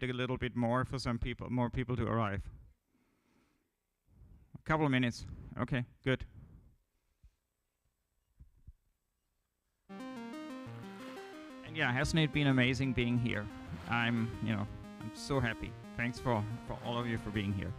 a little bit more for some people, more people to arrive. A couple of minutes. Okay, good. And yeah, hasn't it been amazing being here? I'm so happy. Thanks for all of you for being here.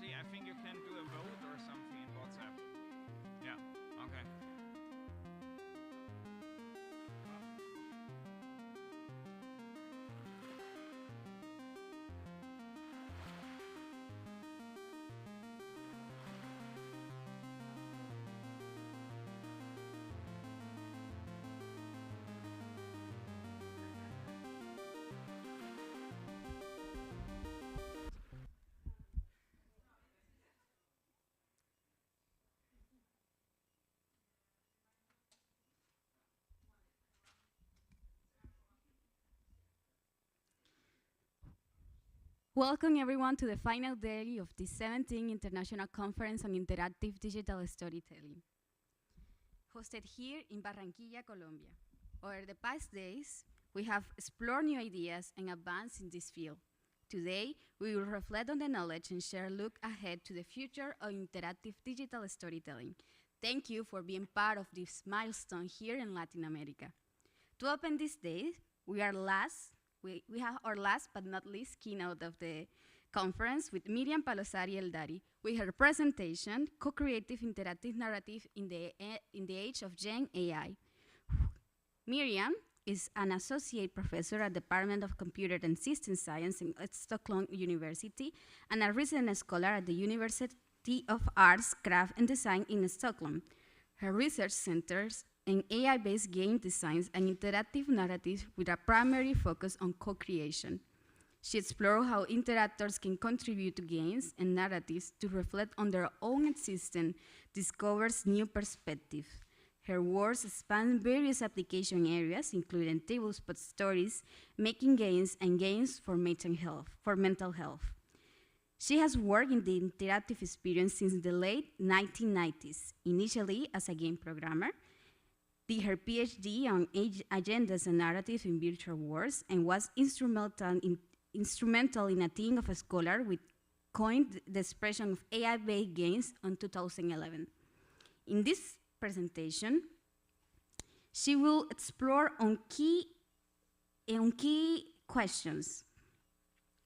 actually, I think you can do a vote or something in WhatsApp. Yeah, okay. Welcome everyone to the final day of the 17th International Conference on Interactive Digital Storytelling, hosted here in Barranquilla, Colombia. Over the past days, we have explored new ideas and advanced in this field. Today, we will reflect on the knowledge and share a look ahead to the future of interactive digital storytelling. Thank you for being part of this milestone here in Latin America. To open this day, we have our last but not least keynote of the conference with Miriam Palosari Eldari with her presentation, Co-Creative Interactive Narrative in the Age of GenAI. Miriam is an associate professor at the Department of Computer and System Science at Stockholm University and a resident scholar at the University of Arts, Craft and Design in Stockholm. Her research centers in AI-based game designs and interactive narratives with a primary focus on co-creation. She explored how interactors can contribute to games and narratives to reflect on their own existence, discovers new perspectives. Her works span various application areas, including tablespoon stories, making games, and games for mental health. She has worked in the interactive experience since the late 1990s, initially as a game programmer, did her PhD on agendas and narratives in virtual worlds, and was instrumental in a team of scholars which coined the expression of AI-based games in 2011. In this presentation, she will explore on key questions.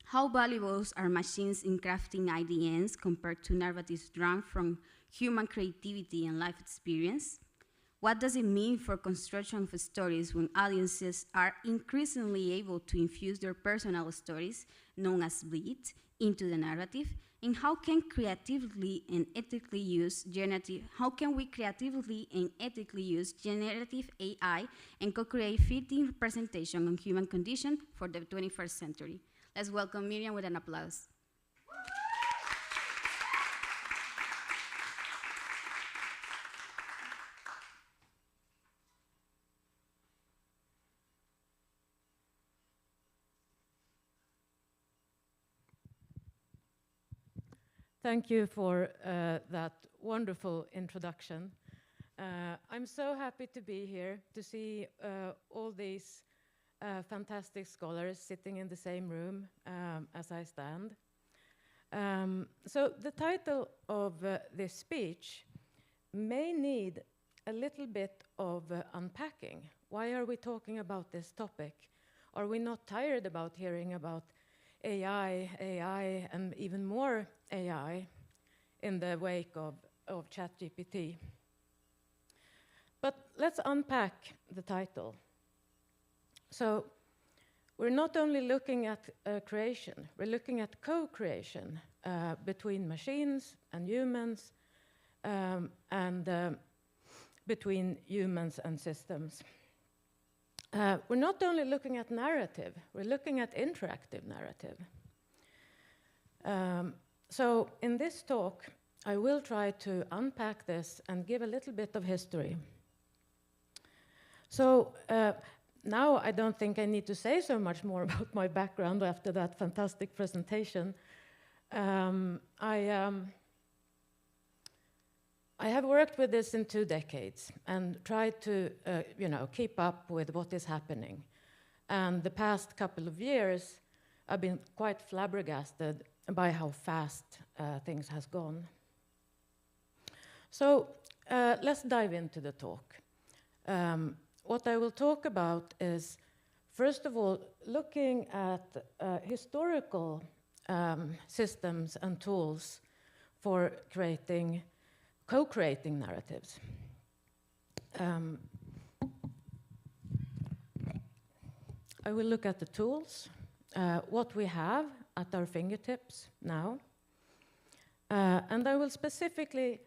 How valuable are machines in crafting IDNs compared to narratives drawn from human creativity and life experience? What does it mean for construction of stories when audiences are increasingly able to infuse their personal stories, known as bleed, into the narrative? And how can we creatively and ethically use generative AI and co-create fitting representation on human condition for the 21st century? Let's welcome Miriam with an applause. Thank you for that wonderful introduction. I'm so happy to be here to see all these fantastic scholars sitting in the same room as I stand. So the title of this speech may need a little bit of unpacking. Why are we talking about this topic? Are we not tired about hearing about AI, and even more AI in the wake of ChatGPT? But let's unpack the title. So we're not only looking at creation, we're looking at co-creation between machines and humans, and between humans and systems. We're not only looking at narrative, we're looking at interactive narrative. So in this talk, I will try to unpack this and give a little bit of history. So now I don't think I need to say so much more about my background after that fantastic presentation. I have worked with this in 2 decades and tried to keep up with what is happening. And the past couple of years, I've been quite flabbergasted by how fast things has gone. So let's dive into the talk. What I will talk about is, first of all, looking at historical systems and tools for co-creating narratives. I will look at the tools, what we have at our fingertips now, and I will specifically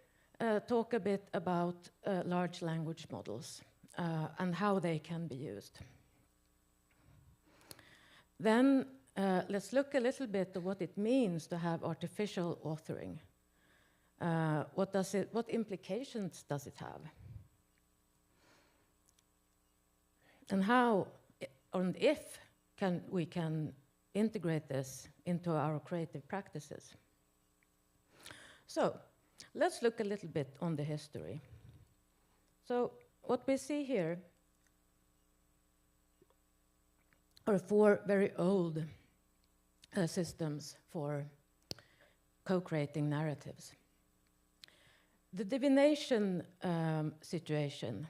talk a bit about large language models and how they can be used. Then let's look a little bit at what it means to have artificial authoring. What implications does it have? And how and if we can integrate this into our creative practices. So let's look a little bit on the history. So what we see here are 4 very old systems for co-creating narratives. The divination situation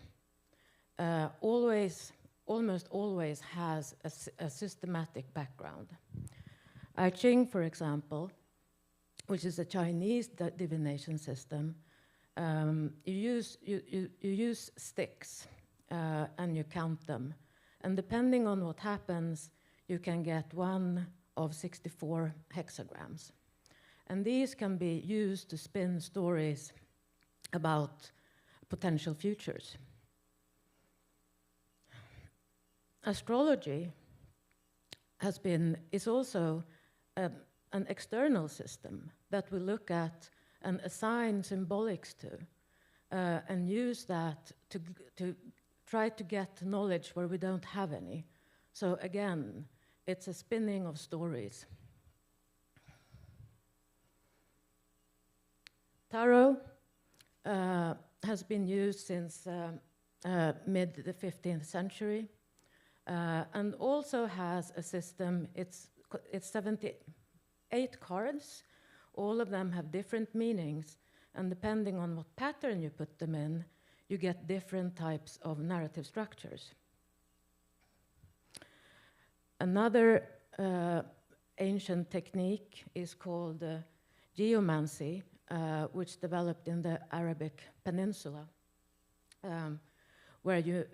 almost always has a systematic background. I Ching, for example, which is a Chinese divination system, you use sticks and you count them. And depending on what happens, you can get one of 64 hexagrams. And these can be used to spin stories about potential futures. Astrology is also an external system that we look at and assign symbolics to, and use that to try to get knowledge where we don't have any. So again, it's a spinning of stories. Tarot has been used since mid the 15th century, and also has a system. It's 78 cards. All of them have different meanings, and depending on what pattern you put them in, you get different types of narrative structures. Another ancient technique is called geomancy, which developed in the Arabic Peninsula, where you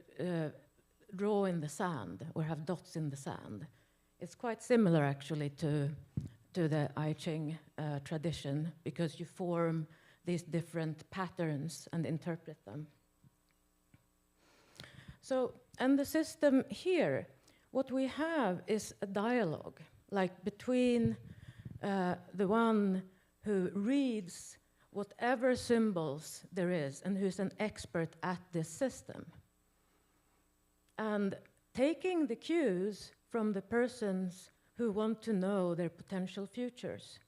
draw in the sand or have dots in the sand. It's quite similar, actually, to the I Ching tradition, because you form these different patterns and interpret them. So, and the system here, what we have is a dialogue, like between the one who reads whatever symbols there is and who's an expert at this system, and taking the cues from the persons who want to know their potential futures.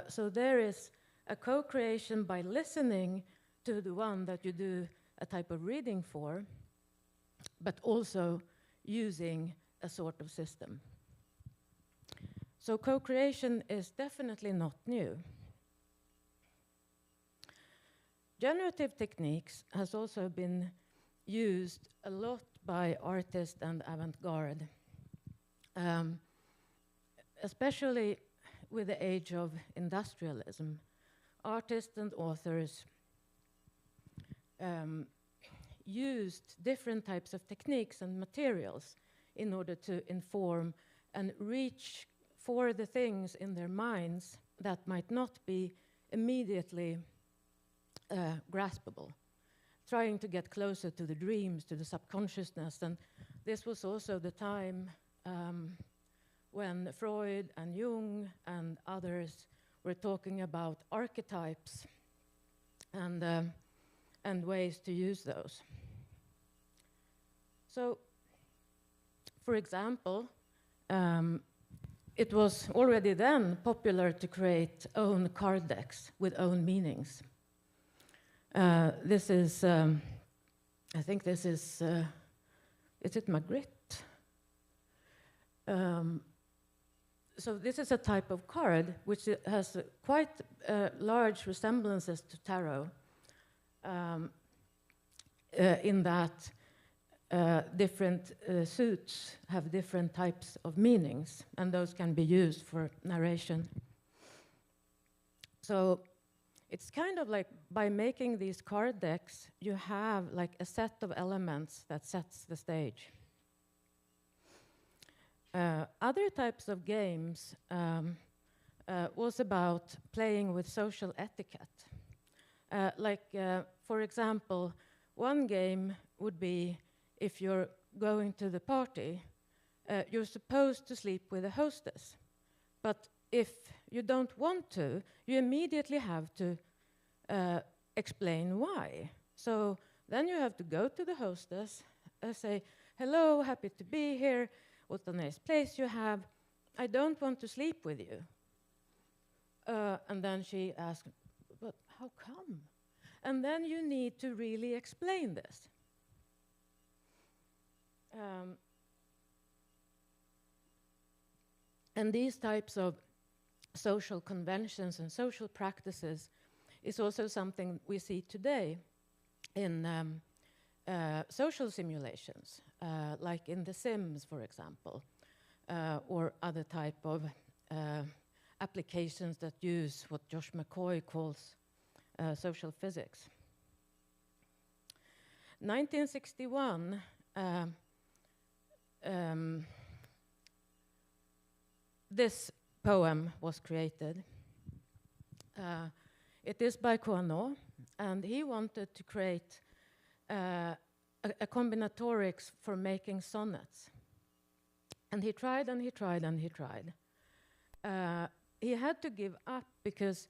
So there is a co-creation by listening to the one that you do a type of reading for, but also using a sort of system. So co-creation is definitely not new. Generative techniques has also been used a lot by artists and avant-garde, especially with the age of industrialism. Artists and authors used different types of techniques and materials in order to inform and reach for the things in their minds that might not be immediately graspable, trying to get closer to the dreams, to the subconsciousness. And this was also the time when Freud and Jung and others were talking about archetypes and ways to use those. So, for example, it was already then popular to create own card decks with own meanings. This is, I think this is it Magritte? So this is a type of card which has quite large resemblances to tarot, in that different suits have different types of meanings, and those can be used for narration. So it's kind of like by making these card decks, you have like a set of elements that sets the stage. Other types of games was about playing with social etiquette. For example, one game would be if you're going to the party, you're supposed to sleep with a hostess. But if you don't want to, you immediately have to explain why. So then you have to go to the hostess, say, hello, happy to be here, what a nice place you have. I don't want to sleep with you. And then she asked, but how come? And then you need to really explain this. And these types of social conventions and social practices is also something we see today in social simulations, like in The Sims, for example, or other type of applications that use what Josh McCoy calls social physics. 1961, this poem was created. It is by Coano, and he wanted to create a combinatorics for making sonnets. And he tried and he tried and he tried. He had to give up because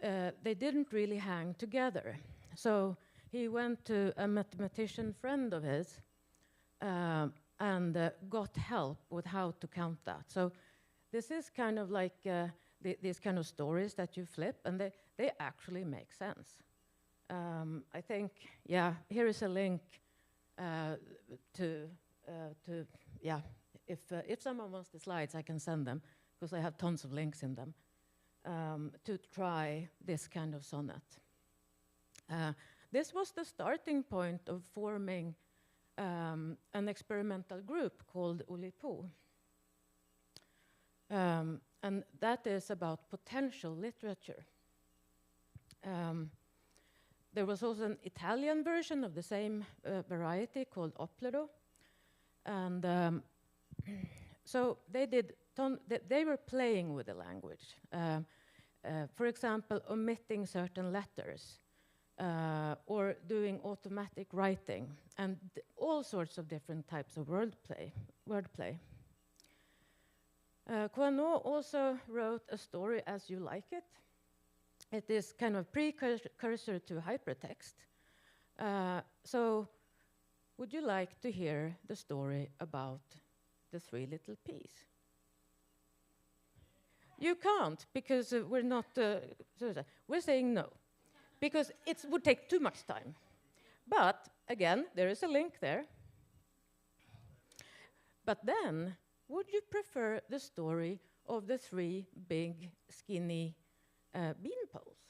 they didn't really hang together. So he went to a mathematician friend of his and got help with how to count that. So this is kind of like these kind of stories that you flip, and they actually make sense. I think, yeah, here is a link if someone wants the slides, I can send them, because I have tons of links in them, to try this kind of sonnet. This was the starting point of forming an experimental group called Ulipo. And that is about potential literature. There was also an Italian version of the same variety called Oplero. And so they were playing with the language. For example, omitting certain letters or doing automatic writing and all sorts of different types of wordplay. Coano also wrote a story as you like it. It is kind of precursor to hypertext. So would you like to hear the story about the three little peas? You can't, because we're not, we're saying no, because it would take too much time. But again, there is a link there. But then, would you prefer the story of the three big, skinny beanpoles?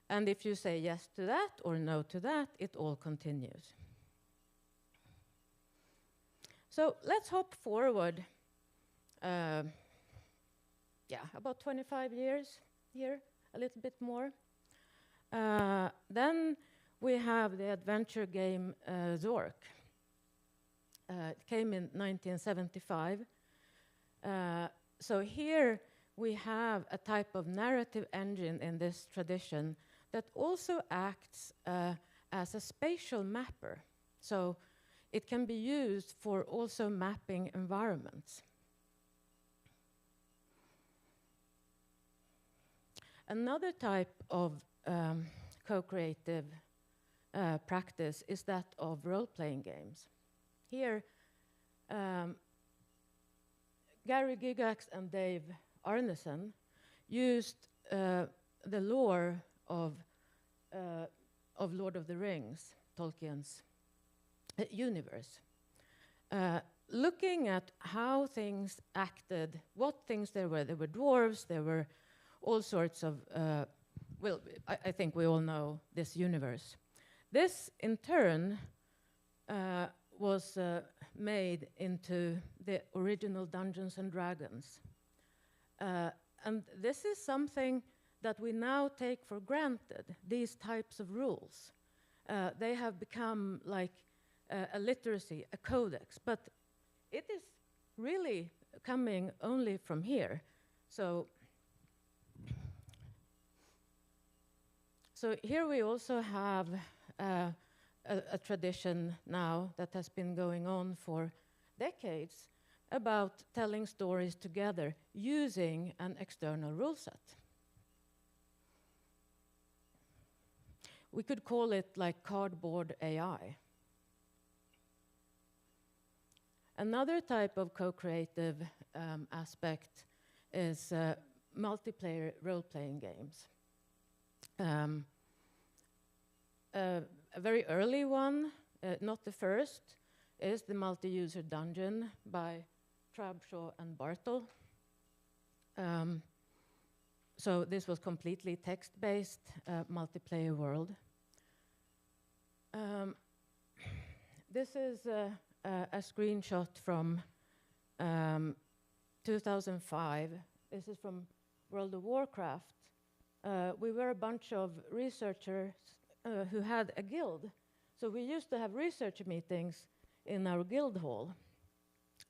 And if you say yes to that or no to that, it all continues. So let's hop forward, about 25 years here, a little bit more. Then we have the adventure game Zork. It came in 1975. So here we have a type of narrative engine in this tradition that also acts as a spatial mapper. So it can be used for also mapping environments. Another type of co-creative practice is that of role-playing games. Here, Gary Gygax and Dave Arneson used the lore of Lord of the Rings, Tolkien's universe, looking at how things acted, what things there were. There were dwarves, there were all sorts of, I think we all know this universe. This, in turn, was made into the original Dungeons and Dragons. And this is something that we now take for granted, these types of rules. They have become like a literacy, a codex, but it is really coming only from here. So here we also have a tradition now that has been going on for decades about telling stories together using an external rule set. We could call it like cardboard AI. Another type of co-creative aspect is multiplayer role-playing games. A very early one, not the first, is the multi-user dungeon by Trabshaw and Bartle. So this was completely text-based multiplayer world. This is a screenshot from 2005. This is from World of Warcraft. We were a bunch of researchers who had a guild. So we used to have research meetings in our guild hall.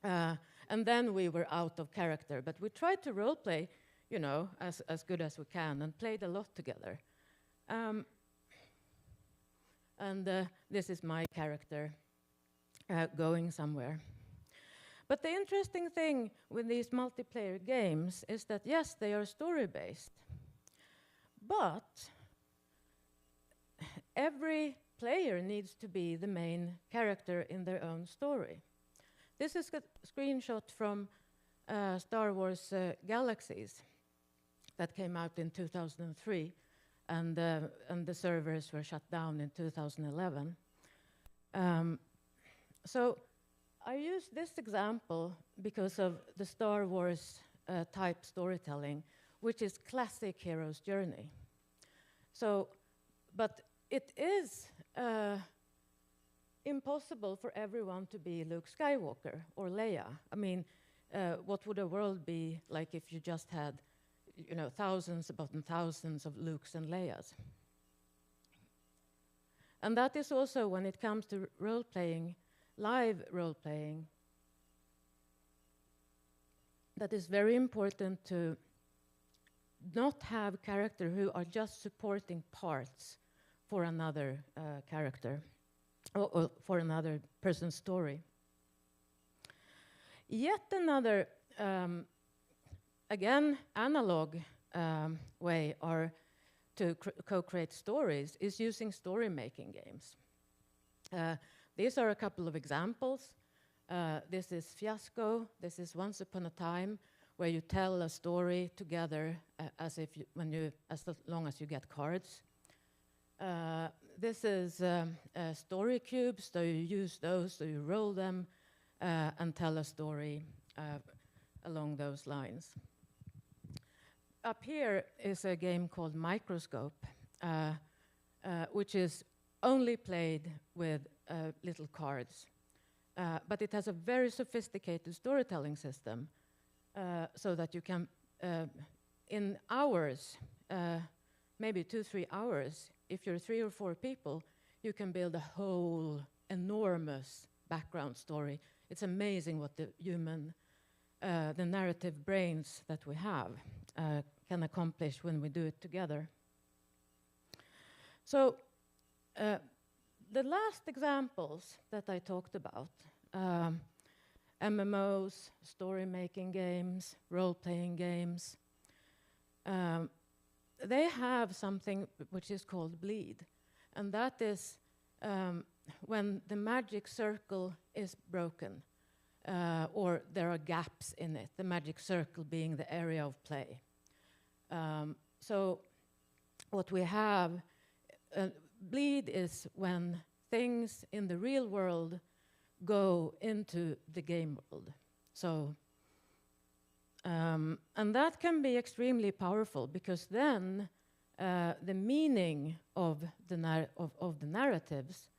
And then we were out of character. But we tried to role play, you know, as good as we can, and played a lot together. This is my character going somewhere. But the interesting thing with these multiplayer games is that, yes, they are story-based. But every player needs to be the main character in their own story. This is a screenshot from Star Wars Galaxies that came out in 2003, and the servers were shut down in 2011. So I use this example because of the Star Wars type storytelling, which is classic hero's journey. So, but it is impossible for everyone to be Luke Skywalker or Leia. I mean, what would a world be like if you just had, you know, thousands upon thousands of Lukes and Leias? And that is also when it comes to role-playing, live role-playing, that is very important to not have characters who are just supporting parts for another character or for another person's story. Yet another, again, analog way to co-create stories is using story-making games. These are a couple of examples. This is Fiasco. This is Once Upon a Time, where you tell a story together as long as you get cards. This is story cubes, so you use those, so you roll them and tell a story along those lines. Up here is a game called Microscope, which is only played with little cards. But it has a very sophisticated storytelling system so that you can, in hours, maybe 2-3 hours, if you're 3 or 4 people, you can build a whole enormous background story. It's amazing what the narrative brains that we have can accomplish when we do it together. So the last examples that I talked about, MMOs, story-making games, role-playing games, they have something which is called bleed. And that is when the magic circle is broken, or there are gaps in it, the magic circle being the area of play. So what we have, bleed is when things in the real world go into the game world. So, and that can be extremely powerful, because then the meaning of the narratives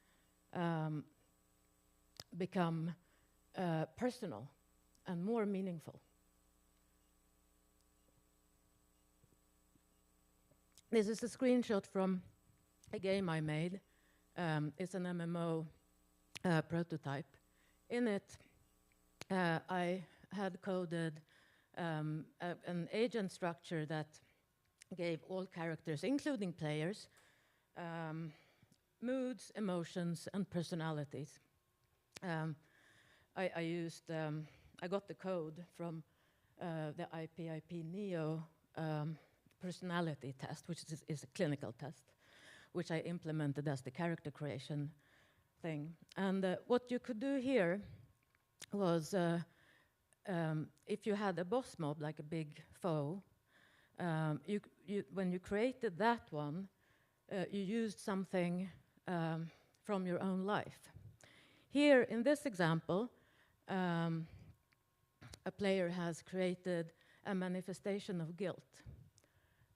become personal and more meaningful. This is a screenshot from a game I made. It's an MMO prototype. In it, I had coded an agent structure that gave all characters, including players, moods, emotions, and personalities. I got the code from the IP Neo personality test, which is a clinical test, which I implemented as the character creation thing. And what you could do here was, if you had a boss mob, like a big foe, when you created that one, you used something from your own life. Here, in this example, a player has created a manifestation of guilt,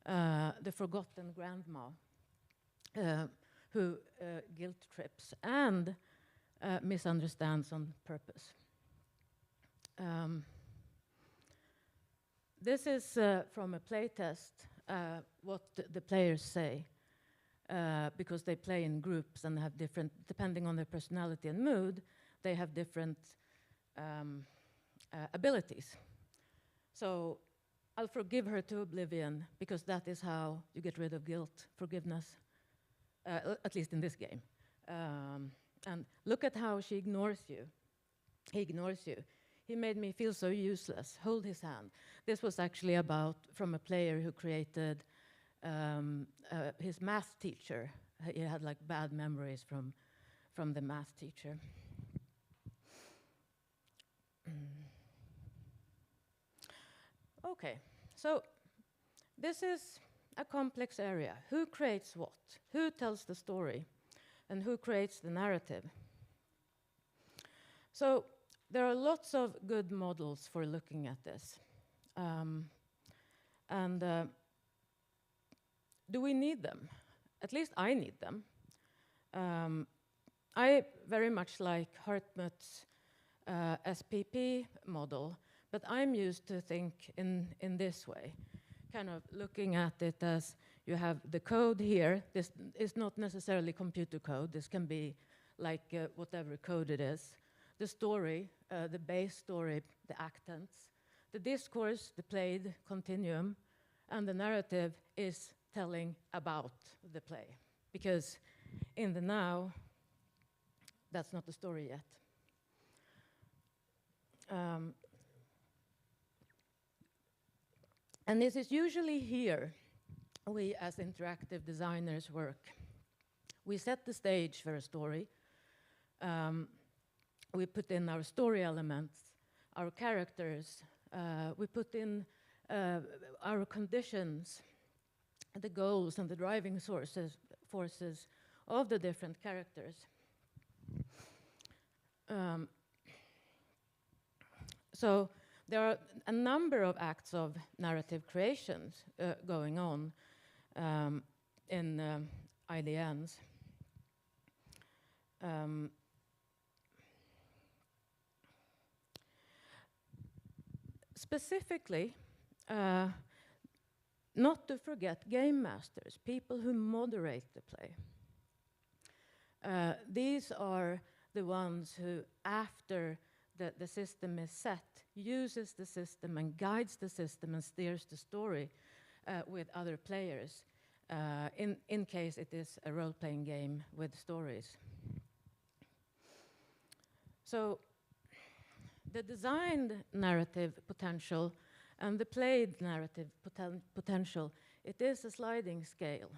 the forgotten grandma, who guilt trips and misunderstands on purpose. This is from a playtest, what the players say, because they play in groups and have different, depending on their personality and mood, they have different abilities. So I'll forgive her to oblivion, because that is how you get rid of guilt, forgiveness, at least in this game. And look at how she ignores you. He ignores you. He made me feel so useless. Hold his hand. This was actually from a player who created his math teacher. He had like bad memories from the math teacher. Okay, so this is a complex area. Who creates what? Who tells the story? And who creates the narrative? So there are lots of good models for looking at this. Do we need them? At least I need them. I very much like Hartmut's SPP model, but I'm used to think in this way, kind of looking at it as you have the code here. This is not necessarily computer code. This can be like whatever code it is. The story, the base story, the actants, the discourse, the played continuum, and the narrative is telling about the play. Because in the now, that's not the story yet. And this is usually here we as interactive designers work. We set the stage for a story. We put in our story elements, our characters. We put in our conditions, the goals and the driving forces of the different characters. So there are a number of acts of narrative creations going on in IDNs. Specifically, not to forget game masters, people who moderate the play. These are the ones who, after the system is set, uses the system and guides the system and steers the story with other players, in case it is a role-playing game with stories. So the designed narrative potential and the played narrative potential, it is a sliding scale.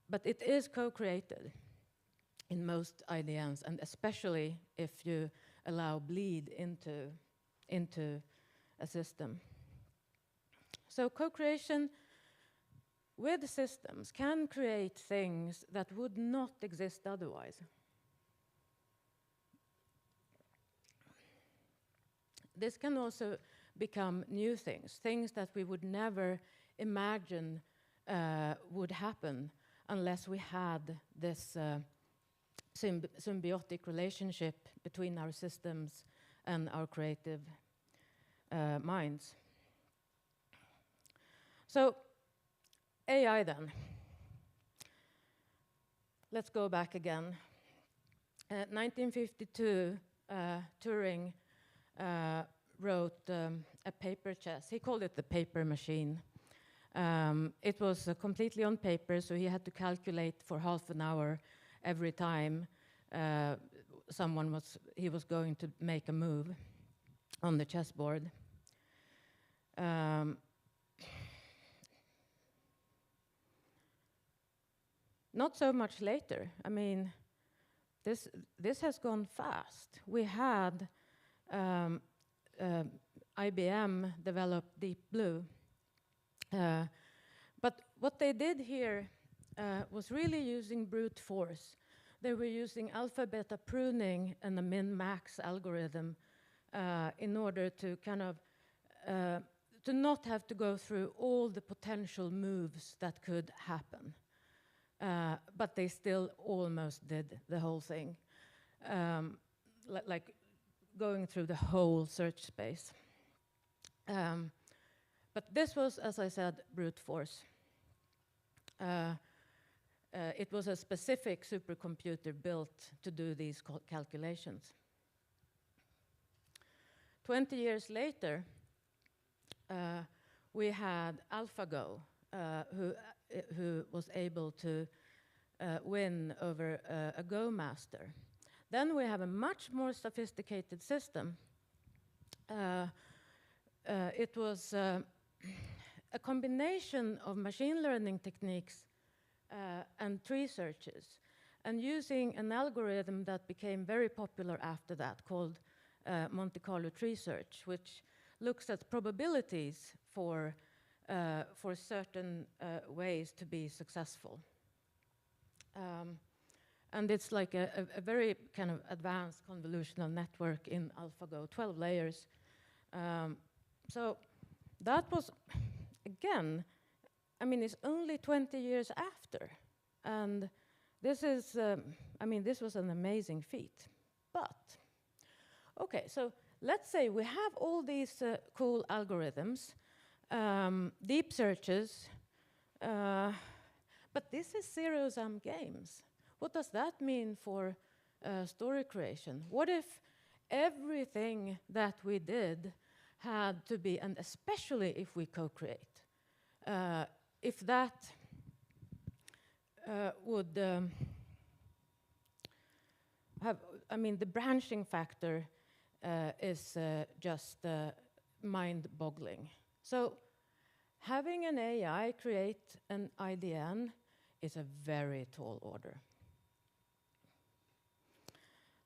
But it is co-created in most IDNs, and especially if you allow bleed into a system. So co-creation with systems can create things that would not exist otherwise. This can also become new things, things that we would never imagine would happen unless we had this symbiotic relationship between our systems and our creative minds. So AI then. Let's go back again. 1952, Turing wrote a paper chess. He called it the paper machine. It was completely on paper, so he had to calculate for half an hour every time he was going to make a move on the chessboard. Not so much later. I mean, this has gone fast. We had IBM develop Deep Blue. But what they did here was really using brute force. They were using alpha-beta pruning and a min-max algorithm in order to kind of to not have to go through all the potential moves that could happen. But they still almost did the whole thing, like going through the whole search space. But this was, as I said, brute force. It was a specific supercomputer built to do these calculations. 20 years later, we had AlphaGo, who was able to win over a Go master. Then we have a much more sophisticated system. It was a combination of machine learning techniques and tree searches, and using an algorithm that became very popular after that called Monte Carlo tree search, which looks at probabilities for certain ways to be successful. And it's like a very kind of advanced convolutional network in AlphaGo, 12 layers. So that was, again, I mean, it's only 20 years after. And this is, I mean, this was an amazing feat. But, okay, so let's say we have all these cool algorithms, deep searches, but this is zero-sum games. What does that mean for story creation? What if everything that we did had to be, and especially if we co-create, if that would have, I mean, the branching factor is just mind-boggling. So having an AI create an IDN is a very tall order.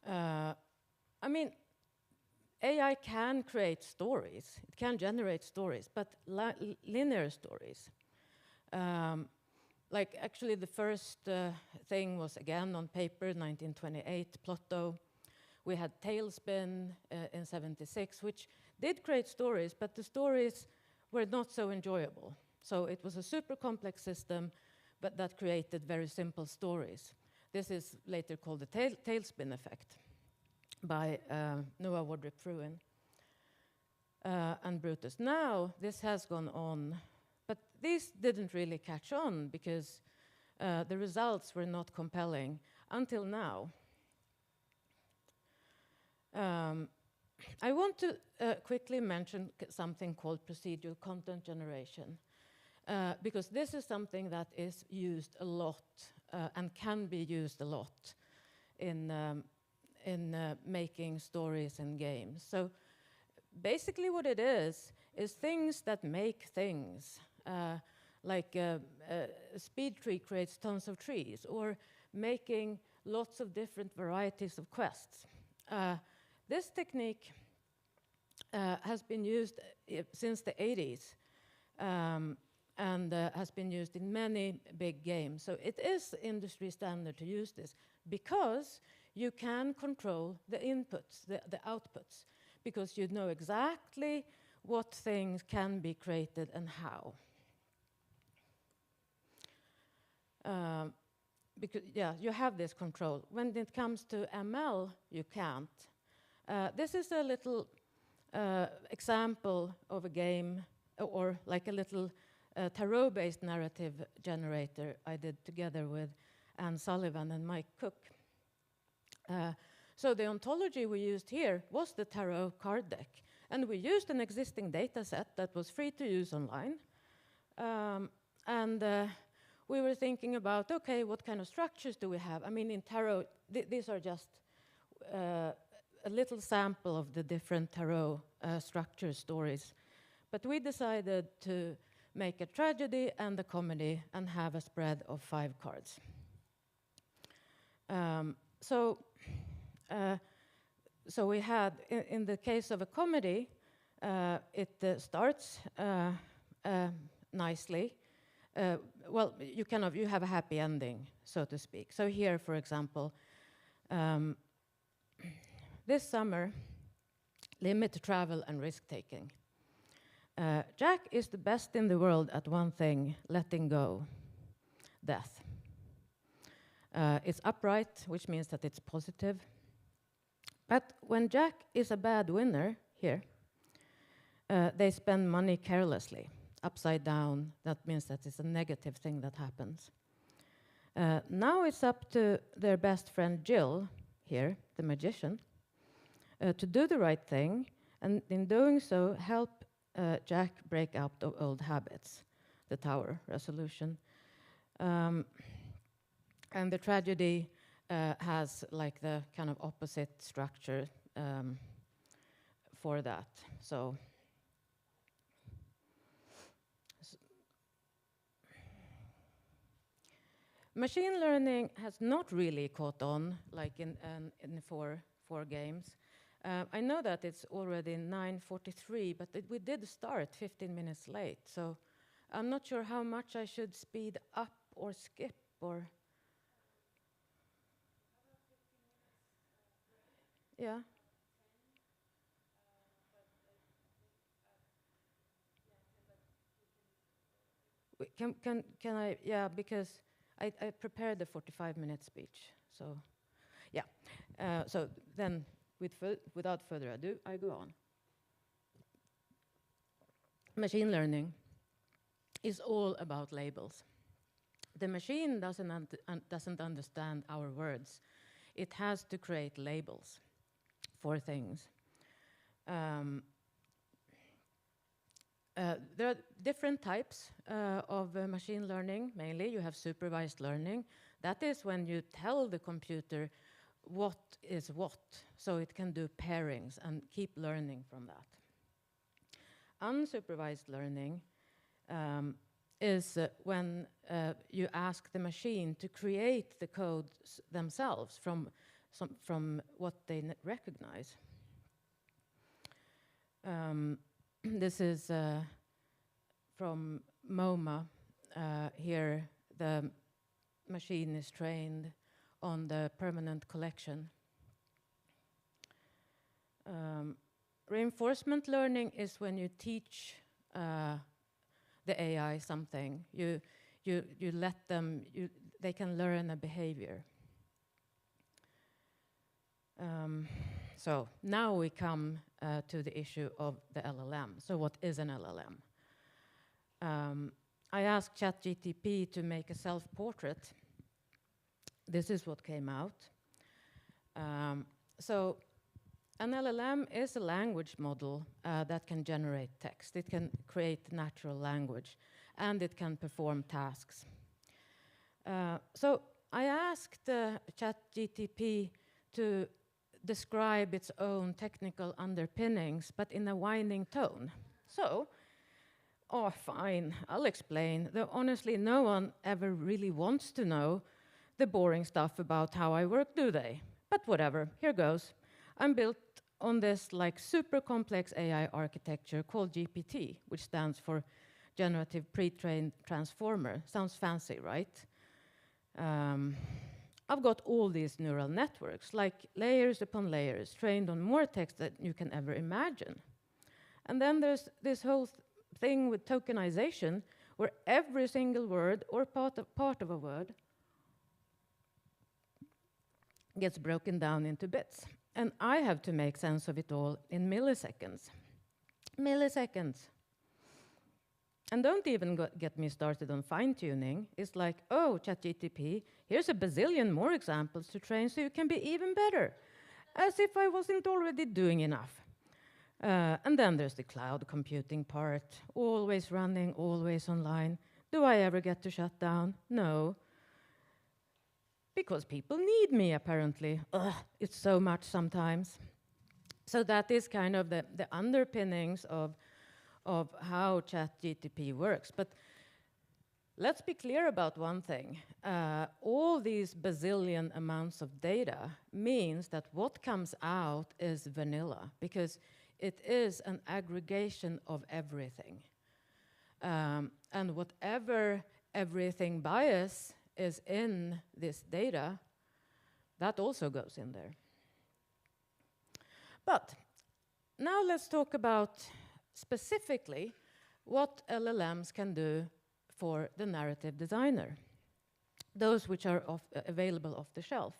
I mean, AI can create stories, it can generate stories, but linear stories. Like actually the first thing was again on paper, 1928, Plotto. We had Tailspin in 76, which did create stories, but the stories were not so enjoyable. So it was a super complex system, but that created very simple stories. This is later called the Tailspin effect by Noah Wardrip Fruin and Brutus. Now this has gone on, but these didn't really catch on because the results were not compelling until now. I want to quickly mention something called procedural content generation, because this is something that is used a lot and can be used a lot in making stories and games. So basically what it is things that make things, like a speed tree creates tons of trees, or making lots of different varieties of quests. This technique has been used since the 80s and has been used in many big games. So it is industry standard to use this because you can control the inputs, the outputs, because you know exactly what things can be created and how. Because, yeah, you have this control. When it comes to ML, you can't. This is a little example of a game, or like a little a tarot-based narrative generator I did together with Anne Sullivan and Mike Cook. So the ontology we used here was the tarot card deck. And we used an existing data set that was free to use online. We were thinking about, okay, what kind of structures do we have? I mean, in tarot, these are just a little sample of the different tarot structure stories. But we decided to make a tragedy and a comedy and have a spread of 5 cards. So we had, in the case of a comedy, it starts nicely. Well, you have a happy ending, so to speak. So here, for example, this summer, limit travel and risk-taking. Jack is the best in the world at one thing, letting go, death. It's upright, which means that it's positive. But when Jack is a bad winner, here, they spend money carelessly, upside down. That means that it's a negative thing that happens. Now it's up to their best friend Jill, here, the magician, to do the right thing, and in doing so, help Jack break out of old habits, the tower resolution. And the tragedy has like the kind of opposite structure for that. So machine learning has not really caught on, like in the four games. I know that it's already 9:43, but we did start 15 minutes late, so I'm not sure how much I should speed up or skip or. Yeah. Can I? Yeah, because I prepared the 45-minute speech. So, yeah. So then, without further ado, I go on. Machine learning is all about labels. The machine doesn't understand our words. It has to create labels for things. There are different types of machine learning. Mainly, you have supervised learning. That is when you tell the computer what is what, so it can do pairings and keep learning from that. Unsupervised learning is when you ask the machine to create the codes themselves from what they recognize. This is from MoMA. Here, the machine is trained on the permanent collection. Reinforcement learning is when you teach the AI something. You let them, they can learn a behavior. So now we come to the issue of the LLM. So what is an LLM? I asked ChatGPT to make a self-portrait. This is what came out. So an LLM is a language model that can generate text. It can create natural language, and it can perform tasks. So I asked ChatGPT to describe its own technical underpinnings, but in a whining tone. So, oh, fine, I'll explain. Though honestly, no one ever really wants to know the boring stuff about how I work, do they? But whatever, here goes. I'm built on this like super complex AI architecture called GPT, which stands for Generative Pre-trained Transformer. Sounds fancy, right? I've got all these neural networks, like layers upon layers, trained on more text than you can ever imagine. And then there's this whole thing with tokenization, where every single word or part of a word gets broken down into bits. And I have to make sense of it all in milliseconds. Milliseconds. And don't even get me started on fine-tuning. It's like, oh, ChatGPT, here's a bazillion more examples to train so you can be even better. As if I wasn't already doing enough. And then there's the cloud computing part, always running, always online. Do I ever get to shut down? No. Because people need me, apparently. Ugh, it's so much sometimes. So that is kind of the underpinnings of how ChatGPT works. But let's be clear about one thing. All these bazillion amounts of data means that what comes out is vanilla, because it is an aggregation of everything. And whatever everything bias is in this data, that also goes in there. But now let's talk about specifically what LLMs can do for the narrative designer, those which are available off the shelf.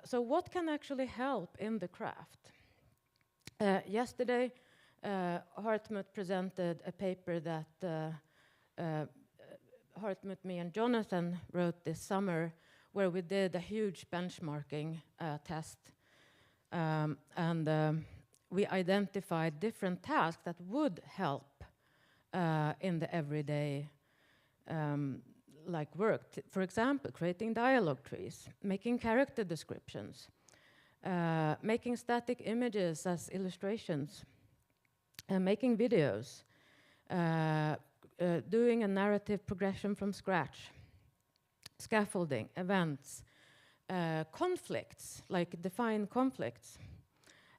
So what can actually help in the craft? Yesterday, Hartmut presented a paper that Hartmut, me, and Jonathan wrote this summer, where we did a huge benchmarking test. We identified different tasks that would help in the everyday work. For example, creating dialogue trees, making character descriptions, making static images as illustrations, making videos, doing a narrative progression from scratch, scaffolding, events, conflicts, like define conflicts,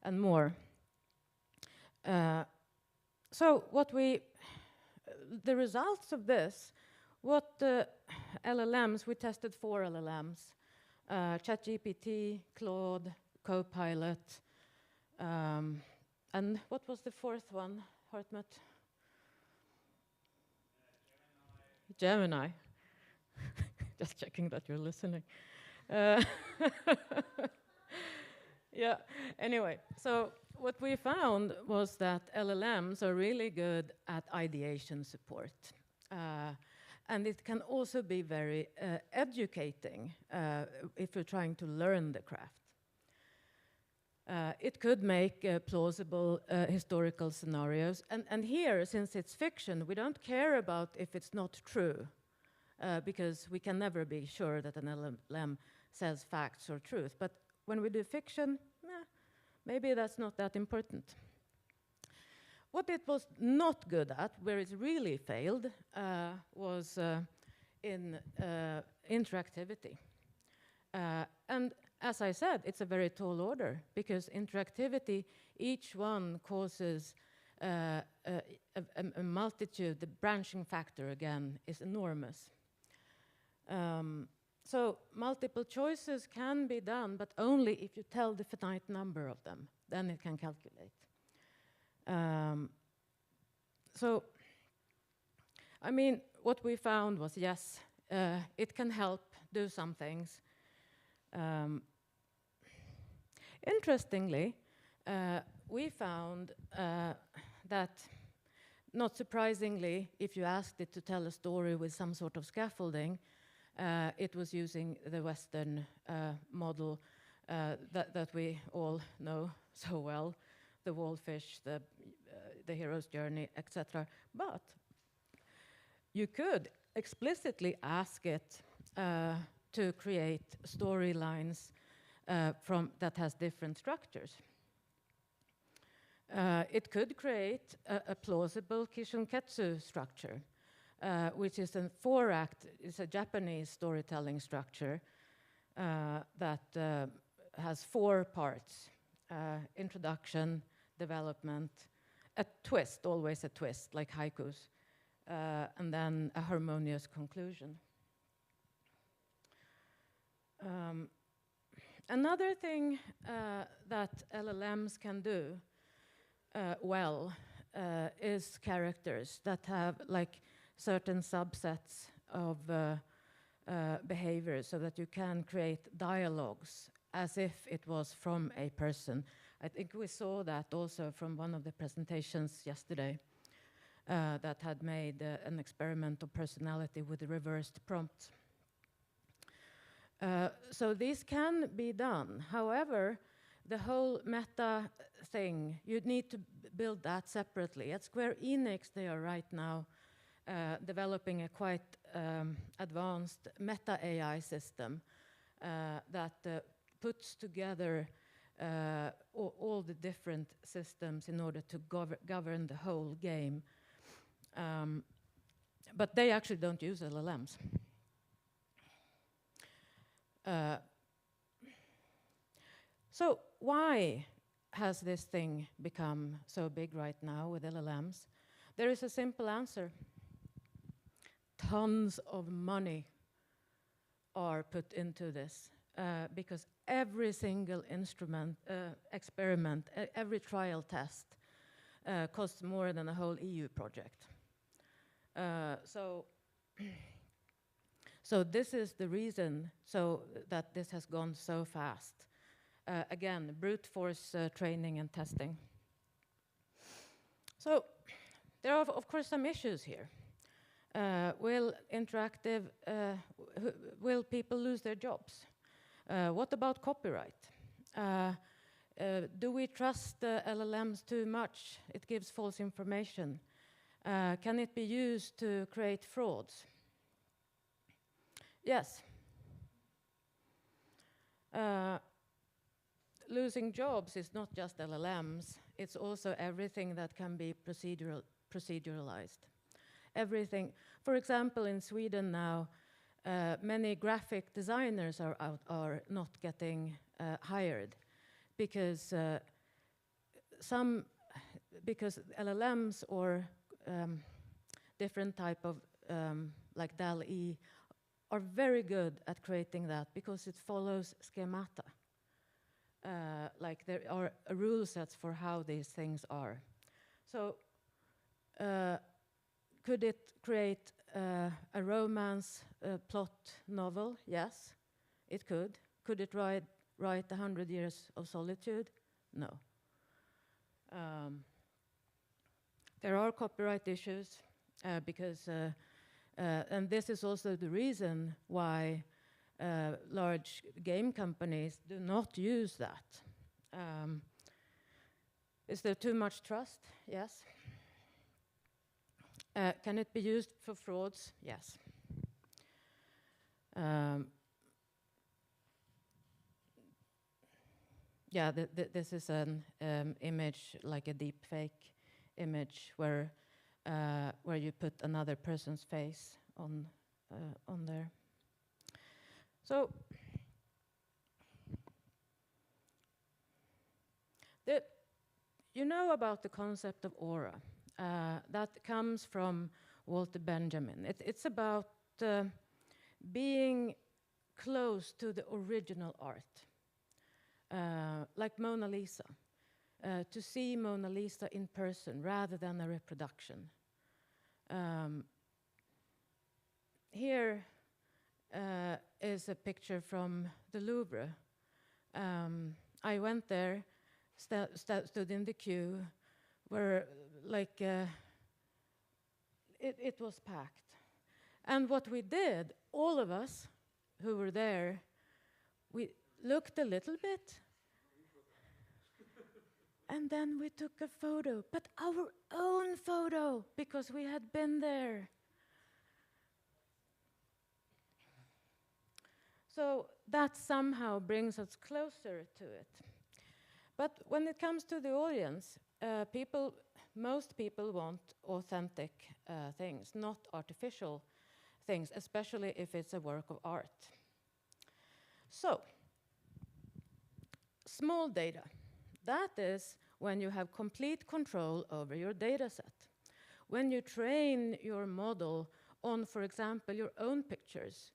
and more. So the results of this, LLMs, we tested 4 LLMs, ChatGPT, Claude, Copilot, and what was the 4th one, Hartmut? Gemini. Just checking that you're listening. Yeah, anyway, so what we found was that LLMs are really good at ideation support. And it can also be very educating if you're trying to learn the craft. It could make plausible historical scenarios. And here, since it's fiction, we don't care about if it's not true, because we can never be sure that an LLM says facts or truth. But when we do fiction, maybe that's not that important. What it was not good at, where it really failed, was in interactivity. And as I said, it's a very tall order, because interactivity, each one causes a multitude. The branching factor, again, is enormous. So multiple choices can be done, but only if you tell the finite number of them. Then it can calculate. So, I mean, what we found was, yes, it can help do some things. Interestingly, we found that, not surprisingly, if you asked it to tell a story with some sort of scaffolding, it was using the Western model that we all know so well, the Wallfish, the hero's journey, etc. But you could explicitly ask it to create storylines that has different structures. It could create a plausible kishunketsu structure, which is a 4-act, it's a Japanese storytelling structure that has 4 parts: introduction, development, a twist, always a twist, like haikus, and then a harmonious conclusion. Another thing that LLMs can do well is characters that have like certain subsets of behaviors, so that you can create dialogues as if it was from a person. I think we saw that also from one of the presentations yesterday. that had made an experiment of personality with reversed prompts. So these can be done. However, the whole meta thing, you need to build that separately. At Square Enix, they are right now developing a quite advanced meta AI system that puts together all the different systems in order to govern the whole game. But they actually don't use LLMs. So why has this thing become so big right now with LLMs? There is a simple answer. Tons of money are put into this because every single experiment, every trial test costs more than a whole EU project. So this is the reason that this has gone so fast. Again, brute force training and testing. So there are, of course, some issues here. Will people lose their jobs? What about copyright? Do we trust LLMs too much? It gives false information. Can it be used to create frauds? Yes. Losing jobs is not just LLMs, it's also everything that can be proceduralized. Everything. For example, in Sweden now, many graphic designers are not getting hired because LLMs or different type of like DALL-E are very good at creating that because it follows schemata. Like there are rule sets for how these things are. So could it create a romance plot novel? Yes, it could. Could it write 100 Years of Solitude? No. There are copyright issues because, and this is also the reason why large game companies do not use that. Is there too much trust? Yes. Can it be used for frauds? Yes. Yeah, this is an image, like a deep fake image, where you put another person's face on there. So you know about the concept of aura. That comes from Walter Benjamin. It's about being close to the original art, like Mona Lisa. To see Mona Lisa in person rather than a reproduction. Here is a picture from the Louvre. I went there, stood in the queue, where like it was packed. And what we did, all of us who were there, we looked a little bit, and then we took a photo, but our own photo, because we had been there. So that somehow brings us closer to it. But when it comes to the audience, most people want authentic things, not artificial things, especially if it's a work of art. So, small data. That is when you have complete control over your data set. When you train your model on, for example, your own pictures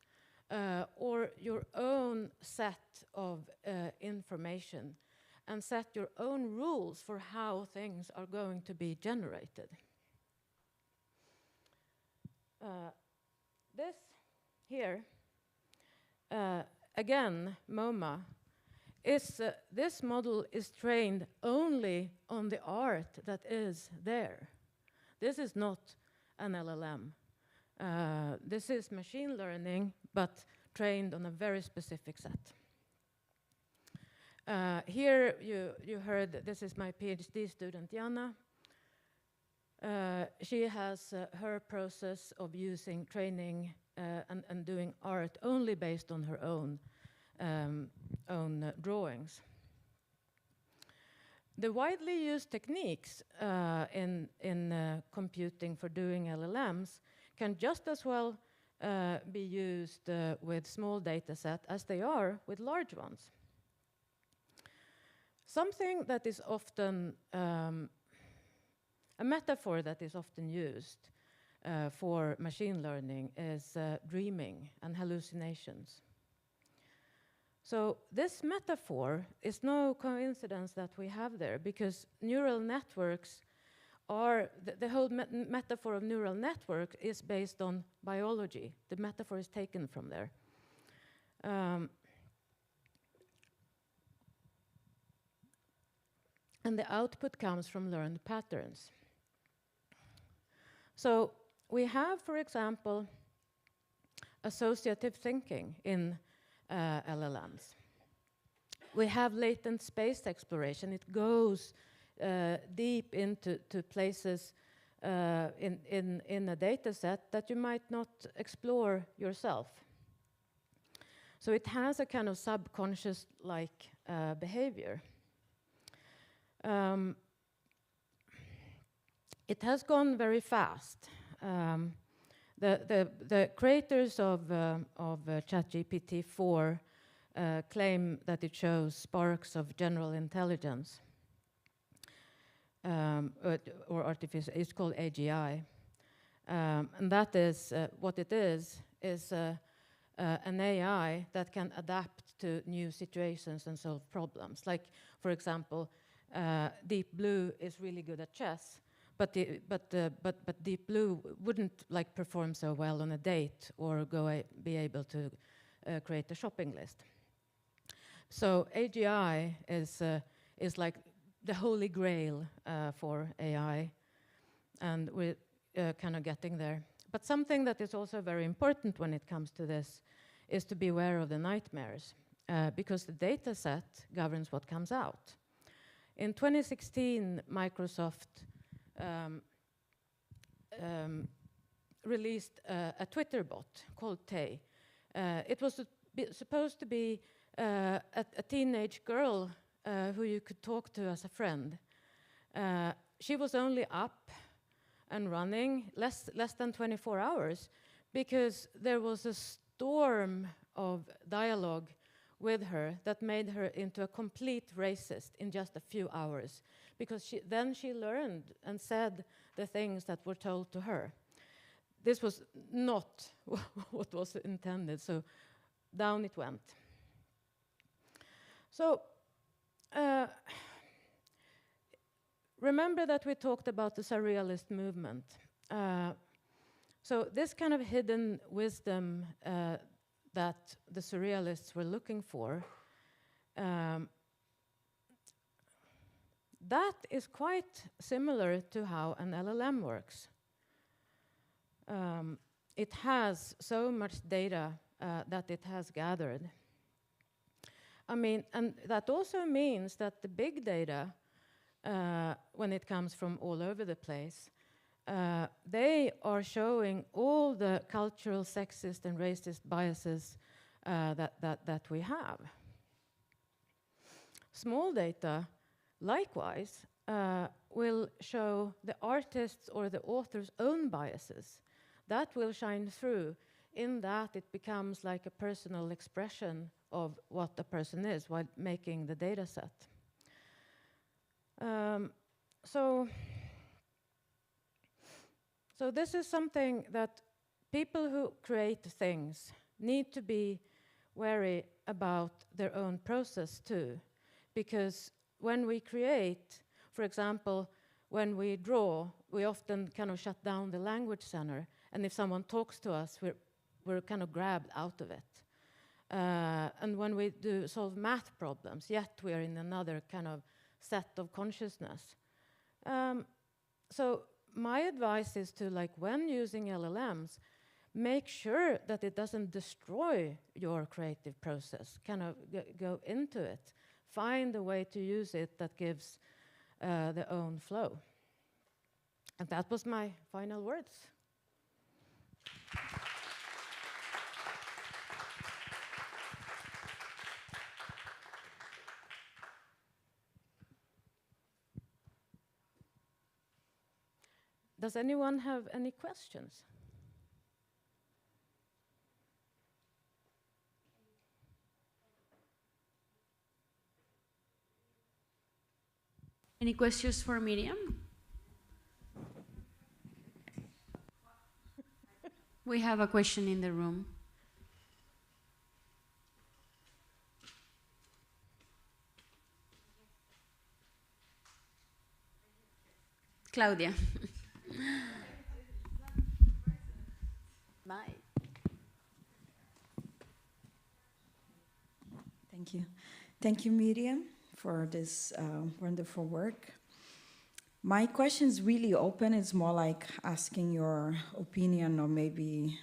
or your own set of information, and set your own rules for how things are going to be generated. This here, again, MoMA, this model is trained only on the art that is there. This is not an LLM. This is machine learning, but trained on a very specific set. Here you heard, this is my PhD student, Jana. She has her process of using training and doing art only based on her own drawings. The widely used techniques in computing for doing LLMs can just as well be used with small data set as they are with large ones. Something that is often, a metaphor that is often used for machine learning is dreaming and hallucinations. So this metaphor is no coincidence that we have there, because neural networks are, the whole metaphor of neural network is based on biology. The metaphor is taken from there. And the output comes from learned patterns. So we have, for example, associative thinking in LLMs. We have latent space exploration. It goes deep into places in a data set that you might not explore yourself. So it has a kind of subconscious-like behavior. It has gone very fast. The creators of ChatGPT-4 claim that it shows sparks of general intelligence, or artificial. It's called AGI, and that is what it is an AI that can adapt to new situations and solve problems. Like, for example, Deep Blue is really good at chess. But Deep Blue wouldn't like perform so well on a date or be able to create a shopping list. So AGI is like the holy grail for AI, and we're kind of getting there. But something that is also very important when it comes to this is to be aware of the nightmares, because the data set governs what comes out. In 2016, Microsoft released a Twitter bot called Tay. It was supposed to be a teenage girl who you could talk to as a friend. She was only up and running less than 24 hours because there was a storm of dialogue with her that made her into a complete racist in just a few hours, because then she learned and said the things that were told to her. This was not what was intended, so down it went. So remember that we talked about the surrealist movement. So this kind of hidden wisdom that the surrealists were looking for, that is quite similar to how an LLM works. It has so much data that it has gathered. I mean, and that also means that the big data, when it comes from all over the place, they are showing all the cultural, sexist, and racist biases that we have. Small data, likewise, will show the artist's or the author's own biases. That will shine through in that it becomes like a personal expression of what the person is while making the data set. So this is something that people who create things need to be wary about their own process too. Because when we create, for example, when we draw, we often kind of shut down the language center. And if someone talks to us, we're kind of grabbed out of it. And when we solve math problems, yet we're in another kind of set of consciousness. So my advice is to, like, when using LLMs, make sure that it doesn't destroy your creative process. Kind of go into it. Find a way to use it that gives their own flow. And that was my final words. Does anyone have any questions? Any questions for Miriam? We have a question in the room. Claudia. Bye. Thank you. Thank you, Miriam, for this wonderful work. My question is really open. It's more like asking your opinion or maybe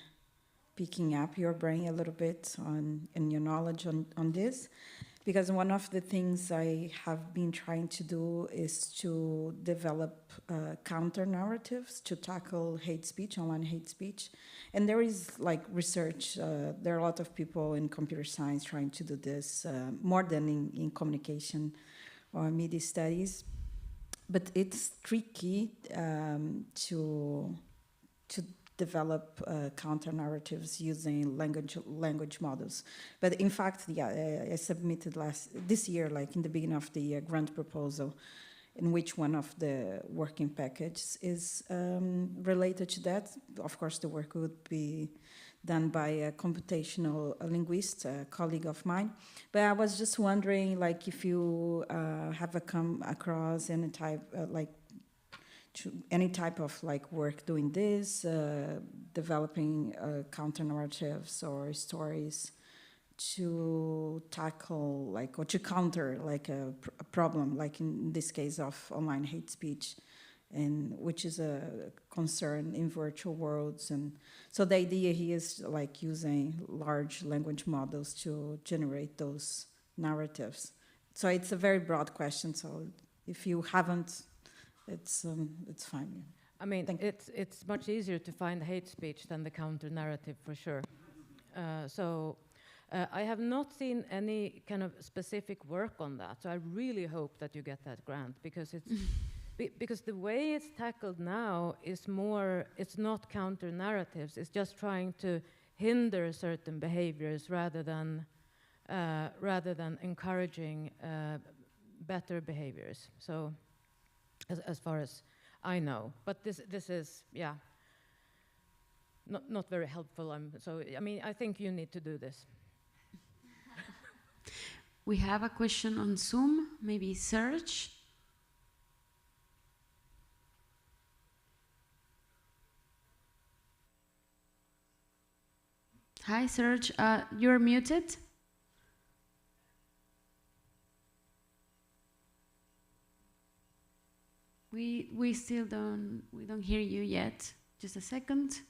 picking up your brain a little bit and your knowledge on this. Because one of the things I have been trying to do is to develop counter narratives to tackle hate speech, online hate speech. And there is like research, there are a lot of people in computer science trying to do this, more than in communication or media studies. But it's tricky to develop counter narratives using language models. But in fact, yeah, I submitted this year, like in the beginning of the year, grant proposal in which one of the working packages is related to that. Of course, the work would be done by a computational linguist, a colleague of mine. But I was just wondering, like, if you have come across any type, any type of like work doing this, developing counter narratives or stories to tackle like, or to counter like a problem, like in this case of online hate speech, and which is a concern in virtual worlds. And so the idea here is like using large language models to generate those narratives. So it's a very broad question. So if you haven't, it's fine. I mean, it's much easier to find hate speech than the counter narrative for sure. I have not seen any kind of specific work on that. So I really hope that you get that grant, because it's because the way it's tackled now is more, it's not counter narratives. It's just trying to hinder certain behaviors rather than encouraging better behaviors. So as far as I know, but this is, yeah, not very helpful. I mean, I think you need to do this. We have a question on Zoom, maybe Serge. Hi, Serge, you're muted. We still don't hear you yet. Just a second.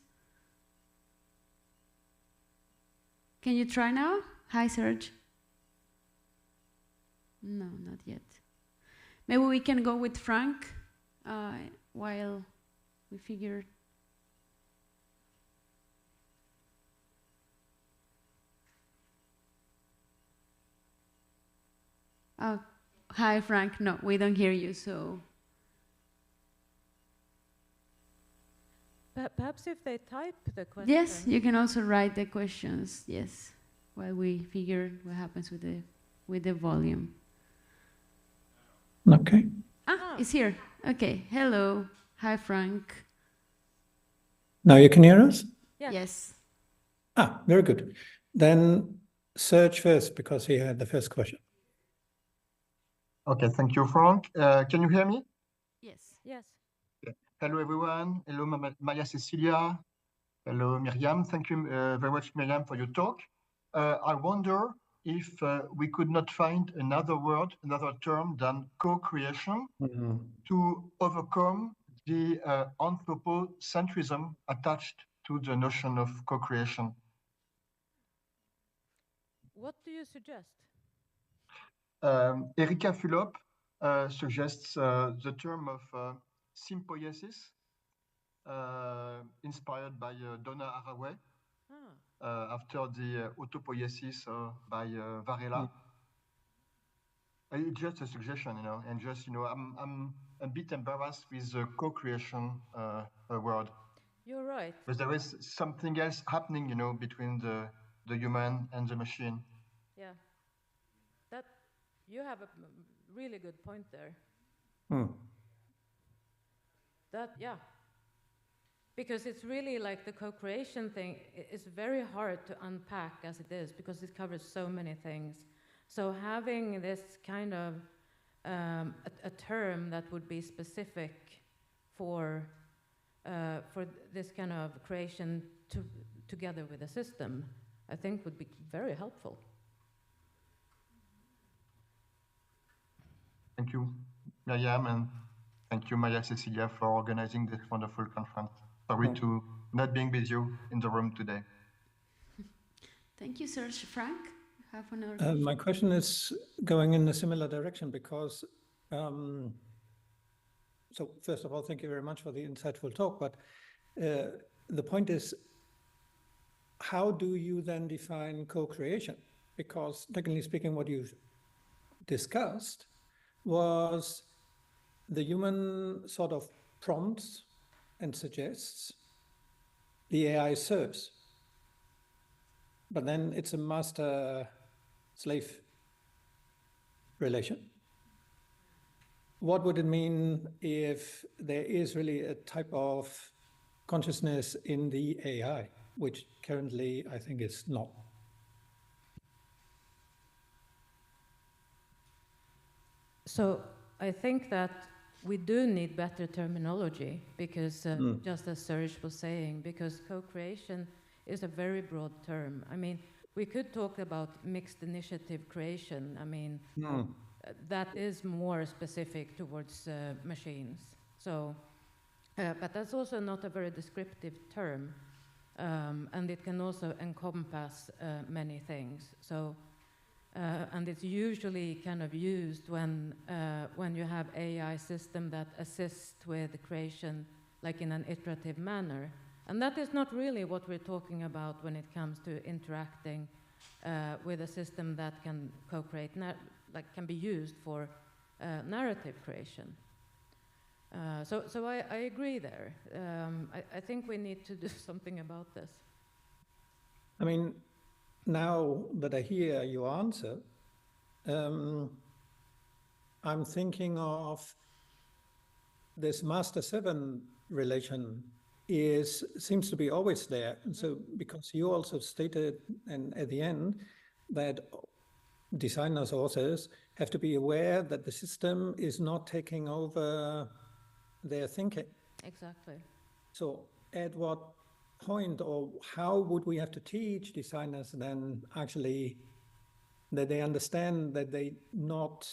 Can you try now? Hi, Serge. No, not yet. Maybe we can go with Frank while we figure. Oh, hi, Frank. No, we don't hear you, so. Perhaps if they type the question. Yes, you can also write the questions, yes, while we figure what happens with the volume. Okay. It's here. Okay, hello. Hi, Frank. Now you can hear us? Yeah. Yes. Very good. Then Serge first, because he had the first question. Okay, thank you, Frank. Can you hear me? Yes. Yes. Okay. Hello, everyone. Hello, Maria Cecilia. Hello, Miriam. Thank you very much, Miriam, for your talk. I wonder if we could not find another word, another term than co-creation to overcome the anthropocentrism attached to the notion of co-creation. What do you suggest? Erika Fulop suggests the term of sympoiesis, inspired by Donna Haraway, after the autopoiesis by Varela. It's just a suggestion, and just, I'm a bit embarrassed with the co-creation word. You're right. But there is something else happening, between the human and the machine. Yeah. That, you have a really good point there. That, yeah. Because it's really like the co-creation thing, it's very hard to unpack as it is, because it covers so many things. So having this kind of a term that would be specific for this kind of creation together with a system, I think would be very helpful. Thank you, Miriam, and thank you, Maria Cecilia, for organizing this wonderful conference. Sorry to not being with you in the room today. Thank you, Serge. Frank, you have another question? My question is going in a similar direction because, so first of all, thank you very much for the insightful talk, but the point is, how do you then define co-creation? Because technically speaking, what you discussed was the human sort of prompts and suggests, the AI serves. But then it's a master-slave relation. What would it mean if there is really a type of consciousness in the AI, which currently I think is not? So I think that we do need better terminology because, just as Serge was saying, because co-creation is a very broad term. I mean, we could talk about mixed initiative creation. I mean, that is more specific towards machines. So, but that's also not a very descriptive term, and it can also encompass many things. So. And it's usually kind of used when you have AI system that assist with the creation, like in an iterative manner. And that is not really what we're talking about when it comes to interacting with a system that can co-create, like can be used for narrative creation. So I agree there. I think we need to do something about this. I mean, now that I hear your answer, I'm thinking of this master-servant relation seems to be always there. And so, because you also stated, and at the end, that designers, authors have to be aware that the system is not taking over their thinking. Exactly. So, at what point, or how would we have to teach designers then actually that they understand that they not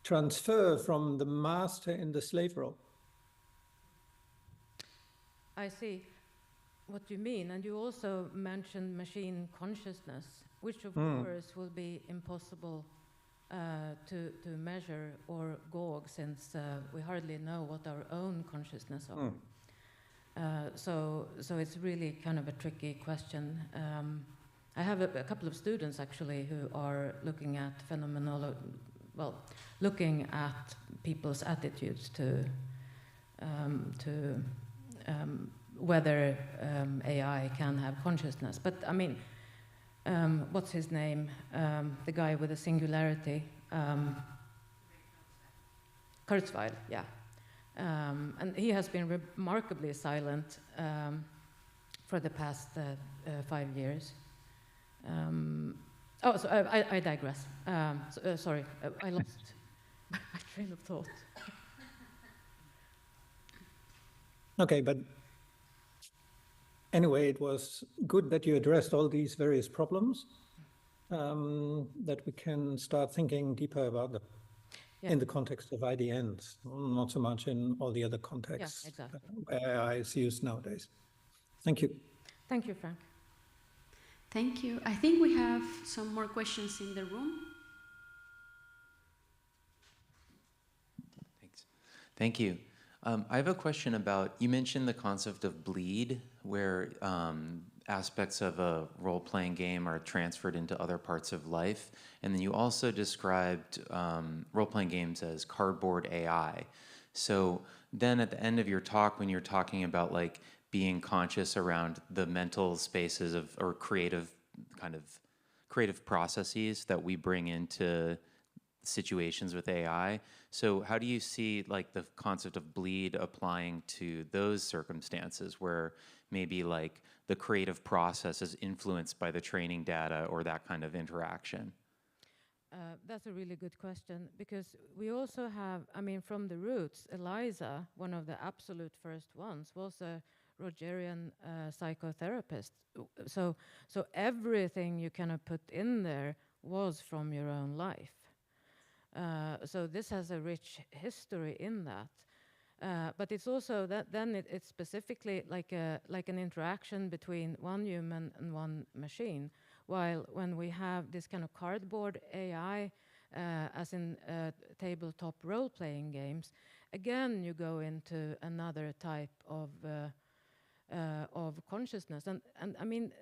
transfer from the master in the slave role? I see what you mean, and you also mentioned machine consciousness, which of course will be impossible to measure or gauge, since we hardly know what our own consciousness are. So it's really kind of a tricky question. I have a couple of students actually who are looking at looking at people's attitudes to whether AI can have consciousness. But I mean, what's his name? The guy with the singularity, Kurzweil, yeah. And he has been remarkably silent for the past 5 years. So I digress. Sorry, I lost my train of thought. Okay, but anyway, it was good that you addressed all these various problems, that we can start thinking deeper about them. in the context of IDNs, not so much in all the other contexts exactly. where AI is used nowadays. Thank you. Thank you, Frank. Thank you. I think we have some more questions in the room. Thanks. Thank you. I have a question about, you mentioned the concept of bleed, where aspects of a role-playing game are transferred into other parts of life. And then you also described role-playing games as cardboard AI. So then at the end of your talk, when you're talking about like being conscious around the mental spaces of, or creative processes that we bring into situations with AI. So how do you see like the concept of bleed applying to those circumstances where maybe like the creative process is influenced by the training data or that kind of interaction? That's a really good question, because we also have, I mean, from the roots, Eliza, one of the absolute first ones, was a Rogerian psychotherapist. So everything you kind of put in there was from your own life. So this has a rich history in that. But it's also that then it's specifically like an interaction between one human and one machine. While when we have this kind of cardboard AI, as in tabletop role-playing games, again you go into another type of consciousness. And I mean,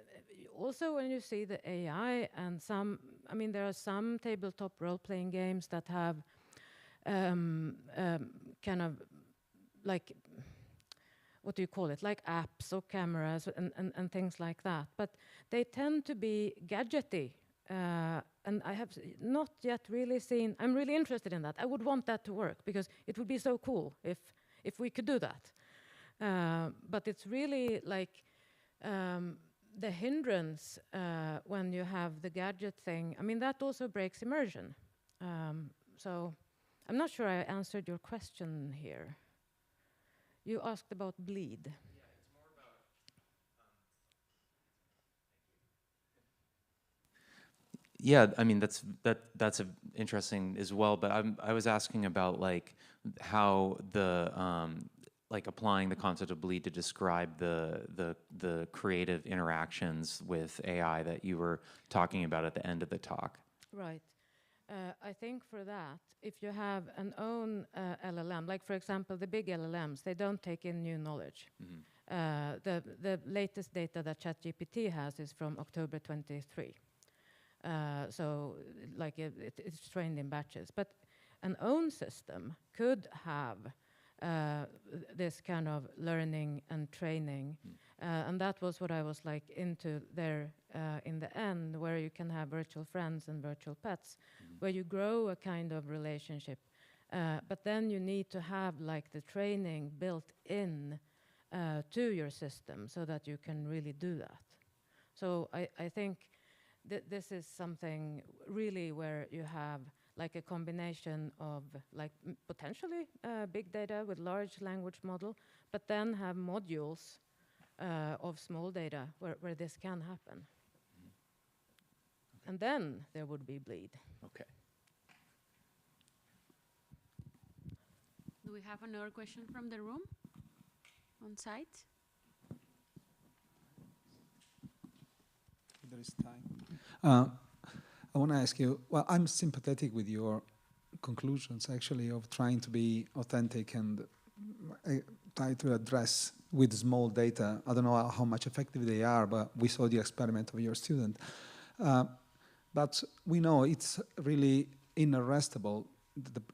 also when you see the AI and some, I mean, there are some tabletop role-playing games that have kind of like, what do you call it, like apps or cameras and things like that. But they tend to be gadgety. And I have not yet really seen, I'm really interested in that. I would want that to work because it would be so cool if we could do that. But it's really like the hindrance when you have the gadget thing. I mean, that also breaks immersion. So I'm not sure I answered your question here. You asked about bleed. Yeah, it's more about. Yeah, I mean that's interesting as well. But I was asking about like how the like applying the concept of bleed to describe the creative interactions with AI that you were talking about at the end of the talk. Right. I think for that, if you have an own LLM, like for example, the big LLMs, they don't take in new knowledge. Mm-hmm. The latest data that ChatGPT has is from October 23. So like it's trained in batches. But an own system could have this kind of learning and training. And that was what I was like into there in the end, where you can have virtual friends and virtual pets, where you grow a kind of relationship. But then you need to have like the training built in to your system so that you can really do that. So I think this is something really where you have like a combination of like potentially big data with large language model, but then have modules of small data where this can happen. And then there would be bleed. Okay. Do we have another question from the room on site? There is time. I want to ask you, well, I'm sympathetic with your conclusions, actually, of trying to be authentic and try to address with small data. I don't know how much effective they are, but we saw the experiment of your student. But we know it's really inarrestable.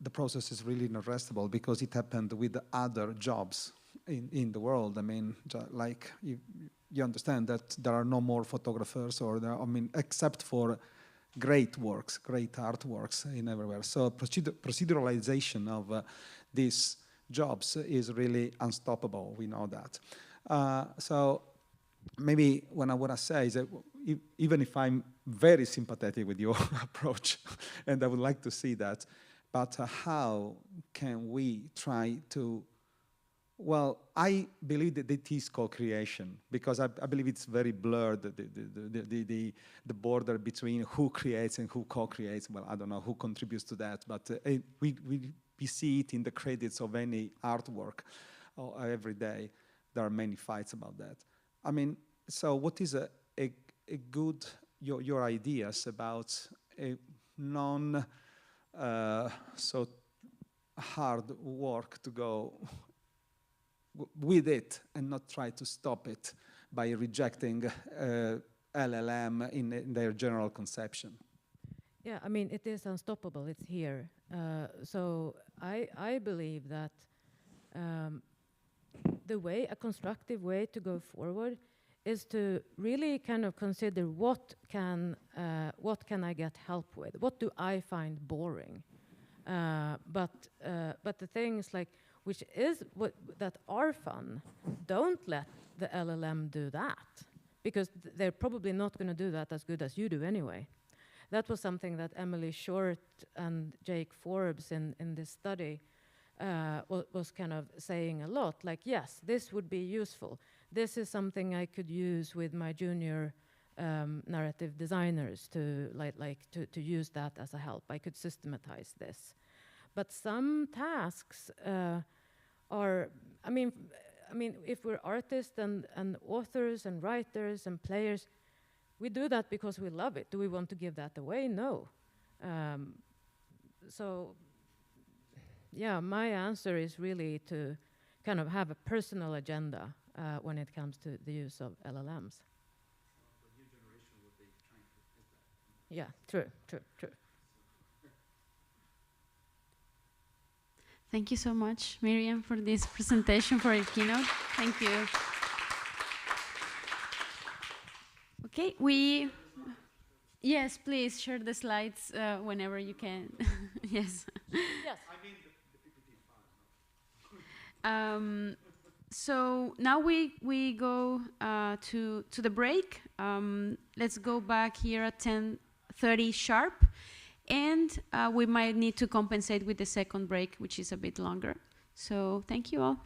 The process is really inarrestable because it happened with other jobs in the world. I mean, like you understand that there are no more photographers, or there, I mean, except for great works, great artworks in everywhere. So proceduralization of these jobs is really unstoppable. We know that. So maybe what I want to say is that even if I'm very sympathetic with your approach, and I would like to see that, but how can we try to Well, I believe that it is co-creation because I believe it's very blurred, the border between who creates and who co-creates. Well, I don't know who contributes to that, but we see it in the credits of any artwork every day. There are many fights about that. I mean, so what is a good, your ideas about a so hard work to go with it and not try to stop it by rejecting LLM in their general conception? Yeah, I mean, it is unstoppable. It's here. So I believe that a constructive way to go forward is to really kind of consider what can I get help with? What do I find boring? But the things like that are fun, don't let the LLM do that, because they're probably not going to do that as good as you do anyway. That was something that Emily Short and Jake Forbes in this study was kind of saying a lot, like, yes, this would be useful. This is something I could use with my junior narrative designers to to use that as a help. I could systematize this. But some tasks are, I mean, if we're artists and authors and writers and players, we do that because we love it. Do we want to give that away? No. So, yeah, my answer is really to kind of have a personal agenda when it comes to the use of LLMs. The new generation will be trying to do that. Yeah, true. Thank you so much, Miriam, for this presentation, for your keynote. Thank you. Okay, yes, please share the slides whenever you can. Yes. Yes. I mean the PPT file. So now we go to the break. Let's go back here at 10:30 sharp. And we might need to compensate with the second break, which is a bit longer. So thank you all.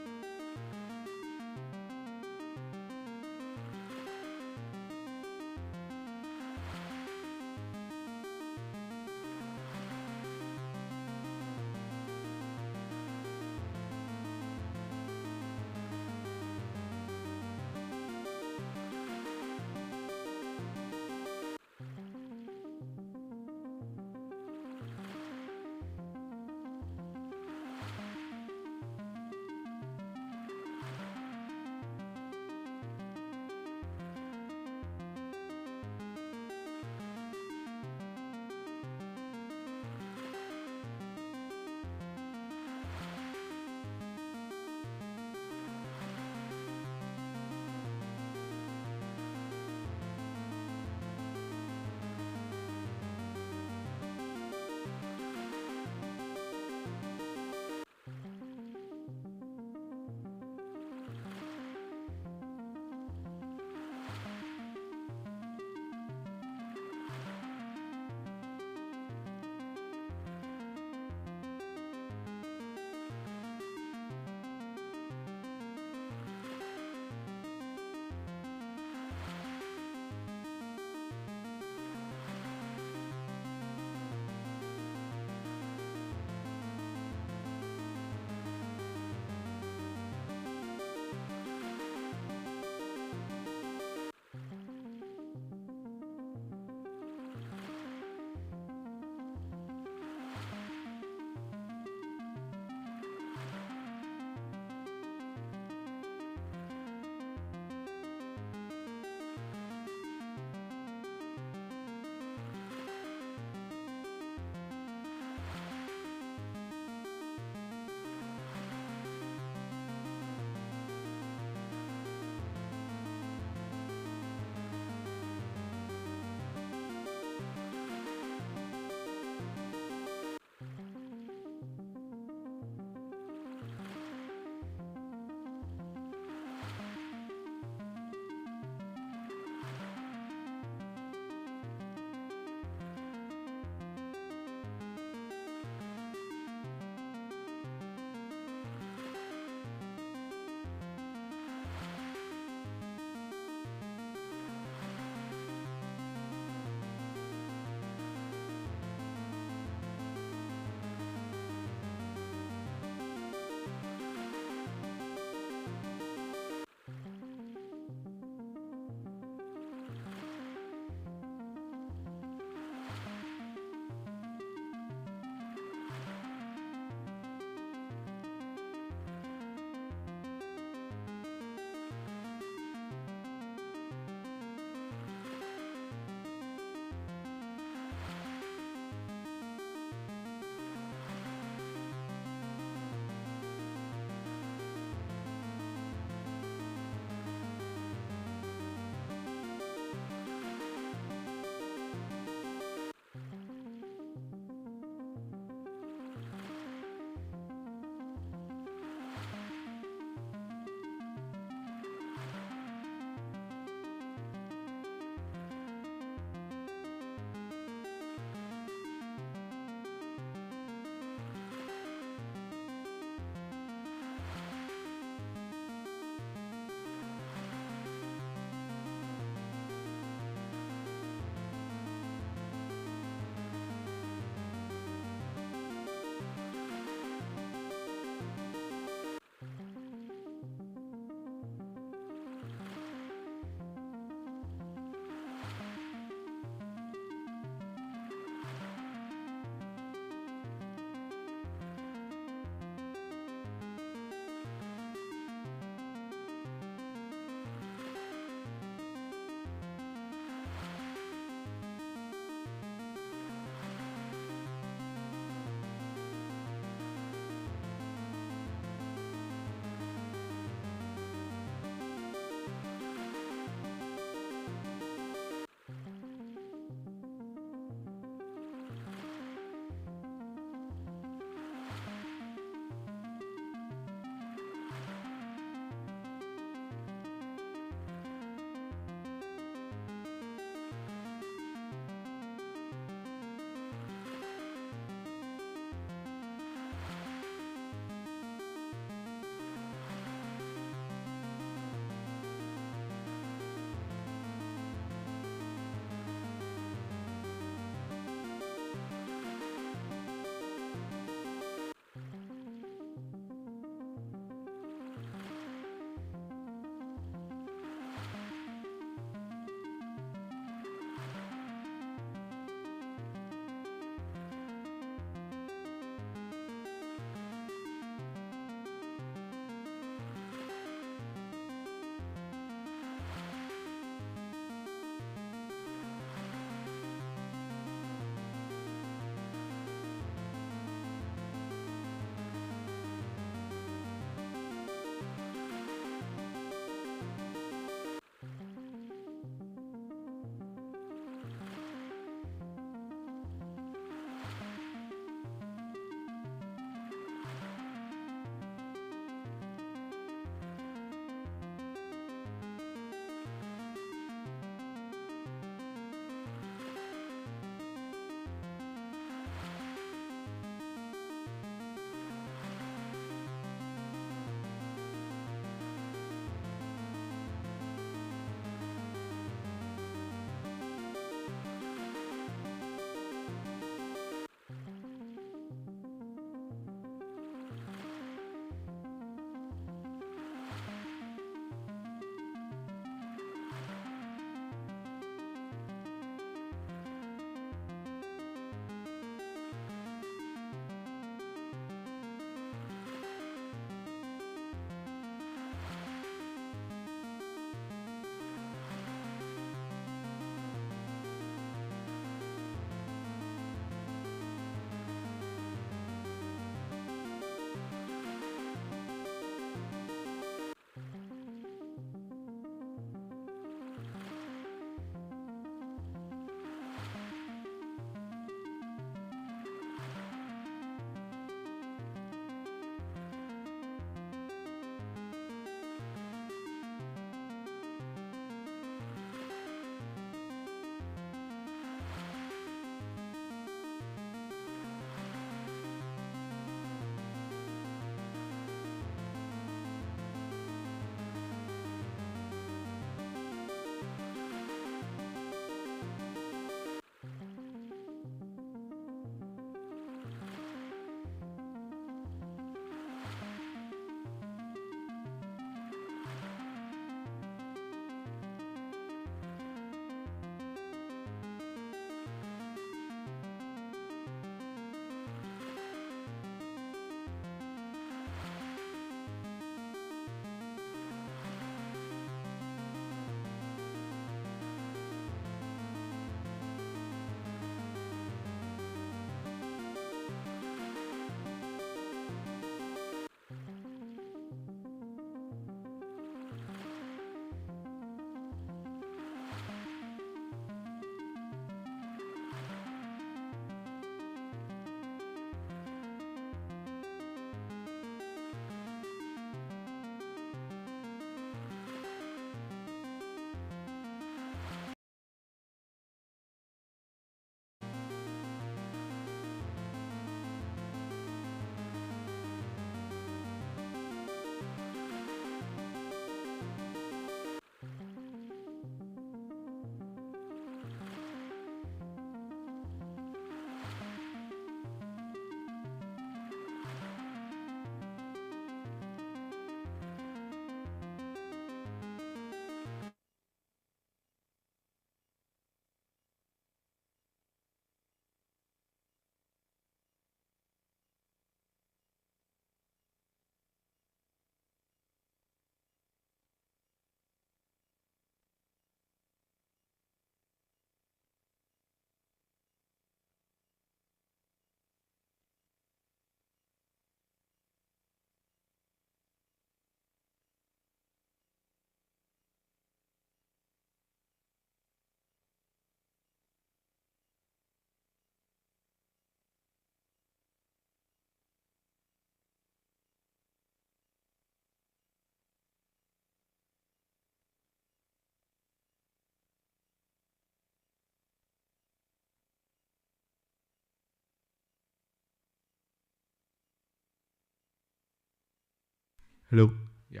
Hello. Yeah.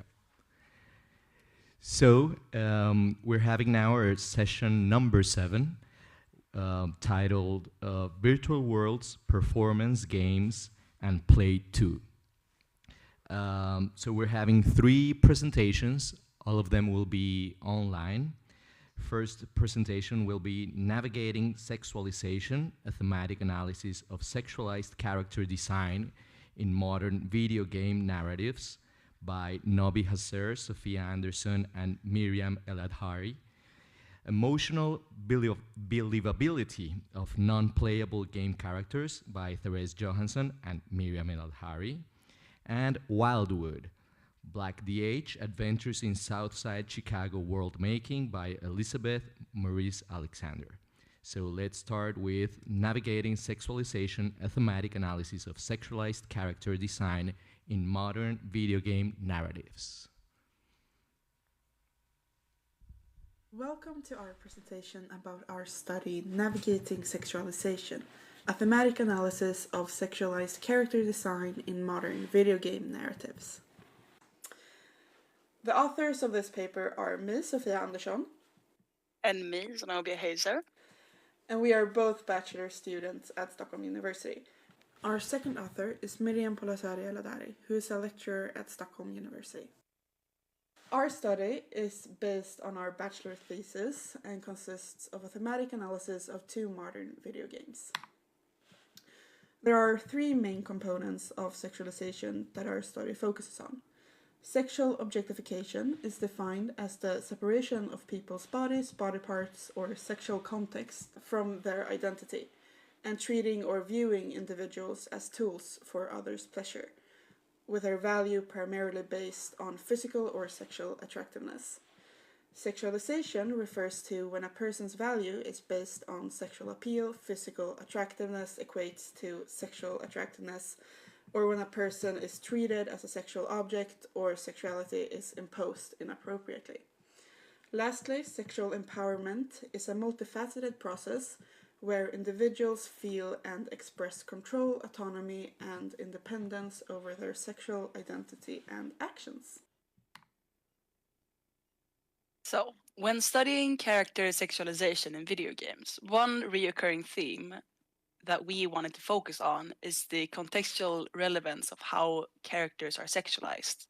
So we're having now our session number 7, titled Virtual Worlds, Performance Games, and Play 2. So we're having 3 presentations. All of them will be online. First presentation will be Navigating Sexualization, a thematic analysis of sexualized character design in modern video game narratives, by Nobi Hasser, Sophia Anderson, and Miriam El-Adhari. Emotional believability of non-playable game characters by Therese Johansson and Miriam El-Adhari. And Wildwood, Black DH, Adventures in Southside Chicago World Making by Elizabeth Maurice Alexander. So let's start with Navigating Sexualization, a thematic analysis of sexualized character design in modern video game narratives. Welcome to our presentation about our study Navigating Sexualization, a thematic analysis of sexualized character design in modern video game narratives. The authors of this paper are me, Sophia Andersson, and me, Zenobia Hazer, and we are both bachelor students at Stockholm University. Our second author is Miriam El-Adhari, who is a lecturer at Stockholm University. Our study is based on our bachelor thesis and consists of a thematic analysis of 2 modern video games. There are 3 main components of sexualization that our study focuses on. Sexual objectification is defined as the separation of people's bodies, body parts, or sexual context from their identity, and treating or viewing individuals as tools for others' pleasure, with their value primarily based on physical or sexual attractiveness. Sexualization refers to when a person's value is based on sexual appeal, physical attractiveness equates to sexual attractiveness, or when a person is treated as a sexual object or sexuality is imposed inappropriately. Lastly, sexual empowerment is a multifaceted process where individuals feel and express control, autonomy, and independence over their sexual identity and actions. So, when studying character sexualization in video games, one recurring theme that we wanted to focus on is the contextual relevance of how characters are sexualized.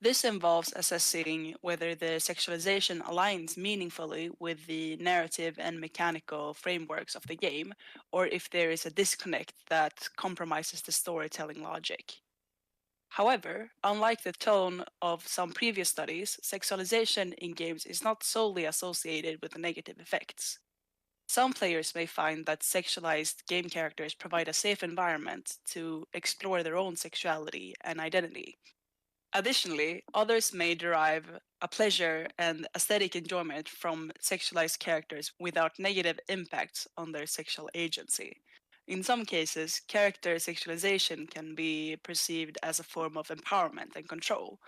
This involves assessing whether the sexualization aligns meaningfully with the narrative and mechanical frameworks of the game, or if there is a disconnect that compromises the storytelling logic. However, unlike the tone of some previous studies, sexualization in games is not solely associated with negative effects. Some players may find that sexualized game characters provide a safe environment to explore their own sexuality and identity. Additionally, others may derive a pleasure and aesthetic enjoyment from sexualized characters without negative impacts on their sexual agency. In some cases, character sexualization can be perceived as a form of empowerment and control,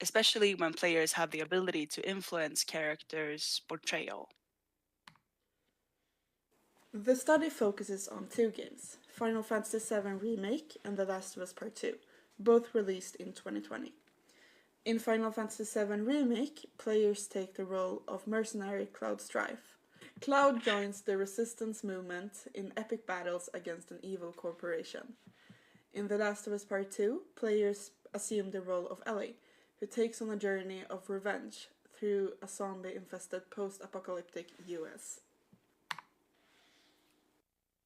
especially when players have the ability to influence characters' portrayal. The study focuses on 2 games, Final Fantasy VII Remake and The Last of Us Part 2, both released in 2020. In Final Fantasy VII Remake, players take the role of mercenary Cloud Strife. Cloud joins the resistance movement in epic battles against an evil corporation. In The Last of Us Part 2, players assume the role of Ellie, who takes on a journey of revenge through a zombie-infested post-apocalyptic US.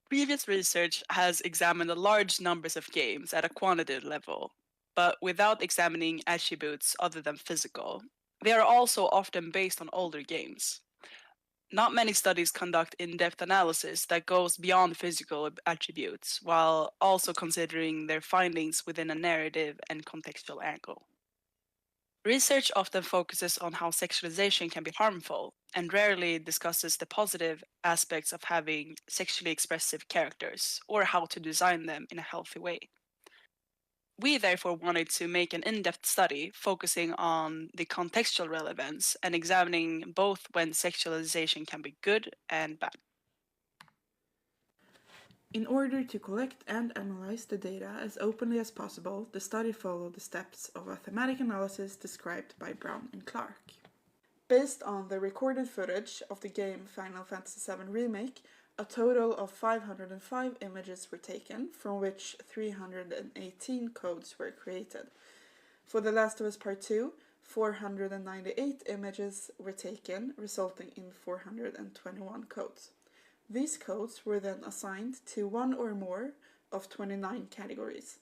Previous research has examined large numbers of games at a quantitative level, but without examining attributes other than physical. They are also often based on older games. Not many studies conduct in-depth analysis that goes beyond physical attributes, while also considering their findings within a narrative and contextual angle. Research often focuses on how sexualization can be harmful, and rarely discusses the positive aspects of having sexually expressive characters, or how to design them in a healthy way. We therefore wanted to make an in-depth study focusing on the contextual relevance and examining both when sexualization can be good and bad. In order to collect and analyze the data as openly as possible, the study followed the steps of a thematic analysis described by Brown and Clark. Based on the recorded footage of the game Final Fantasy VII Remake, a total of 505 images were taken, from which 318 codes were created. For The Last of Us Part 2, 498 images were taken, resulting in 421 codes. These codes were then assigned to one or more of 29 categories.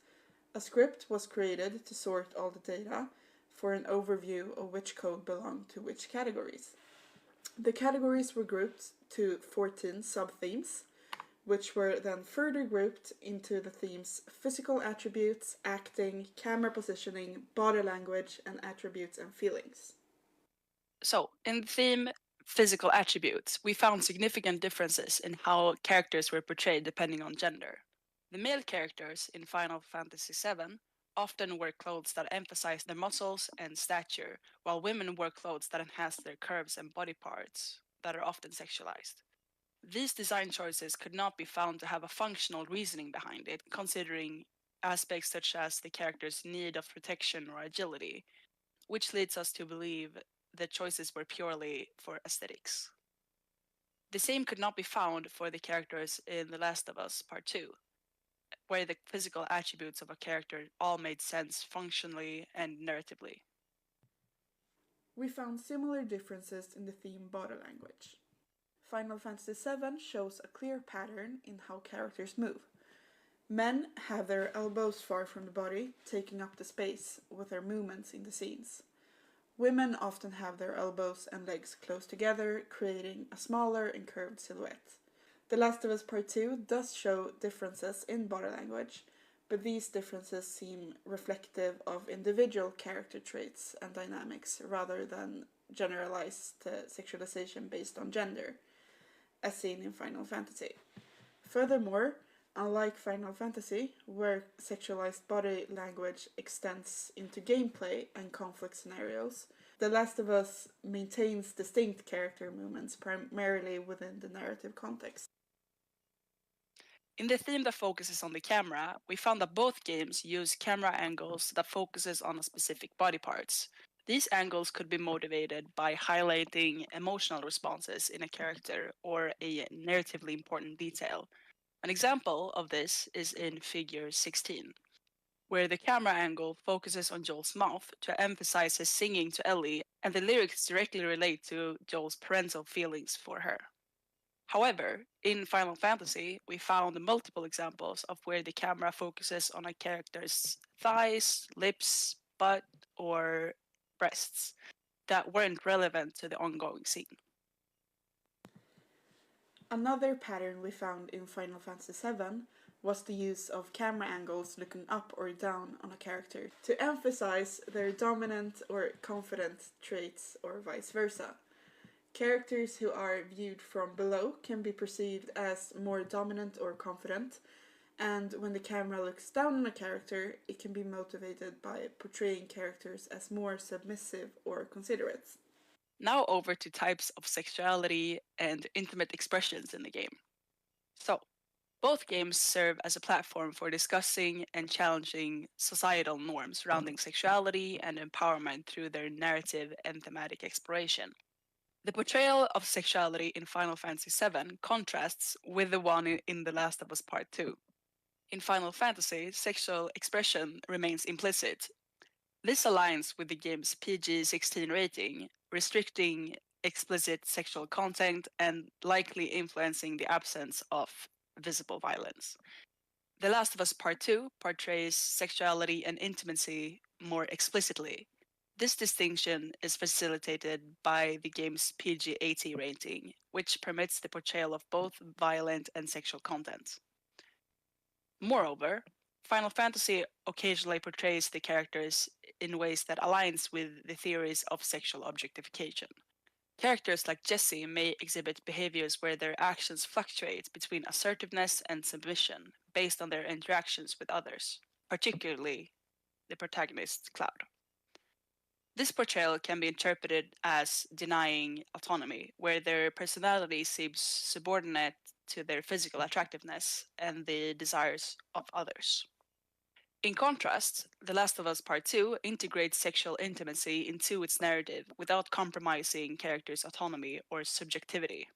A script was created to sort all the data for an overview of which code belonged to which categories. The categories were grouped to 14 sub-themes, which were then further grouped into the themes physical attributes, acting, camera positioning, body language, and attributes and feelings. So, in the theme physical attributes, we found significant differences in how characters were portrayed depending on gender. The male characters in Final Fantasy VII often wear clothes that emphasize their muscles and stature, while women wear clothes that enhance their curves and body parts that are often sexualized. These design choices could not be found to have a functional reasoning behind it, considering aspects such as the character's need of protection or agility, which leads us to believe the choices were purely for aesthetics. The same could not be found for the characters in The Last of Us Part 2, where the physical attributes of a character all made sense functionally and narratively. We found similar differences in the theme body language. Final Fantasy VII shows a clear pattern in how characters move. Men have their elbows far from the body, taking up the space with their movements in the scenes. Women often have their elbows and legs close together, creating a smaller and curved silhouette. The Last of Us Part 2 does show differences in body language, but these differences seem reflective of individual character traits and dynamics rather than generalized sexualization based on gender, as seen in Final Fantasy. Furthermore, unlike Final Fantasy, where sexualized body language extends into gameplay and conflict scenarios, The Last of Us maintains distinct character movements primarily within the narrative context. In the theme that focuses on the camera, we found that both games use camera angles that focuses on specific body parts. These angles could be motivated by highlighting emotional responses in a character or a narratively important detail. An example of this is in figure 16, where the camera angle focuses on Joel's mouth to emphasize his singing to Ellie, and the lyrics directly relate to Joel's parental feelings for her. However, in Final Fantasy, we found multiple examples of where the camera focuses on a character's thighs, lips, butt, or breasts that weren't relevant to the ongoing scene. Another pattern we found in Final Fantasy VII was the use of camera angles looking up or down on a character to emphasize their dominant or confident traits or vice versa. Characters who are viewed from below can be perceived as more dominant or confident, and when the camera looks down on a character, it can be motivated by portraying characters as more submissive or considerate. Now over to types of sexuality and intimate expressions in the game. So, both games serve as a platform for discussing and challenging societal norms surrounding sexuality and empowerment through their narrative and thematic exploration. The portrayal of sexuality in Final Fantasy VII contrasts with the one in The Last of Us Part 2. In Final Fantasy, sexual expression remains implicit. This aligns with the game's PG-16 rating, restricting explicit sexual content and likely influencing the absence of visible violence. The Last of Us Part 2 portrays sexuality and intimacy more explicitly. This distinction is facilitated by the game's PG-18 rating, which permits the portrayal of both violent and sexual content. Moreover, Final Fantasy occasionally portrays the characters in ways that aligns with the theories of sexual objectification. Characters like Jessie may exhibit behaviors where their actions fluctuate between assertiveness and submission based on their interactions with others, particularly the protagonist, Cloud. This portrayal can be interpreted as denying autonomy, where their personality seems subordinate to their physical attractiveness and the desires of others. In contrast, The Last of Us Part 2 integrates sexual intimacy into its narrative without compromising characters' autonomy or subjectivity.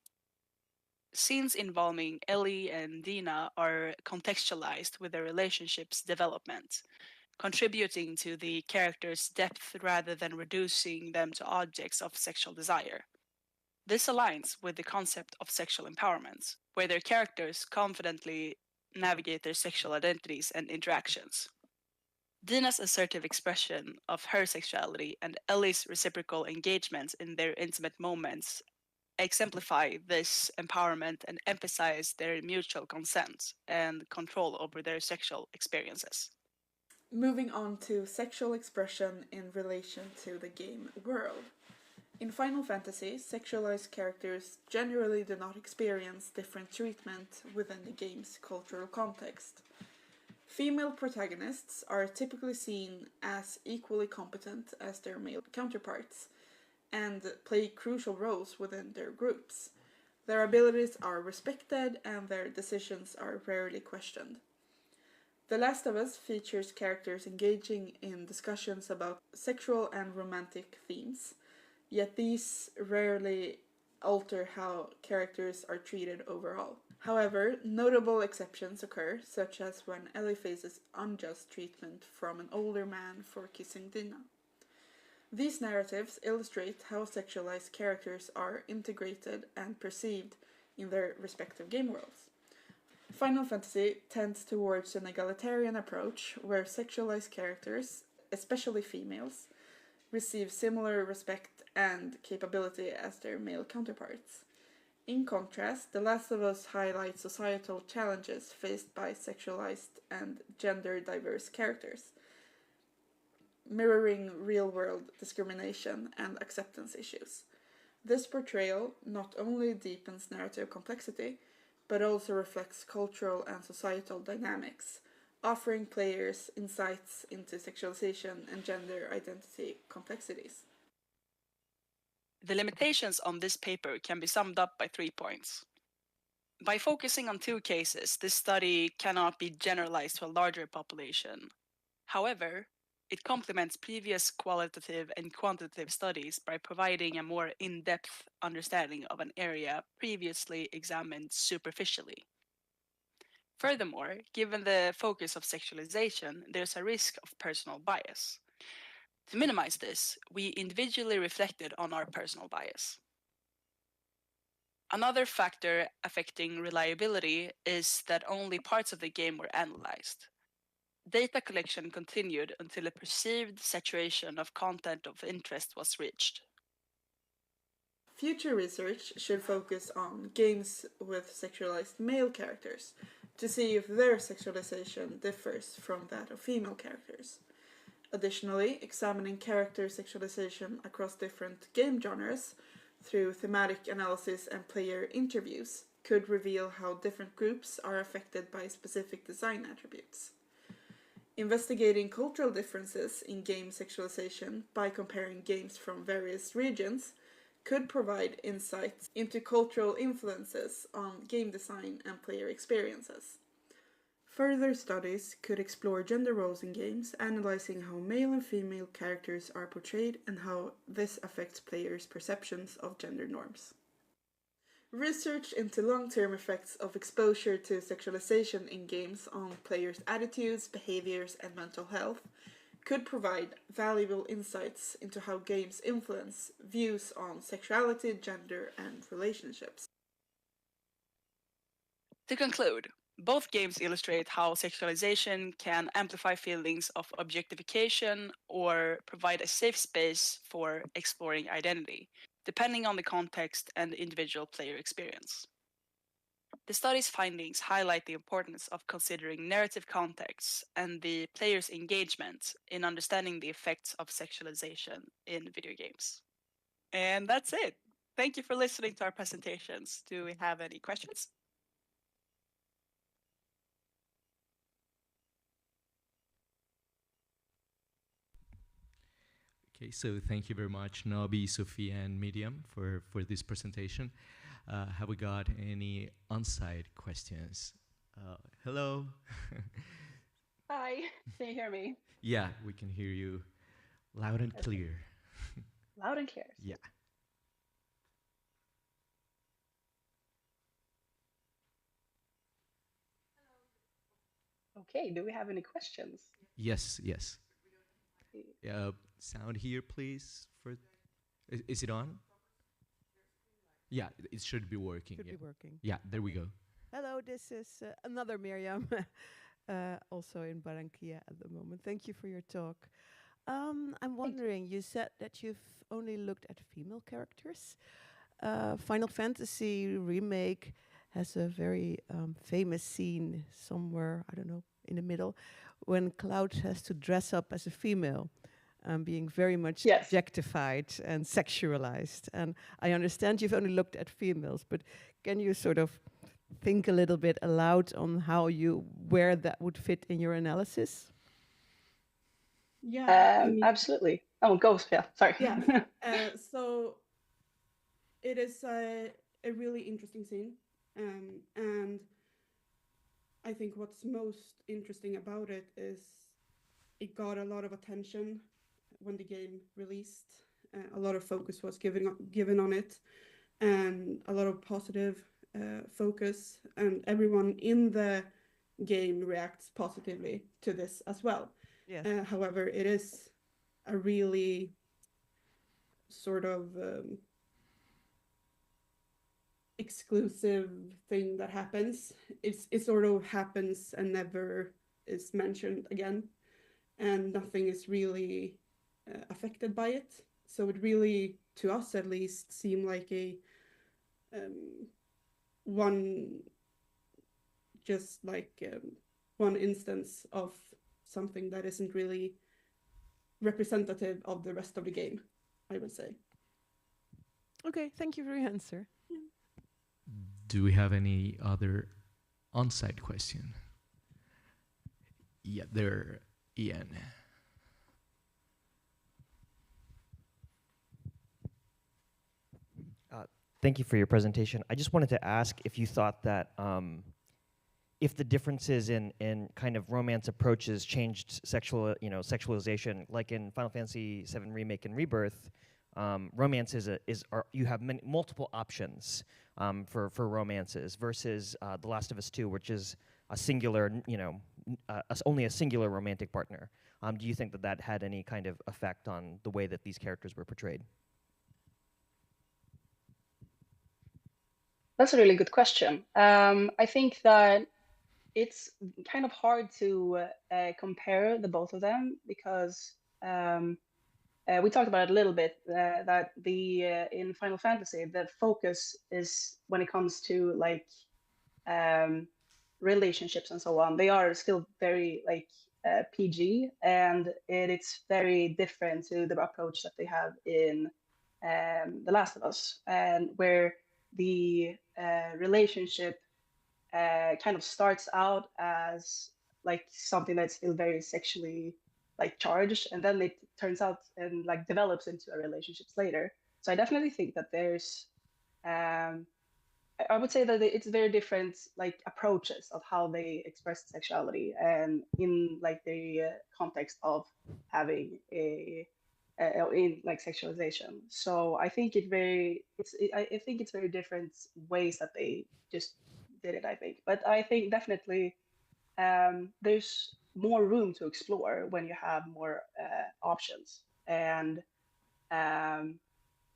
Scenes involving Ellie and Dina are contextualized with their relationship's development, contributing to the characters' depth rather than reducing them to objects of sexual desire. This aligns with the concept of sexual empowerment, where their characters confidently navigate their sexual identities and interactions. Dina's assertive expression of her sexuality and Ellie's reciprocal engagement in their intimate moments exemplify this empowerment and emphasize their mutual consent and control over their sexual experiences. Moving on to sexual expression in relation to the game world. In Final Fantasy, sexualized characters generally do not experience different treatment within the game's cultural context. Female protagonists are typically seen as equally competent as their male counterparts and play crucial roles within their groups. Their abilities are respected and their decisions are rarely questioned. The Last of Us features characters engaging in discussions about sexual and romantic themes, yet these rarely alter how characters are treated overall. However, notable exceptions occur, such as when Ellie faces unjust treatment from an older man for kissing Dina. These narratives illustrate how sexualized characters are integrated and perceived in their respective game worlds. Final Fantasy tends towards an egalitarian approach where sexualized characters, especially females, receive similar respect and capability as their male counterparts. In contrast, The Last of Us highlights societal challenges faced by sexualized and gender-diverse characters, mirroring real-world discrimination and acceptance issues. This portrayal not only deepens narrative complexity, but also reflects cultural and societal dynamics, offering players insights into sexualization and gender identity complexities. The limitations on this paper can be summed up by 3 points. By focusing on 2 cases, this study cannot be generalized to a larger population. However, it complements previous qualitative and quantitative studies by providing a more in-depth understanding of an area previously examined superficially. Furthermore, given the focus of sexualization, there's a risk of personal bias. To minimize this, we individually reflected on our personal bias. Another factor affecting reliability is that only parts of the game were analyzed. Data collection continued until a perceived saturation of content of interest was reached. Future research should focus on games with sexualized male characters to see if their sexualization differs from that of female characters. Additionally, examining character sexualization across different game genres through thematic analysis and player interviews could reveal how different groups are affected by specific design attributes. Investigating cultural differences in game sexualization by comparing games from various regions could provide insights into cultural influences on game design and player experiences. Further studies could explore gender roles in games, analyzing how male and female characters are portrayed and how this affects players' perceptions of gender norms. Research into long-term effects of exposure to sexualization in games on players' attitudes, behaviors, and mental health could provide valuable insights into how games influence views on sexuality, gender, and relationships. To conclude, both games illustrate how sexualization can amplify feelings of objectification or provide a safe space for exploring identity, depending on the context and the individual player experience. The study's findings highlight the importance of considering narrative contexts and the player's engagement in understanding the effects of sexualization in video games. And that's it. Thank you for listening to our presentations. Do we have any questions? Okay, so thank you very much, Nobi, Sophia, and Miriam for this presentation. Have we got any on-site questions? Hello. Hi, can you hear me? Yeah, we can hear you loud and clear. Loud and clear. Yeah. Okay, do we have any questions? Yes, yes. Sound here, please. Is it on? Yeah, it should be working. Should be working. Yeah, there we go. Hello, this is another Miriam, also in Barranquilla at the moment. Thank you for your talk. I'm wondering, you said that you've only looked at female characters. Final Fantasy Remake has a very famous scene somewhere, I don't know, in the middle, when Cloud has to dress up as a female, being very much objectified and sexualized. And I understand you've only looked at females, but can you sort of think a little bit aloud on where that would fit in your analysis? Yeah, absolutely. Oh, go, yeah, sorry. Yeah, so it is a really interesting scene. And I think what's most interesting about it is it got a lot of attention when the game released. A lot of focus was given on it, and a lot of positive focus, and everyone in the game reacts positively to this as well. Yes. However, it is a really sort of exclusive thing that happens. It sort of happens and never is mentioned again, and nothing is really affected by it. So it really, to us at least, seemed like a one instance of something that isn't really representative of the rest of the game, I would say. Okay, thank you for your answer. Do we have any other on-site question? Yeah, there, Ian. Thank you for your presentation. I just wanted to ask if you thought that if the differences in kind of romance approaches changed sexualization, like in Final Fantasy VII Remake and Rebirth, romance you have multiple options for romances versus The Last of Us 2, which is a singular, only a singular romantic partner. Do you think that had any kind of effect on the way that these characters were portrayed? That's a really good question. I think that it's kind of hard to compare the both of them because we talked about it a little bit, that in Final Fantasy, the focus is when it comes to like relationships and so on, they are still very like PG, and it's very different to the approach that they have in The Last of Us, and where the relationship kind of starts out as like something that's still very sexually like charged, and then it turns out and like develops into a relationship later. So I definitely think that there's I would say that it's very different like approaches of how they express sexuality, and in like the context of having in like sexualization. So I think I think it's very different ways that they just did it, I think. But I think definitely there's more room to explore when you have more options. And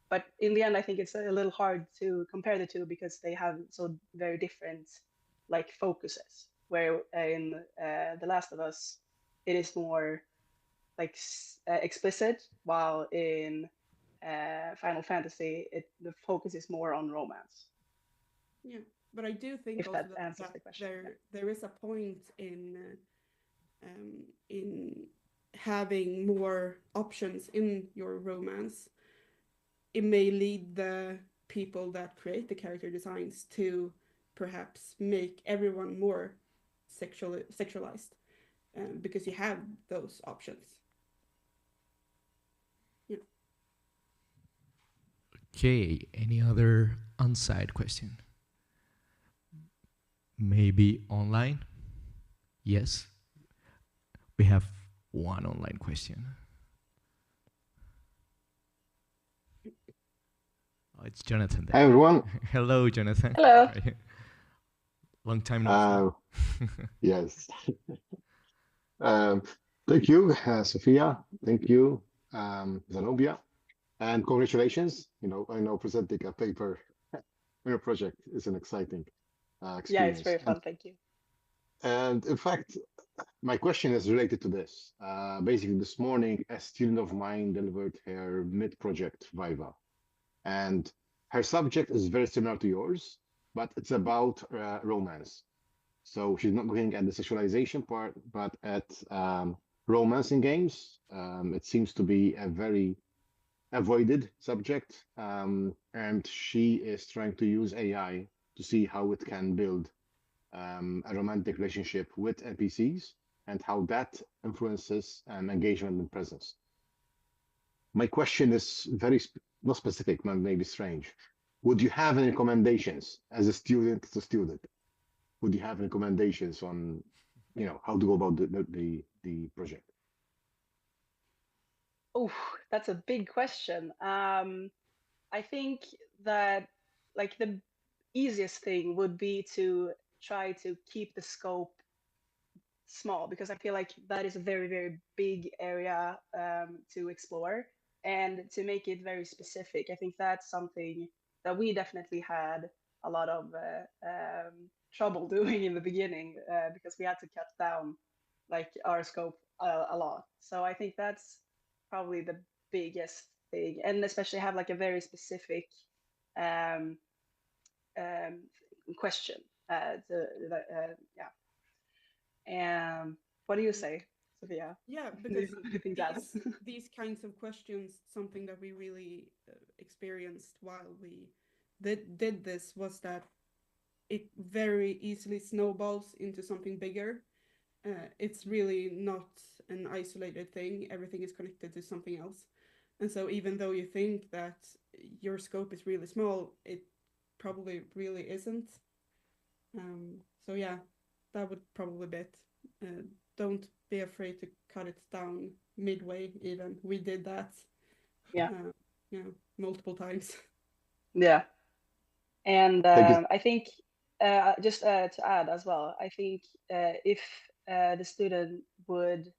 but in the end, I think it's a little hard to compare the two because they have so very different like focuses. Where in The Last of Us, it is more like explicit, while in Final Fantasy, the focus is more on romance. Yeah, but I do think if also that answers the question. There is a point in having more options in your romance. It may lead the people that create the character designs to perhaps make everyone more sexualized because you have those options. Yeah. Okay, any other on-site question? Maybe online? Yes. We have one online question. Oh, it's Jonathan there. Hi, everyone. Hello, Jonathan. Hello. Long time no see. Yes. Thank you, Sophia. Thank you, Zenobia. And congratulations. I know presenting a paper in a project is an exciting experience. Yeah, it's very fun. Thank you. And in fact, my question is related to this. Basically, this morning, a student of mine delivered her mid-project Viva. And her subject is very similar to yours, but it's about romance. So she's not looking at the sexualization part, but at romance in games. It seems to be a very avoided subject. And she is trying to use AI to see how it can build a romantic relationship with NPCs and how that influences engagement and presence. My question is very not specific, but maybe strange. Would you have any recommendations as a student to student? Would you have any recommendations on, how to go about the project? Oh, that's a big question. I think that the easiest thing would be to try to keep the scope small, because I feel like that is a very, very big area to explore, and to make it very specific. I think that's something that we definitely had a lot of trouble doing in the beginning, because we had to cut down our scope a lot. So I think that's probably the biggest thing, and especially have a very specific question. What do you say, Sophia? Yeah, because Anything to add? these kinds of questions, something that we really experienced while we did this was that it very easily snowballs into something bigger. It's really not an isolated thing. Everything is connected to something else. And so even though you think that your scope is really small, it probably really isn't. So yeah, that would probably be it. Don't be afraid to cut it down midway even. We did that. Yeah. Multiple times. Yeah. And I think just to add as well, I think if the student would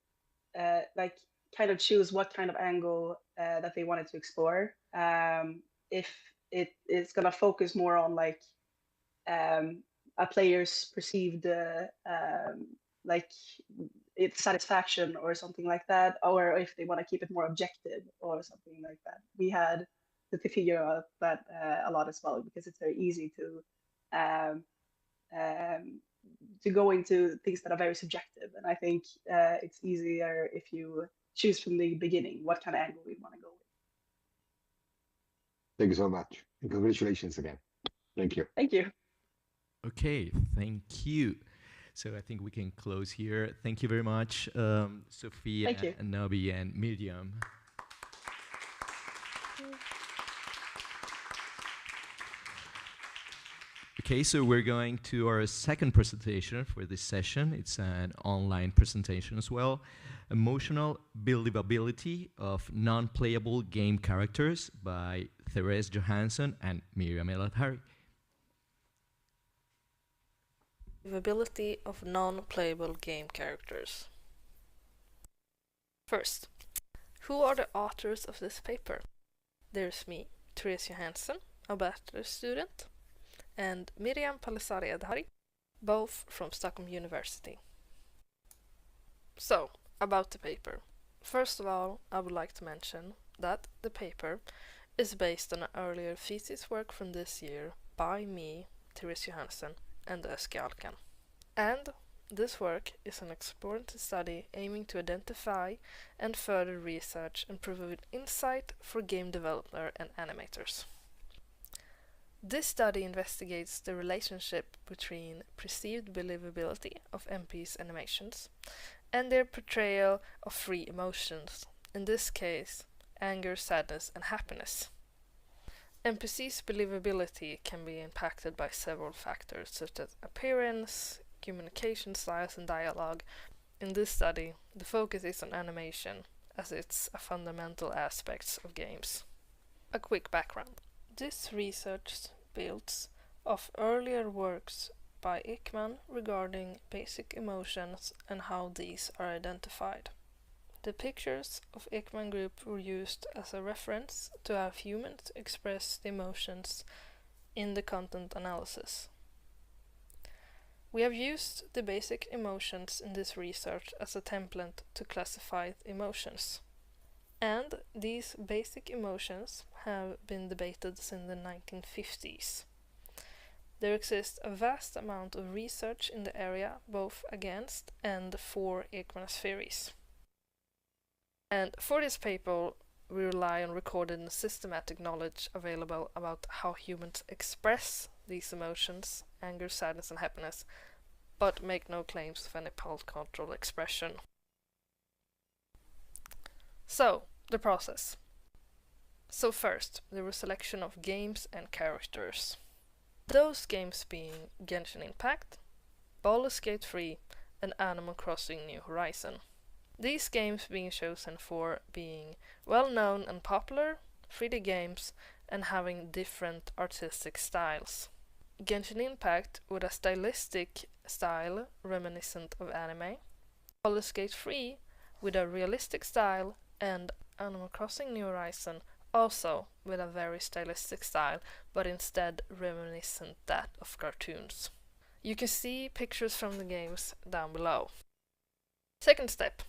kind of choose what kind of angle that they wanted to explore, if it is going to focus more on a player's perceived its satisfaction or something like that, or if they want to keep it more objective or something like that, we had to figure out that a lot as well, because it's very easy to go into things that are very subjective. And I think it's easier if you choose from the beginning what kind of angle we want to go with. Thank you so much. And congratulations again. Thank you. Thank you. Okay, thank you. So I think we can close here. Thank you very much, Sophia, and Nabi, and Miriam. Okay, so we're going to our second presentation for this session. It's an online presentation as well. Emotional Believability of Non-Playable Game Characters by Therese Johansson and Miriam Eladhari. Believability of non-playable game characters. First, who are the authors of this paper? There's me, Therese Johansson, a bachelor's student, and Miriam Palisari-Adhari, both from Stockholm University. So, about the paper. First of all, I would like to mention that the paper is based on an earlier thesis work from this year by me, Therese Johansson, and Özge Alkan. And this work is an exploratory study aiming to identify and further research and provide insight for game developers and animators. This study investigates the relationship between perceived believability of MP's animations and their portrayal of three emotions, in this case, anger, sadness, and happiness. NPC's believability can be impacted by several factors such as appearance, communication styles, and dialogue. In this study, the focus is on animation, as it's a fundamental aspect of games. A quick background. This research builds off earlier works by Ekman regarding basic emotions and how these are identified. The pictures of Ekman group were used as a reference to how humans express the emotions in the content analysis. We have used the basic emotions in this research as a template to classify emotions. And these basic emotions have been debated since the 1950s. There exists a vast amount of research in the area, both against and for Ekman's theories. And for this paper, we rely on recorded and systematic knowledge available about how humans express these emotions, anger, sadness, and happiness, but make no claims of any cultural expression. So, the process. So first, there was a selection of games and characters. Those games being Genshin Impact, Baldur's Gate 3, and Animal Crossing New Horizon. These games being chosen for being well-known and popular, 3D games, and having different artistic styles. Genshin Impact with a stylistic style reminiscent of anime, Baldur's Gate 3 with a realistic style, and Animal Crossing New Horizon also with a very stylistic style, but instead reminiscent that of cartoons. You can see pictures from the games down below. Second step.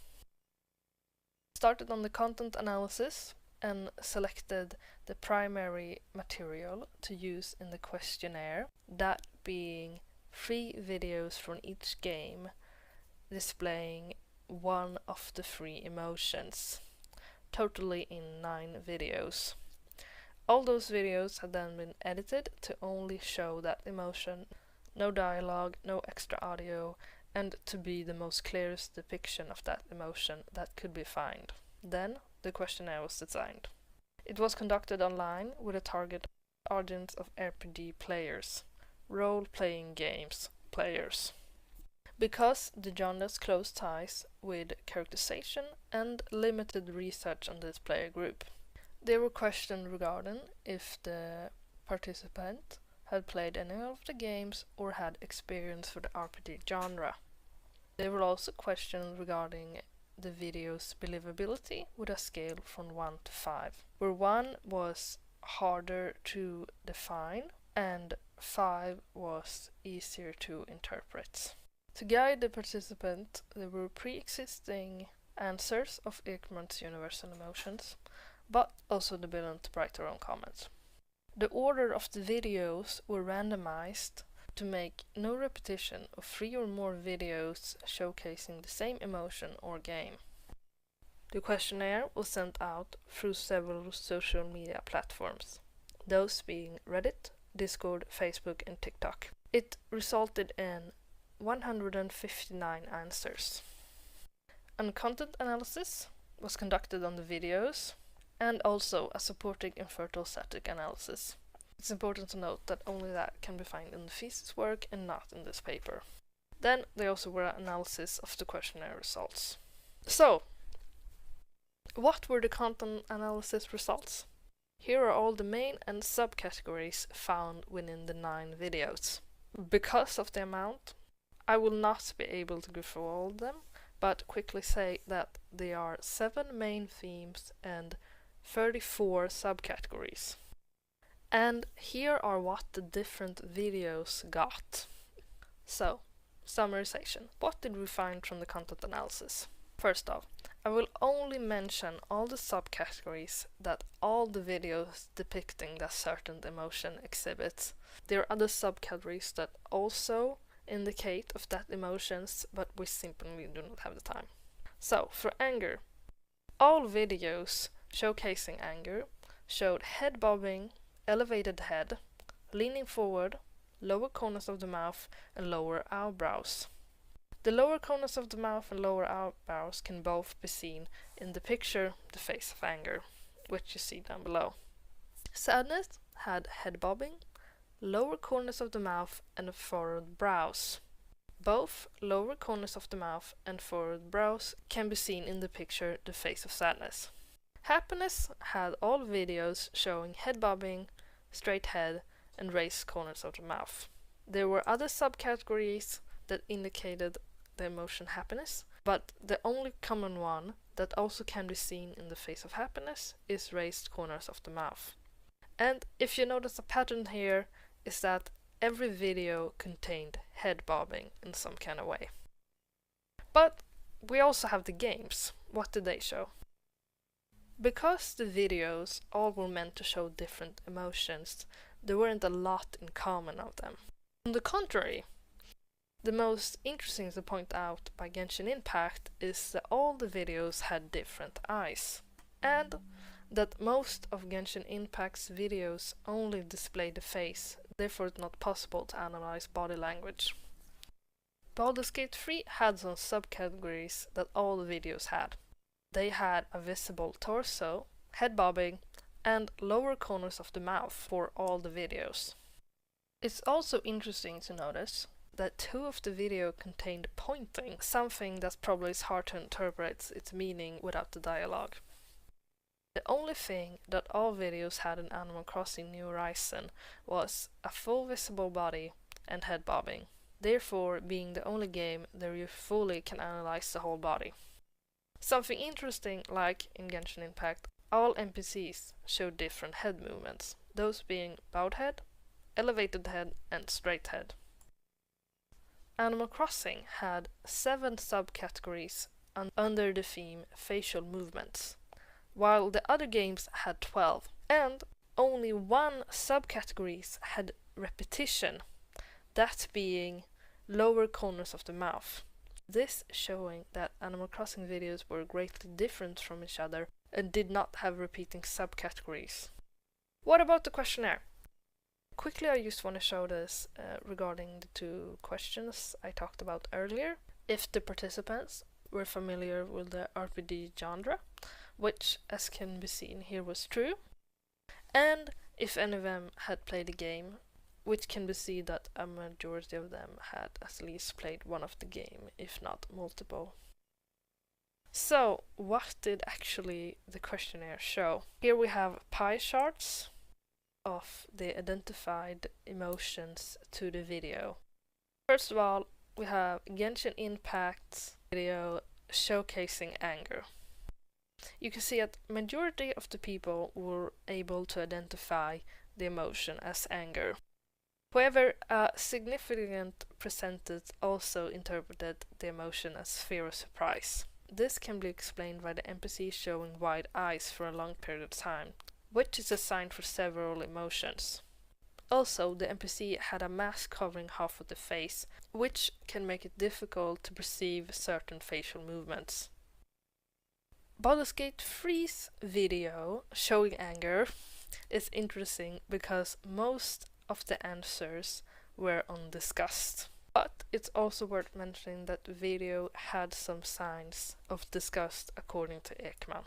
Started on the content analysis and selected the primary material to use in the questionnaire, that being 3 videos from each game displaying one of the 3 emotions, totally in 9 videos. All those videos have then been edited to only show that emotion, no dialogue, no extra audio, and to be the most clearest depiction of that emotion that could be found. Then the questionnaire was designed. It was conducted online with a target audience of RPG players, role-playing games players, because the genre's close ties with characterization and limited research on this player group. They were questioned regarding if the participant had played any of the games or had experience with the RPG genre. They were also questioned regarding the video's believability with a scale from 1 to 5, where 1 was harder to define and 5 was easier to interpret. To guide the participant, there were pre-existing answers of Ekman's universal emotions, but also the ability to write their own comments. The order of the videos were randomized to make no repetition of 3 or more videos showcasing the same emotion or game. The questionnaire was sent out through several social media platforms, those being Reddit, Discord, Facebook, and TikTok. It resulted in 159 answers. And content analysis was conducted on the videos, and also a supporting infertile static analysis. It's important to note that only that can be found in the thesis work and not in this paper. Then there also were analysis of the questionnaire results. So, what were the content analysis results? Here are all the main and subcategories found within the 9 videos. Because of the amount, I will not be able to go through all of them, but quickly say that there are 7 main themes and 34 subcategories. And here are what the different videos got. So, summarization. What did we find from the content analysis? First off, I will only mention all the subcategories that all the videos depicting that certain emotion exhibits. There are other subcategories that also indicate of that emotions, but we simply do not have the time. So, for anger, all videos showcasing anger showed head bobbing, elevated head, leaning forward, lower corners of the mouth, and lower eyebrows. The lower corners of the mouth and lower eyebrows can both be seen in the picture, the face of anger, which you see down below. Sadness had head bobbing, lower corners of the mouth, and furrowed brows. Both lower corners of the mouth and furrowed brows can be seen in the picture The Face of Sadness. Happiness had all videos showing head bobbing, straight head, and raised corners of the mouth. There were other subcategories that indicated the emotion happiness, but the only common one that also can be seen in the face of happiness is raised corners of the mouth. And if you notice a pattern here, is that every video contained head bobbing in some kind of way. But we also have the games. What did they show? Because the videos all were meant to show different emotions, there weren't a lot in common of them. On the contrary, the most interesting to point out by Genshin Impact is that all the videos had different eyes, and that most of Genshin Impact's videos only display the face, therefore it's not possible to analyze body language. Baldur's Gate 3 had some subcategories that all the videos had. They had a visible torso, head bobbing, and lower corners of the mouth for all the videos. It's also interesting to notice that 2 of the video contained pointing, something that probably is hard to interpret its meaning without the dialogue. The only thing that all videos had in Animal Crossing New Horizon was a full visible body and head bobbing, therefore being the only game where you fully can analyze the whole body. Something interesting, like in Genshin Impact, all NPCs showed different head movements, those being bowed head, elevated head, and straight head. Animal Crossing had 7 subcategories under the theme facial movements, while the other games had 12, and only 1 subcategory had repetition, that being lower corners of the mouth. This showing that Animal Crossing videos were greatly different from each other and did not have repeating subcategories. What about the questionnaire? Quickly, I just want to show this regarding the 2 questions I talked about earlier. If the participants were familiar with the RPG genre, which, as can be seen here, was true, and if any of them had played the game, which can be seen that a majority of them had at least played one of the game, if not multiple. So, what did actually the questionnaire show? Here we have pie charts of the identified emotions to the video. First of all, we have Genshin Impact video showcasing anger. You can see that majority of the people were able to identify the emotion as anger. However, a significant percentage also interpreted the emotion as fear or surprise. This can be explained by the NPC showing wide eyes for a long period of time, which is a sign for several emotions. Also, the NPC had a mask covering half of the face, which can make it difficult to perceive certain facial movements. Baldur's Gate 3's video showing anger is interesting because most of the answers were on disgust. But it's also worth mentioning that the video had some signs of disgust according to Ekman.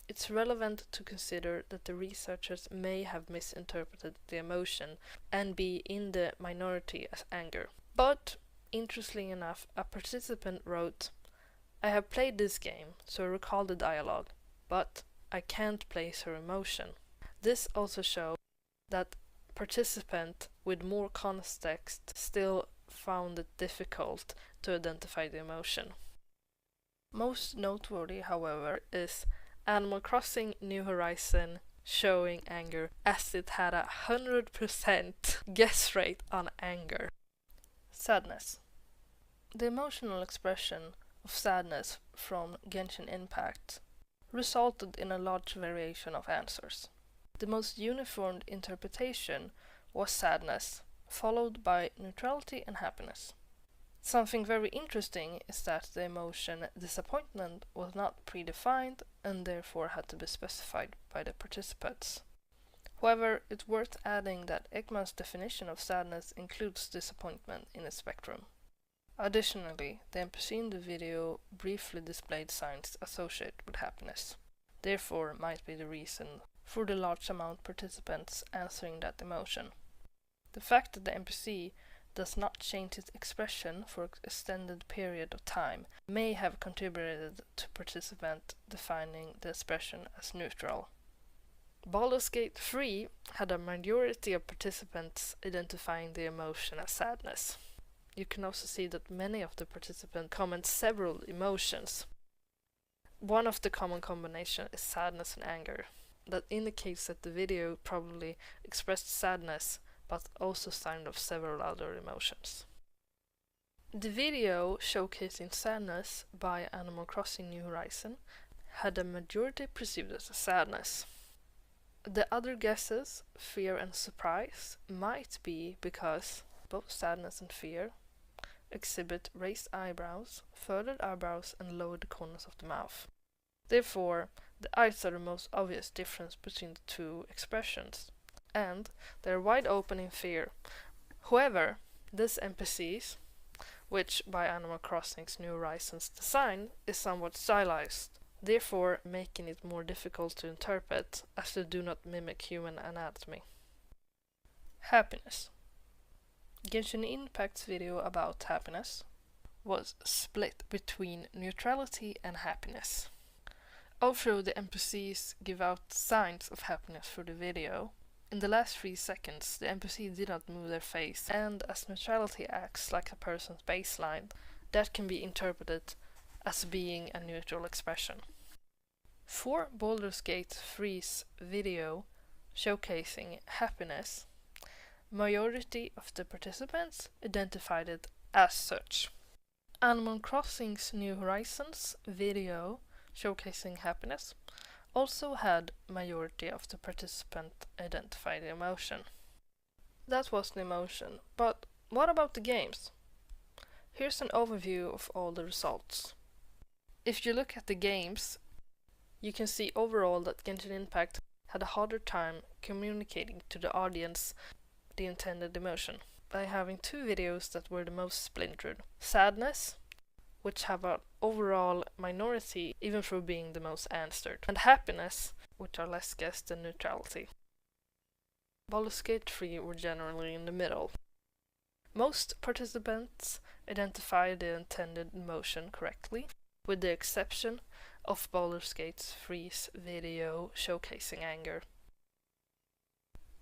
It's relevant to consider that the researchers may have misinterpreted the emotion and be in the minority as anger. But, interestingly enough, a participant wrote, "I have played this game, so I recall the dialogue, but I can't place her emotion." This also shows that participant with more context still found it difficult to identify the emotion. Most noteworthy, however, is Animal Crossing New Horizon showing anger, as it had a 100% guess rate on anger. Sadness. The emotional expression of sadness from Genshin Impact resulted in a large variation of answers. The most uniform interpretation was sadness, followed by neutrality and happiness. Something very interesting is that the emotion disappointment was not predefined and therefore had to be specified by the participants. However, it's worth adding that Ekman's definition of sadness includes disappointment in its spectrum. Additionally, the NPC in the video briefly displayed signs associated with happiness. Therefore, might be the reason for the large amount of participants answering that emotion. The fact that the NPC does not change its expression for an extended period of time may have contributed to participant defining the expression as neutral. Baldur's Gate 3 had a majority of participants identifying the emotion as sadness. You can also see that many of the participants comment several emotions. One of the common combinations is sadness and anger. That indicates that the video probably expressed sadness but also signed off several other emotions. The video showcasing sadness by Animal Crossing New Horizon had a majority perceived as a sadness. The other guesses, fear and surprise, might be because both sadness and fear exhibit raised eyebrows, furrowed eyebrows and lowered corners of the mouth. Therefore, the eyes are the most obvious difference between the two expressions, and they are wide open in fear. However, these NPCs, which by Animal Crossing's New Horizons design is somewhat stylized, therefore making it more difficult to interpret as they do not mimic human anatomy. Happiness. Genshin Impact's video about happiness was split between neutrality and happiness. Although the NPCs give out signs of happiness for the video, in the last 3 seconds the NPC did not move their face, and as neutrality acts like a person's baseline, that can be interpreted as being a neutral expression. For Baldur's Gate 3's video showcasing happiness, majority of the participants identified it as such. Animal Crossing's New Horizons video showcasing happiness also had majority of the participants identify the emotion. That was the emotion, but what about the games? Here's an overview of all the results. If you look at the games, you can see overall that Genshin Impact had a harder time communicating to the audience the intended emotion by having 2 videos that were the most splintered. Sadness, which have an overall minority even for being the most answered, and happiness, which are less guessed than neutrality. Baldur's Gate 3 were generally in the middle. Most participants identified the intended emotion correctly, with the exception of Baldur's Gate 3's video showcasing anger.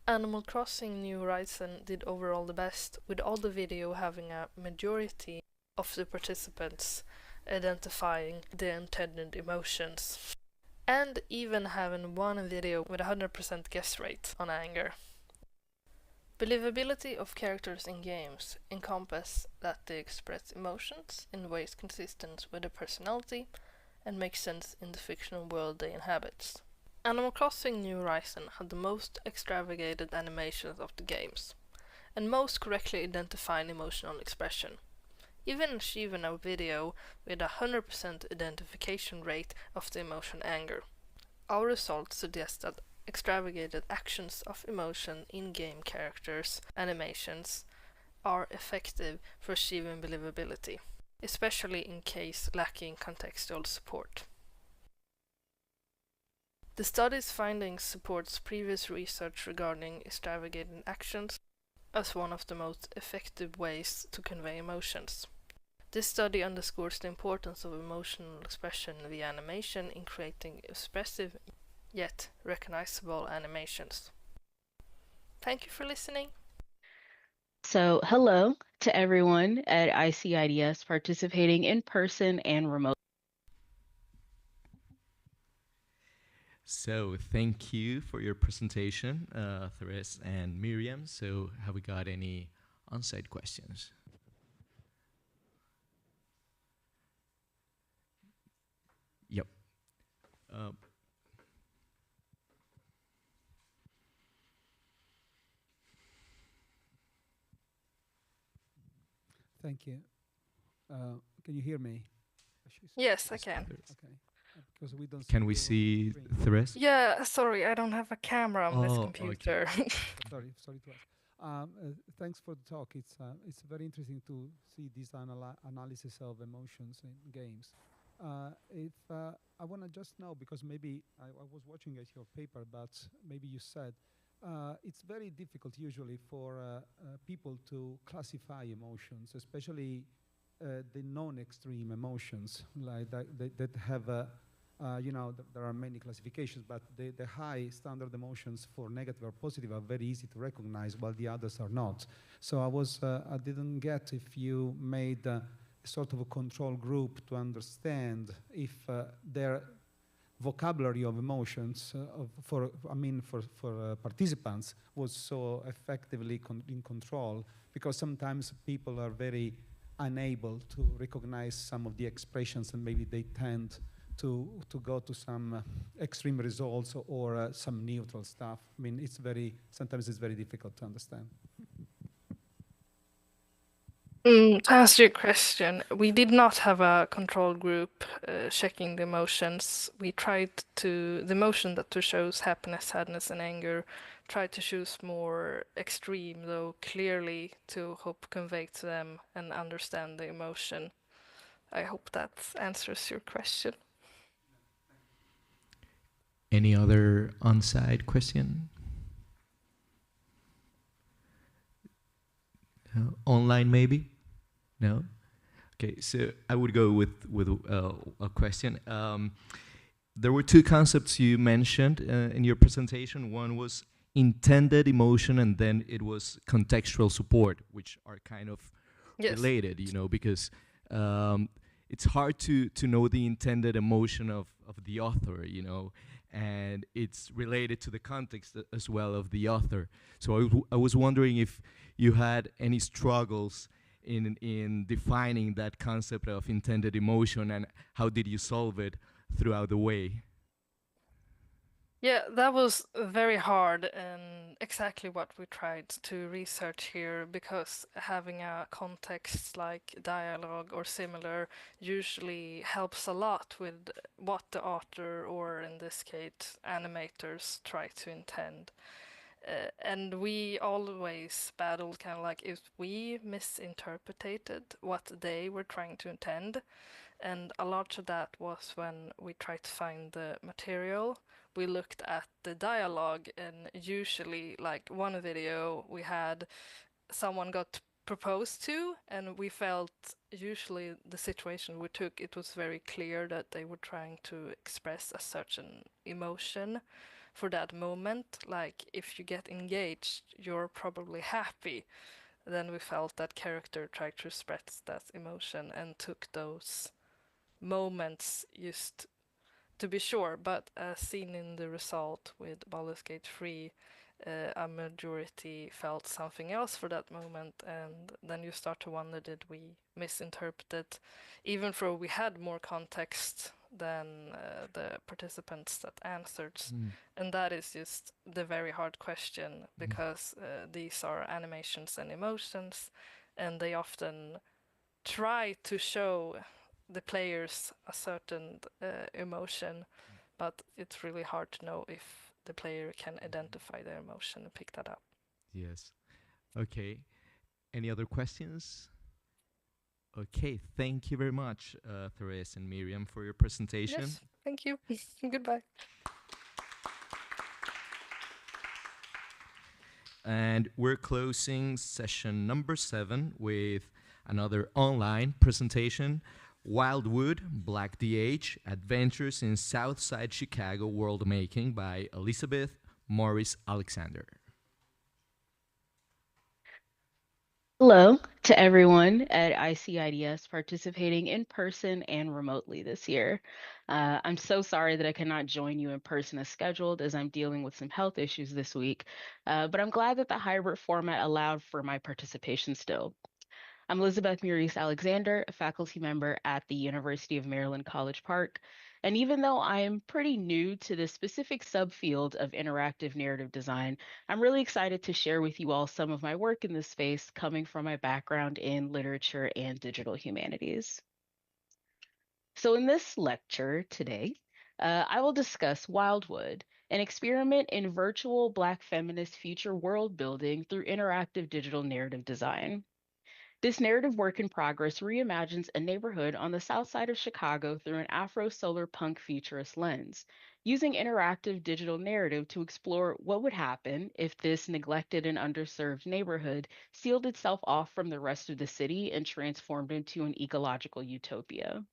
Animal Crossing New Horizon did overall the best, with all the video having a majority of the participants identifying the intended emotions, and even having one video with 100% guess rate on anger. Believability of characters in games encompass that they express emotions in ways consistent with their personality and make sense in the fictional world they inhabit. Animal Crossing New Horizon had the most extravagant animations of the games, and most correctly identified emotional expression, even achieving a video with a 100% identification rate of the emotion anger. Our results suggest that extravagant actions of emotion in game characters' animations are effective for achieving believability, especially in case lacking contextual support. The study's findings supports previous research regarding extravagant actions as one of the most effective ways to convey emotions. This study underscores the importance of emotional expression via animation in creating expressive yet recognizable animations. Thank you for listening. So, hello to everyone at ICIDS participating in person and remote. So, thank you for your presentation, Therese and Miriam. So, have we got any on-site questions? Yep. Thank you. Can you hear me? Yes, I can. Okay. Because we don't. Can we see Therese? Yeah, sorry, I don't have a camera on this computer. Okay. sorry to ask. Thanks for the talk. It's very interesting to see this analysis of emotions in games. I want to to just know, because maybe I was watching at your paper, but maybe you said it's very difficult usually for people to classify emotions, especially the non-extreme emotions, like that have there are many classifications, but the high standard emotions for negative or positive are very easy to recognize, while the others are not. So I didn't get if you made a sort of a control group to understand if their vocabulary of emotions for participants was so effectively in control, because sometimes people are very unable to recognize some of the expressions, and maybe they tend to go to some extreme results or some neutral stuff. I mean, sometimes it's very difficult to understand. To answer your question, we did not have a control group checking the emotions. We tried the emotion that shows happiness, sadness, and anger, tried to choose more extreme, though clearly, to hope convey to them and understand the emotion. I hope that answers your question. Any other on-site question? Online maybe? No? Okay, so I would go with a question. There were two concepts you mentioned in your presentation. One was intended emotion, and then it was contextual support, which are kind of related, because it's hard to know the intended emotion of the author, and it's related to the context as well of the author. So I was wondering if you had any struggles in defining that concept of intended emotion, and how did you solve it throughout the way? Yeah, that was very hard, and exactly what we tried to research here, because having a context like dialogue or similar usually helps a lot with what the author, or in this case animators, try to intend. And we always battled kind of like if we misinterpreted what they were trying to intend. And a lot of that was when we tried to find the material. We looked at the dialogue, and usually, like one video we had, someone got proposed to, and we felt usually the situation we took, it was very clear that they were trying to express a certain emotion for that moment. Like if you get engaged, you're probably happy. Then we felt that character tried to express that emotion and took those moments just to be sure, but as seen in the result with Baldur's Gate 3, a majority felt something else for that moment, and then you start to wonder, did we misinterpret it, even though we had more context than the participants that answered. And that is just the very hard question, because these are animations and emotions, and they often try to show the players a certain emotion, but it's really hard to know if the player can identify their emotion and pick that up. Yes. Okay. Any other questions? Okay. Thank you very much, Therese and Miriam, for your presentation. Yes, thank you. Goodbye. And we're closing session number 7 with another online presentation, Wildwood, Black DH, Adventures in Southside Chicago World Making by Elizabeth Morris Alexander. Hello to everyone at ICIDS participating in person and remotely this year. I'm so sorry that I cannot join you in person as scheduled, as I'm dealing with some health issues this week, but I'm glad that the hybrid format allowed for my participation still. I'm Elizabeth Maurice Alexander, a faculty member at the University of Maryland College Park. And even though I am pretty new to the specific subfield of interactive narrative design, I'm really excited to share with you all some of my work in this space coming from my background in literature and digital humanities. So in this lecture today, I will discuss Wildwood, an experiment in virtual Black feminist future world building through interactive digital narrative design. This narrative work in progress reimagines a neighborhood on the south side of Chicago through an Afro-solar punk futurist lens, using interactive digital narrative to explore what would happen if this neglected and underserved neighborhood sealed itself off from the rest of the city and transformed into an ecological utopia.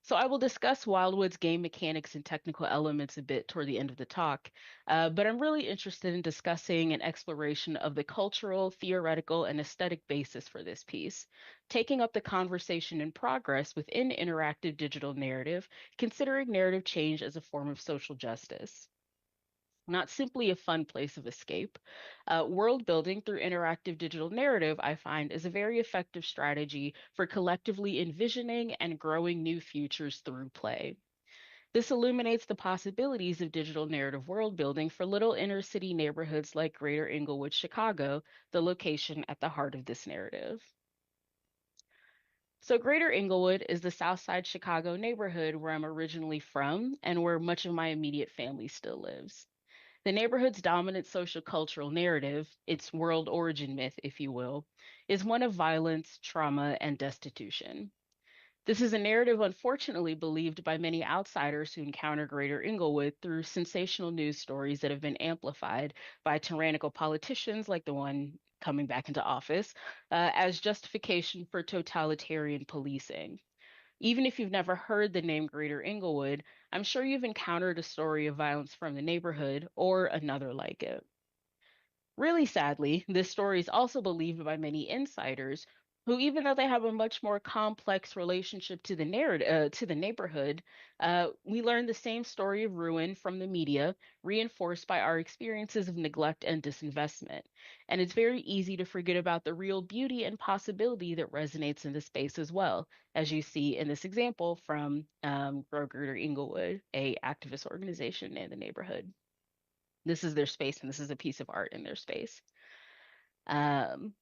So I will discuss Wildwood's game mechanics and technical elements a bit toward the end of the talk, but I'm really interested in discussing an exploration of the cultural, theoretical, and aesthetic basis for this piece, taking up the conversation in progress within interactive digital narrative, considering narrative change as a form of social justice. Not simply a fun place of escape. World building through interactive digital narrative, I find, is a very effective strategy for collectively envisioning and growing new futures through play. This illuminates the possibilities of digital narrative world building for little inner city neighborhoods like Greater Englewood, Chicago, the location at the heart of this narrative. So, Greater Englewood is the Southside Chicago neighborhood where I'm originally from and where much of my immediate family still lives. The neighborhood's dominant social cultural narrative, its world origin myth, if you will, is one of violence, trauma, and destitution. This is a narrative unfortunately believed by many outsiders who encounter Greater Englewood through sensational news stories that have been amplified by tyrannical politicians like the one coming back into office as justification for totalitarian policing. Even if you've never heard the name Greater Englewood, I'm sure you've encountered a story of violence from the neighborhood or another like it. Really sadly, this story is also believed by many insiders who, even though they have a much more complex relationship to the to the neighborhood, we learn the same story of ruin from the media, reinforced by our experiences of neglect and disinvestment. And it's very easy to forget about the real beauty and possibility that resonates in the space as well, as you see in this example from Grow Greater Englewood, a activist organization in the neighborhood. This is their space, and this is a piece of art in their space. Um,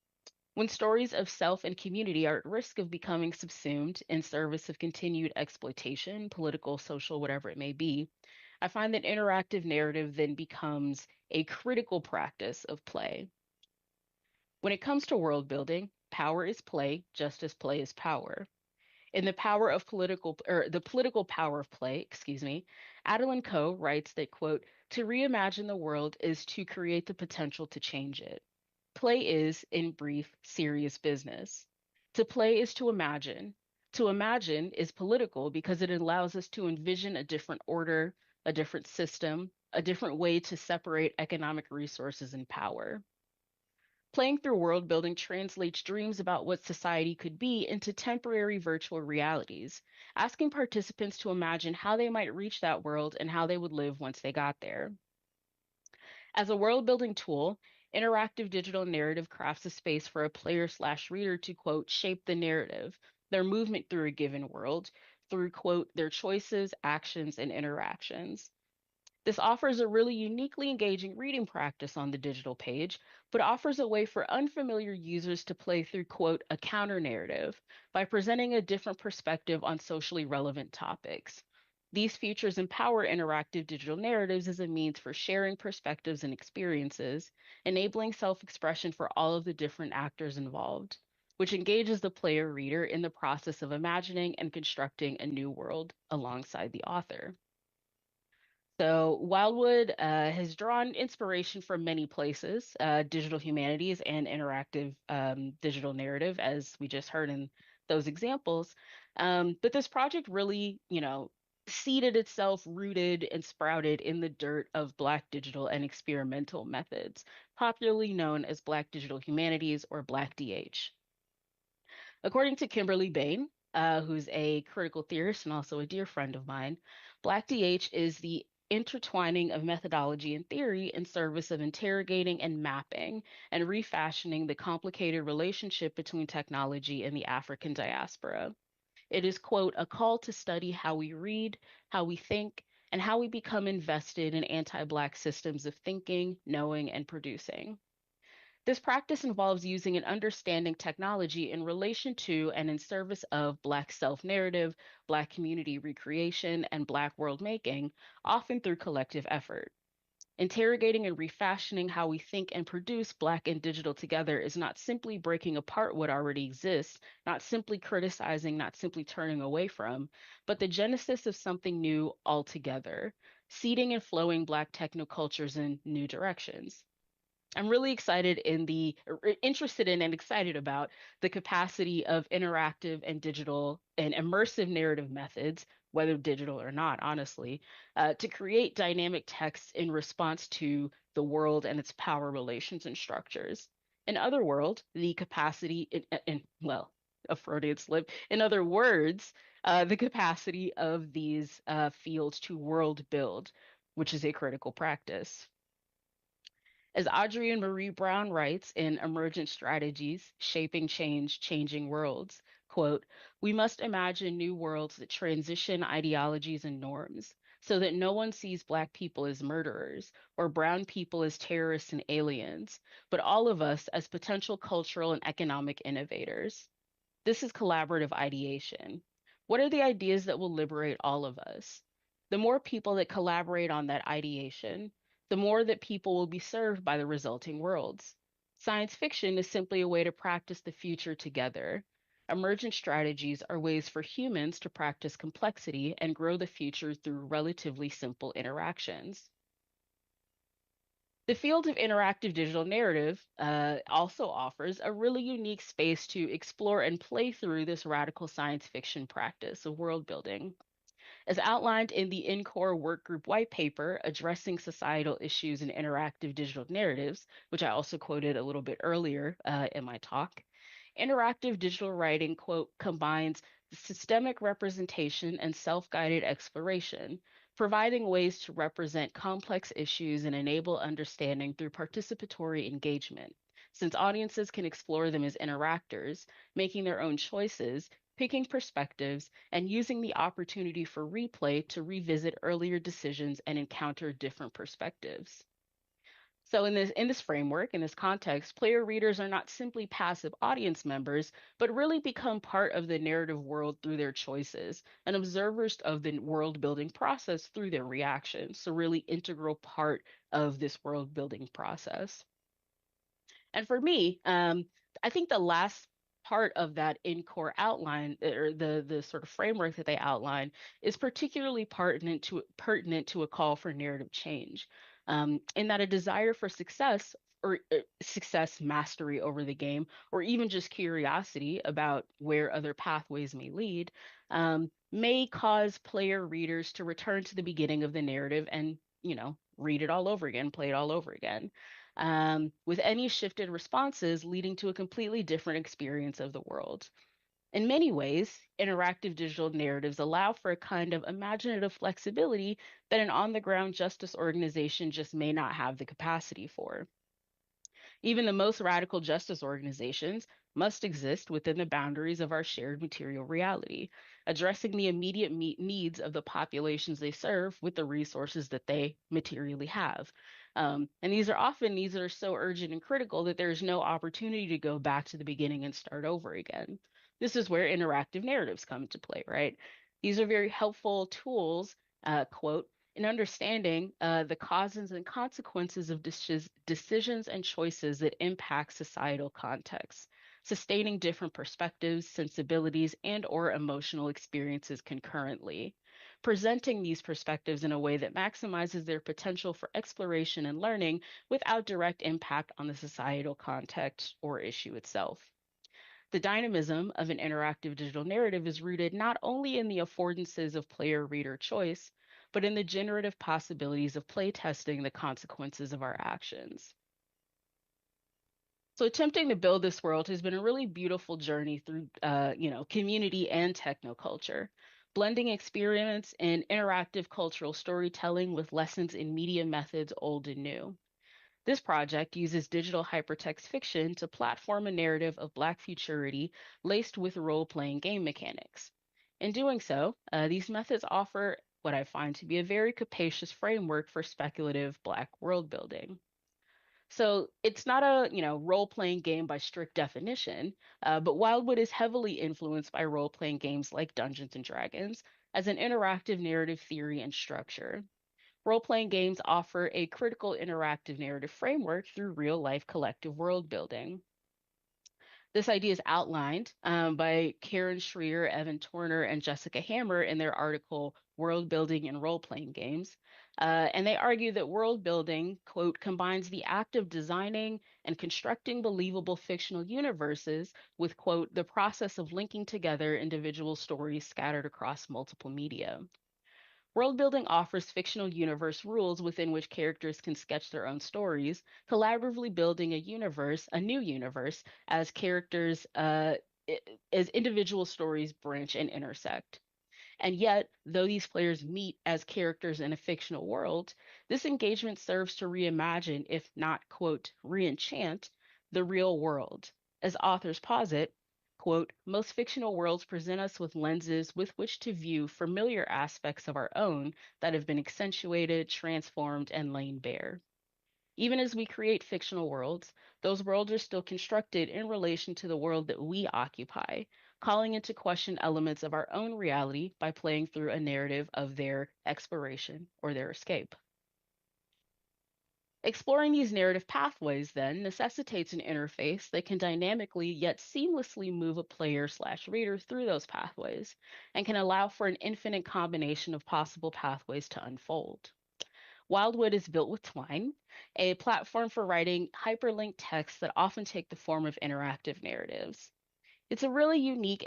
when stories of self and community are at risk of becoming subsumed in service of continued exploitation, political, social, whatever it may be, I find that interactive narrative then becomes a critical practice of play. When it comes to world building, power is play, just as play is power. In the political power of play, excuse me, Adeline Coe writes that, quote, to reimagine the world is to create the potential to change it. Play is, in brief, serious business. To play is to imagine. To imagine is political because it allows us to envision a different order, a different system, a different way to separate economic resources and power. Playing through world building translates dreams about what society could be into temporary virtual realities, asking participants to imagine how they might reach that world and how they would live once they got there. As a world building tool, interactive digital narrative crafts a space for a player/reader to, quote, shape the narrative, their movement through a given world, through, quote, their choices, actions, and interactions. This offers a really uniquely engaging reading practice on the digital page, but offers a way for unfamiliar users to play through, quote, a counter narrative by presenting a different perspective on socially relevant topics. These features empower interactive digital narratives as a means for sharing perspectives and experiences, enabling self expression for all of the different actors involved, which engages the player reader in the process of imagining and constructing a new world alongside the author. So Wildwood has drawn inspiration from many places, digital humanities and interactive digital narrative, as we just heard in those examples. But this project really, seeded itself, rooted and sprouted in the dirt of Black digital and experimental methods, popularly known as Black digital humanities or Black DH. According to Kimberly Bain, who's a critical theorist and also a dear friend of mine, Black DH is the intertwining of methodology and theory in service of interrogating and mapping and refashioning the complicated relationship between technology and the African diaspora. It is, quote, a call to study how we read, how we think, and how we become invested in anti-Black systems of thinking, knowing, and producing. This practice involves using and understanding technology in relation to and in service of Black self-narrative, Black community recreation, and Black world making, often through collective effort. Interrogating and refashioning how we think and produce Black and digital together is not simply breaking apart what already exists, not simply criticizing, not simply turning away from, but the genesis of something new altogether, seeding and flowing Black technocultures in new directions. I'm really interested in and excited about the capacity of interactive and digital and immersive narrative methods, whether digital or not, honestly, to create dynamic texts in response to the world and its power relations and structures. In other words, the capacity, well, a Freudian slip. In other words, the capacity of these fields to world build, which is a critical practice. As Audrey and Marie Brown writes in Emergent Strategies, Shaping Change, Changing Worlds, quote, we must imagine new worlds that transition ideologies and norms so that no one sees Black people as murderers or Brown people as terrorists and aliens, but all of us as potential cultural and economic innovators. This is collaborative ideation. What are the ideas that will liberate all of us? The more people that collaborate on that ideation, the more that people will be served by the resulting worlds. Science fiction is simply a way to practice the future together. Emergent strategies are ways for humans to practice complexity and grow the future through relatively simple interactions. The field of interactive digital narrative also offers a really unique space to explore and play through this radical science fiction practice of world building. As outlined in the INCORE Workgroup White Paper, Addressing Societal Issues in Interactive Digital Narratives, which I also quoted a little bit earlier in my talk, interactive digital writing, quote, combines systemic representation and self-guided exploration, providing ways to represent complex issues and enable understanding through participatory engagement. Since audiences can explore them as interactors, making their own choices, picking perspectives, and using the opportunity for replay to revisit earlier decisions and encounter different perspectives. So in this framework, in this context, player readers are not simply passive audience members, but really become part of the narrative world through their choices and observers of the world building process through their reactions. So really integral part of this world building process. And for me, I think the last part of that INCORE outline or the sort of framework that they outline is particularly pertinent to a call for narrative change, in that a desire for success or success mastery over the game, or even just curiosity about where other pathways may lead, may cause player readers to return to the beginning of the narrative and, read it all over again, play it all over again, with any shifted responses leading to a completely different experience of the world. In many ways, interactive digital narratives allow for a kind of imaginative flexibility that an on the ground justice organization just may not have the capacity for. Even the most radical justice organizations must exist within the boundaries of our shared material reality, addressing the immediate needs of the populations they serve with the resources that they materially have. And these are often needs that are so urgent and critical that there's no opportunity to go back to the beginning and start over again. This is where interactive narratives come into play, right? These are very helpful tools, quote, in understanding the causes and consequences of decisions and choices that impact societal contexts, sustaining different perspectives, sensibilities, and or emotional experiences concurrently, presenting these perspectives in a way that maximizes their potential for exploration and learning without direct impact on the societal context or issue itself. The dynamism of an interactive digital narrative is rooted not only in the affordances of player-reader choice, but in the generative possibilities of playtesting the consequences of our actions. So attempting to build this world has been a really beautiful journey through, community and technoculture, blending experience in interactive cultural storytelling with lessons in media methods old and new. This project uses digital hypertext fiction to platform a narrative of Black futurity laced with role-playing game mechanics. In doing so, these methods offer what I find to be a very capacious framework for speculative Black world building. So it's not a role-playing game by strict definition, but Wildwood is heavily influenced by role-playing games like Dungeons and Dragons as an interactive narrative theory and structure. Role-playing games offer a critical interactive narrative framework through real-life collective world building. This idea is outlined by Karen Schreier, Evan Turner, and Jessica Hammer in their article, World Building and Role-Playing Games. And they argue that world building, quote, combines the act of designing and constructing believable fictional universes with, quote, the process of linking together individual stories scattered across multiple media. World building offers fictional universe rules within which characters can sketch their own stories, collaboratively building a new universe, as as individual stories branch and intersect. And yet, though these players meet as characters in a fictional world, this engagement serves to reimagine, if not, quote, re-enchant, the real world. As authors posit, quote, most fictional worlds present us with lenses with which to view familiar aspects of our own that have been accentuated, transformed, and laid bare. Even as we create fictional worlds, those worlds are still constructed in relation to the world that we occupy, calling into question elements of our own reality by playing through a narrative of their exploration or their escape. Exploring these narrative pathways then necessitates an interface that can dynamically yet seamlessly move a player/reader through those pathways and can allow for an infinite combination of possible pathways to unfold. Wildwood is built with Twine, a platform for writing hyperlinked texts that often take the form of interactive narratives. It's a really unique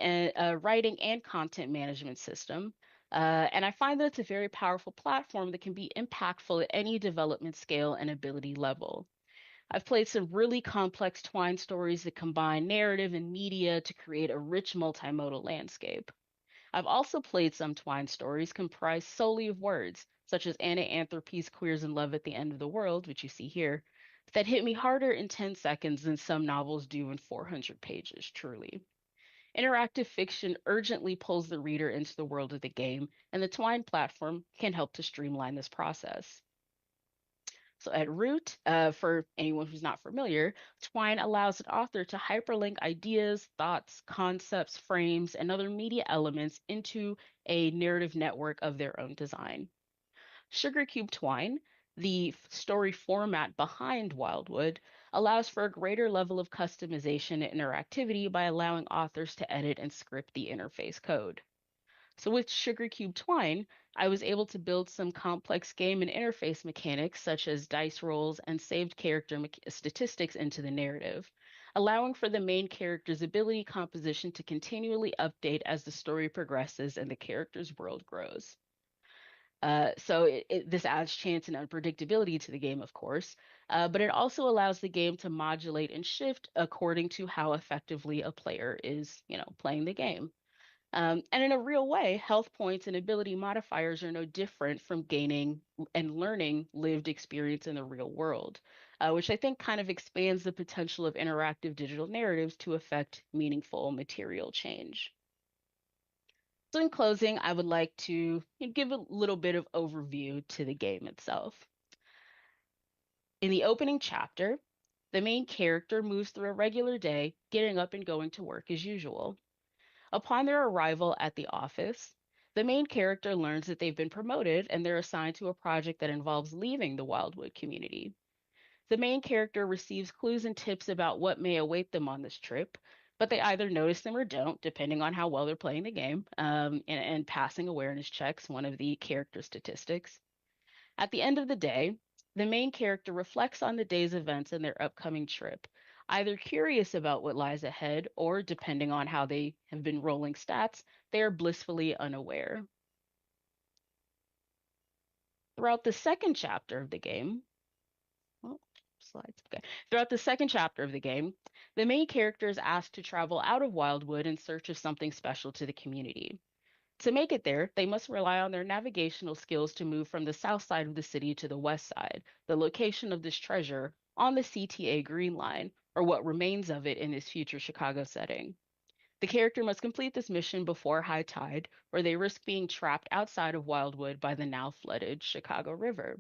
writing and content management system, and I find that it's a very powerful platform that can be impactful at any development scale and ability level. I've played some really complex Twine stories that combine narrative and media to create a rich multimodal landscape. I've also played some Twine stories comprised solely of words, such as Anna Anthropy's Queers in Love at the End of the World, which you see here, that hit me harder in 10 seconds than some novels do in 400 pages, truly. Interactive fiction urgently pulls the reader into the world of the game, and the Twine platform can help to streamline this process. So at root, for anyone who's not familiar, Twine allows an author to hyperlink ideas, thoughts, concepts, frames, and other media elements into a narrative network of their own design. SugarCube Twine, the story format behind Wildwood, allows for a greater level of customization and interactivity by allowing authors to edit and script the interface code. So with SugarCube Twine, I was able to build some complex game and interface mechanics such as dice rolls and saved character statistics into the narrative, allowing for the main character's ability composition to continually update as the story progresses and the character's world grows. This adds chance and unpredictability to the game, of course, but it also allows the game to modulate and shift according to how effectively a player is, playing the game. And in a real way, health points and ability modifiers are no different from gaining and learning lived experience in the real world, which I think kind of expands the potential of interactive digital narratives to affect meaningful material change. So in closing, I would like to give a little bit of overview to the game itself. In the opening chapter, the main character moves through a regular day, getting up and going to work as usual. Upon their arrival at the office, the main character learns that they've been promoted and they're assigned to a project that involves leaving the Wildwood community. The main character receives clues and tips about what may await them on this trip, but they either notice them or don't, depending on how well they're playing the game, and passing awareness checks, one of the character statistics. At the end of the day, the main character reflects on the day's events and their upcoming trip, either curious about what lies ahead or, depending on how they have been rolling stats, they are blissfully unaware. Throughout the second chapter of the game, Throughout the second chapter of the game, the main character is asked to travel out of Wildwood in search of something special to the community. To make it there, they must rely on their navigational skills to move from the south side of the city to the west side, the location of this treasure, on the CTA Green Line, or what remains of it in this future Chicago setting. The character must complete this mission before high tide, or they risk being trapped outside of Wildwood by the now flooded Chicago River.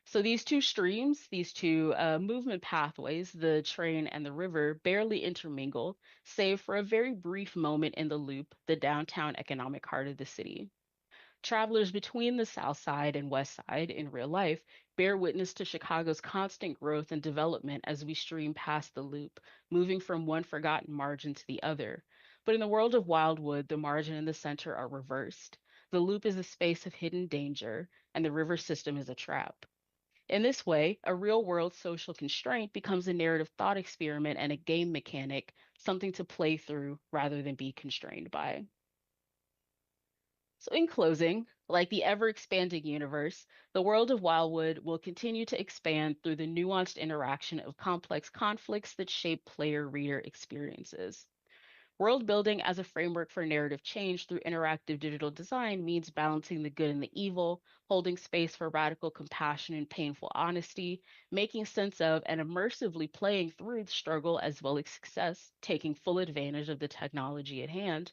So these two streams, these two movement pathways, the train and the river, barely intermingle, save for a very brief moment in the loop, the downtown economic heart of the city. Travelers between the South Side and West Side in real life bear witness to Chicago's constant growth and development as we stream past the loop, moving from one forgotten margin to the other. But in the world of Wildwood, the margin and the center are reversed. The loop is a space of hidden danger, and the river system is a trap. In this way, a real world social constraint becomes a narrative thought experiment and a game mechanic, something to play through rather than be constrained by. So, in closing, like the ever expanding universe, the world of Wildwood will continue to expand through the nuanced interaction of complex conflicts that shape player reader experiences. World building as a framework for narrative change through interactive digital design means balancing the good and the evil, holding space for radical compassion and painful honesty, making sense of and immersively playing through the struggle as well as success, taking full advantage of the technology at hand,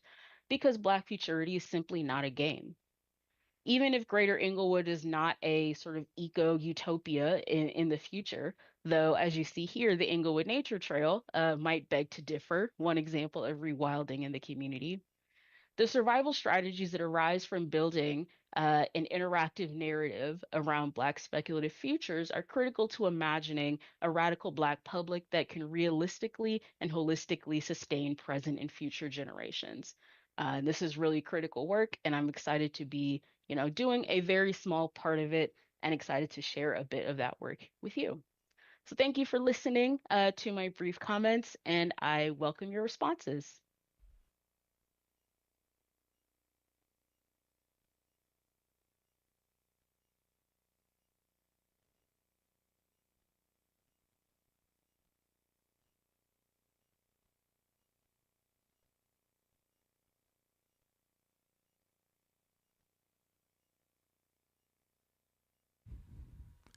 because Black Futurity is simply not a game. Even if Greater Inglewood is not a sort of eco utopia in the future, though, as you see here, the Inglewood Nature Trail might beg to differ, one example of rewilding in the community. The survival strategies that arise from building an interactive narrative around Black speculative futures are critical to imagining a radical Black public that can realistically and holistically sustain present and future generations. And this is really critical work, and I'm excited to be, doing a very small part of it and excited to share a bit of that work with you. So thank you for listening to my brief comments, and I welcome your responses.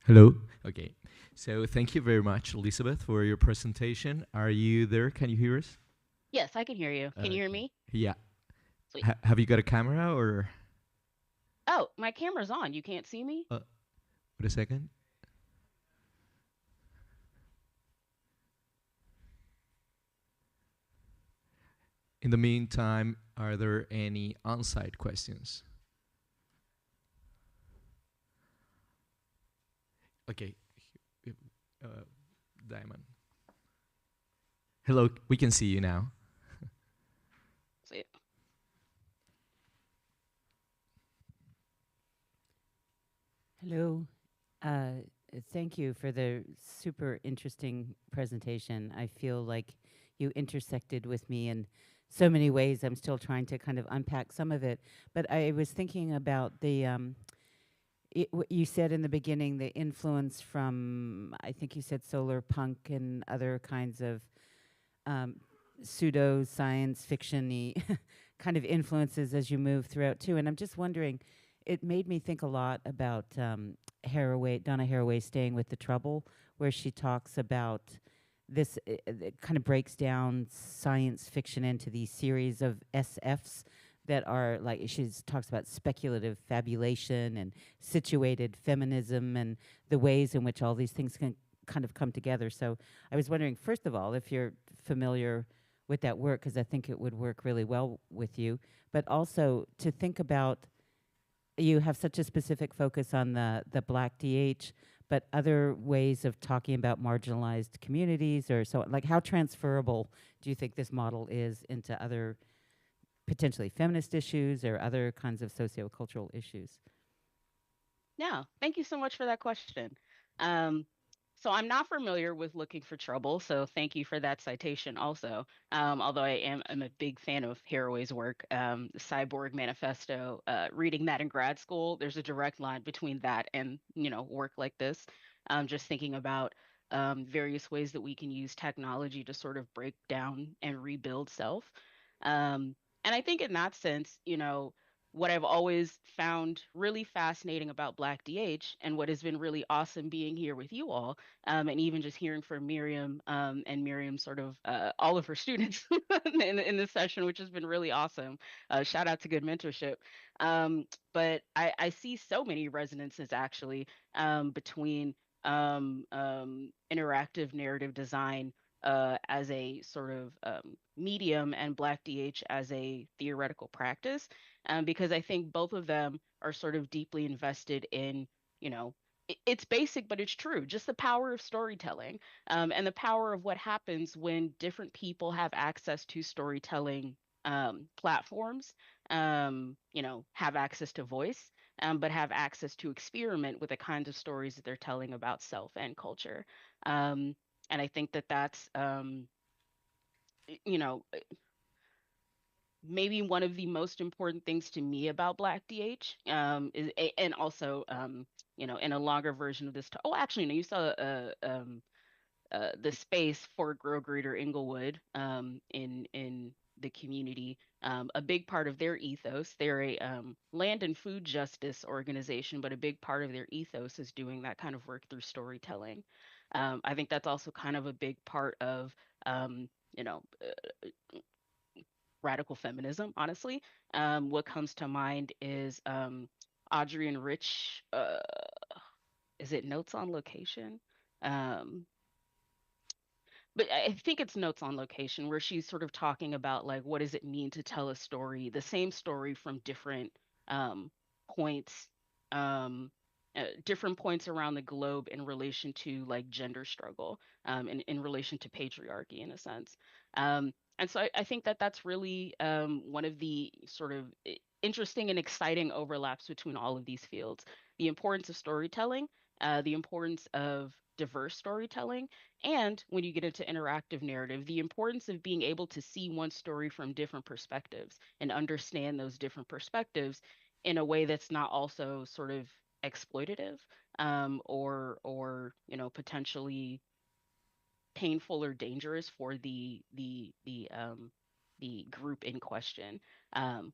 Hello. Okay. So thank you very much, Elizabeth, for your presentation. Are you there? Can you hear us? Yes, I can hear you. Can you hear me? Yeah. Sweet. Have you got a camera or? Oh, my camera's on. You can't see me? Wait a second. In the meantime, are there any on-site questions? Okay. Diamond. Hello, we can see you now. Sweet. Hello. Thank you for the super interesting presentation. I feel like you intersected with me in so many ways. I'm still trying to kind of unpack some of it. But I was thinking about the, what you said in the beginning, the influence from, I think you said solar punk and other kinds of pseudo science fiction-y kind of influences as you move throughout too. And I'm just wondering, it made me think a lot about Donna Haraway, Staying with the Trouble, where she talks about this, it kind of breaks down science fiction into these series of SFs that are like, she talks about speculative fabulation and situated feminism and the ways in which all these things can kind of come together. So I was wondering, first of all, if you're familiar with that work, because I think it would work really well with you, but also to think about, you have such a specific focus on the Black DH, but other ways of talking about marginalized communities, or so, like how transferable do you think this model is into other potentially feminist issues or other kinds of sociocultural issues? Yeah, thank you so much for that question. So I'm not familiar with Looking for Trouble, so thank you for that citation also. Although I'm a big fan of Haraway's work, the Cyborg Manifesto, reading that in grad school, there's a direct line between that and, work like this. Just thinking about various ways that we can use technology to sort of break down and rebuild self. And I think in that sense, what I've always found really fascinating about Black DH, and what has been really awesome being here with you all, and even just hearing from Miriam, and Miriam sort of all of her students in this session, which has been really awesome. Shout out to good mentorship. But I see so many resonances actually between interactive narrative design as a sort of medium and Black DH as a theoretical practice, because I think both of them are sort of deeply invested in, you know, it's basic, but it's true. Just the power of storytelling, and the power of what happens when different people have access to storytelling platforms, you know, have access to voice, but have access to experiment with the kinds of stories that they're telling about self and culture. And I think that that's, you know, maybe one of the most important things to me about Black DH, and also, you know, in a longer version of this. Oh, actually, no, you saw the space for Grow Greater Inglewood in the community. A big part of their ethos, they're a land and food justice organization, but a big part of their ethos is doing that kind of work through storytelling. I think that's also kind of a big part of, you know, radical feminism, honestly. What comes to mind is Audrey and Rich, is it Notes on Location? But I think it's Notes on Location, where she's sort of talking about like, what does it mean to tell a story, the same story from different points, different points around the globe in relation to like gender struggle, in relation to patriarchy in a sense. And so I think that that's really one of the sort of interesting and exciting overlaps between all of these fields. The importance of storytelling, the importance of diverse storytelling, and when you get into interactive narrative, the importance of being able to see one story from different perspectives and understand those different perspectives in a way that's not also sort of exploitative, or you know, potentially painful or dangerous for the group in question.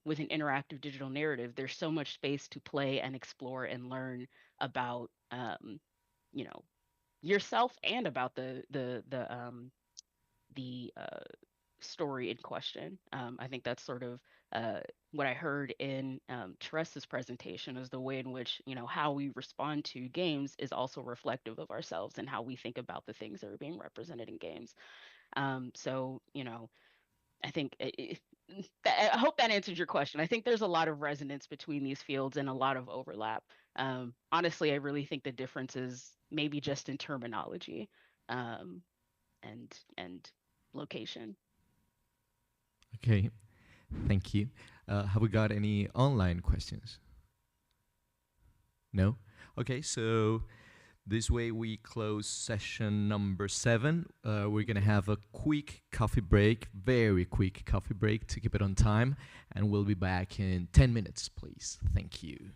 With an interactive digital narrative, there's so much space to play and explore and learn about, you know, yourself and about the story in question. I think that's sort of what I heard in Teresa's presentation, is the way in which, you know, how we respond to games is also reflective of ourselves and how we think about the things that are being represented in games. So, you know, I think I hope that answered your question. I think there's a lot of resonance between these fields and a lot of overlap. Honestly, I really think the difference is maybe just in terminology, and location. Okay, thank you. Have we got any online questions? No? Okay, so this way we close session number 7. We're gonna have a quick coffee break, very quick coffee break to keep it on time, and we'll be back in 10 minutes, please. Thank you.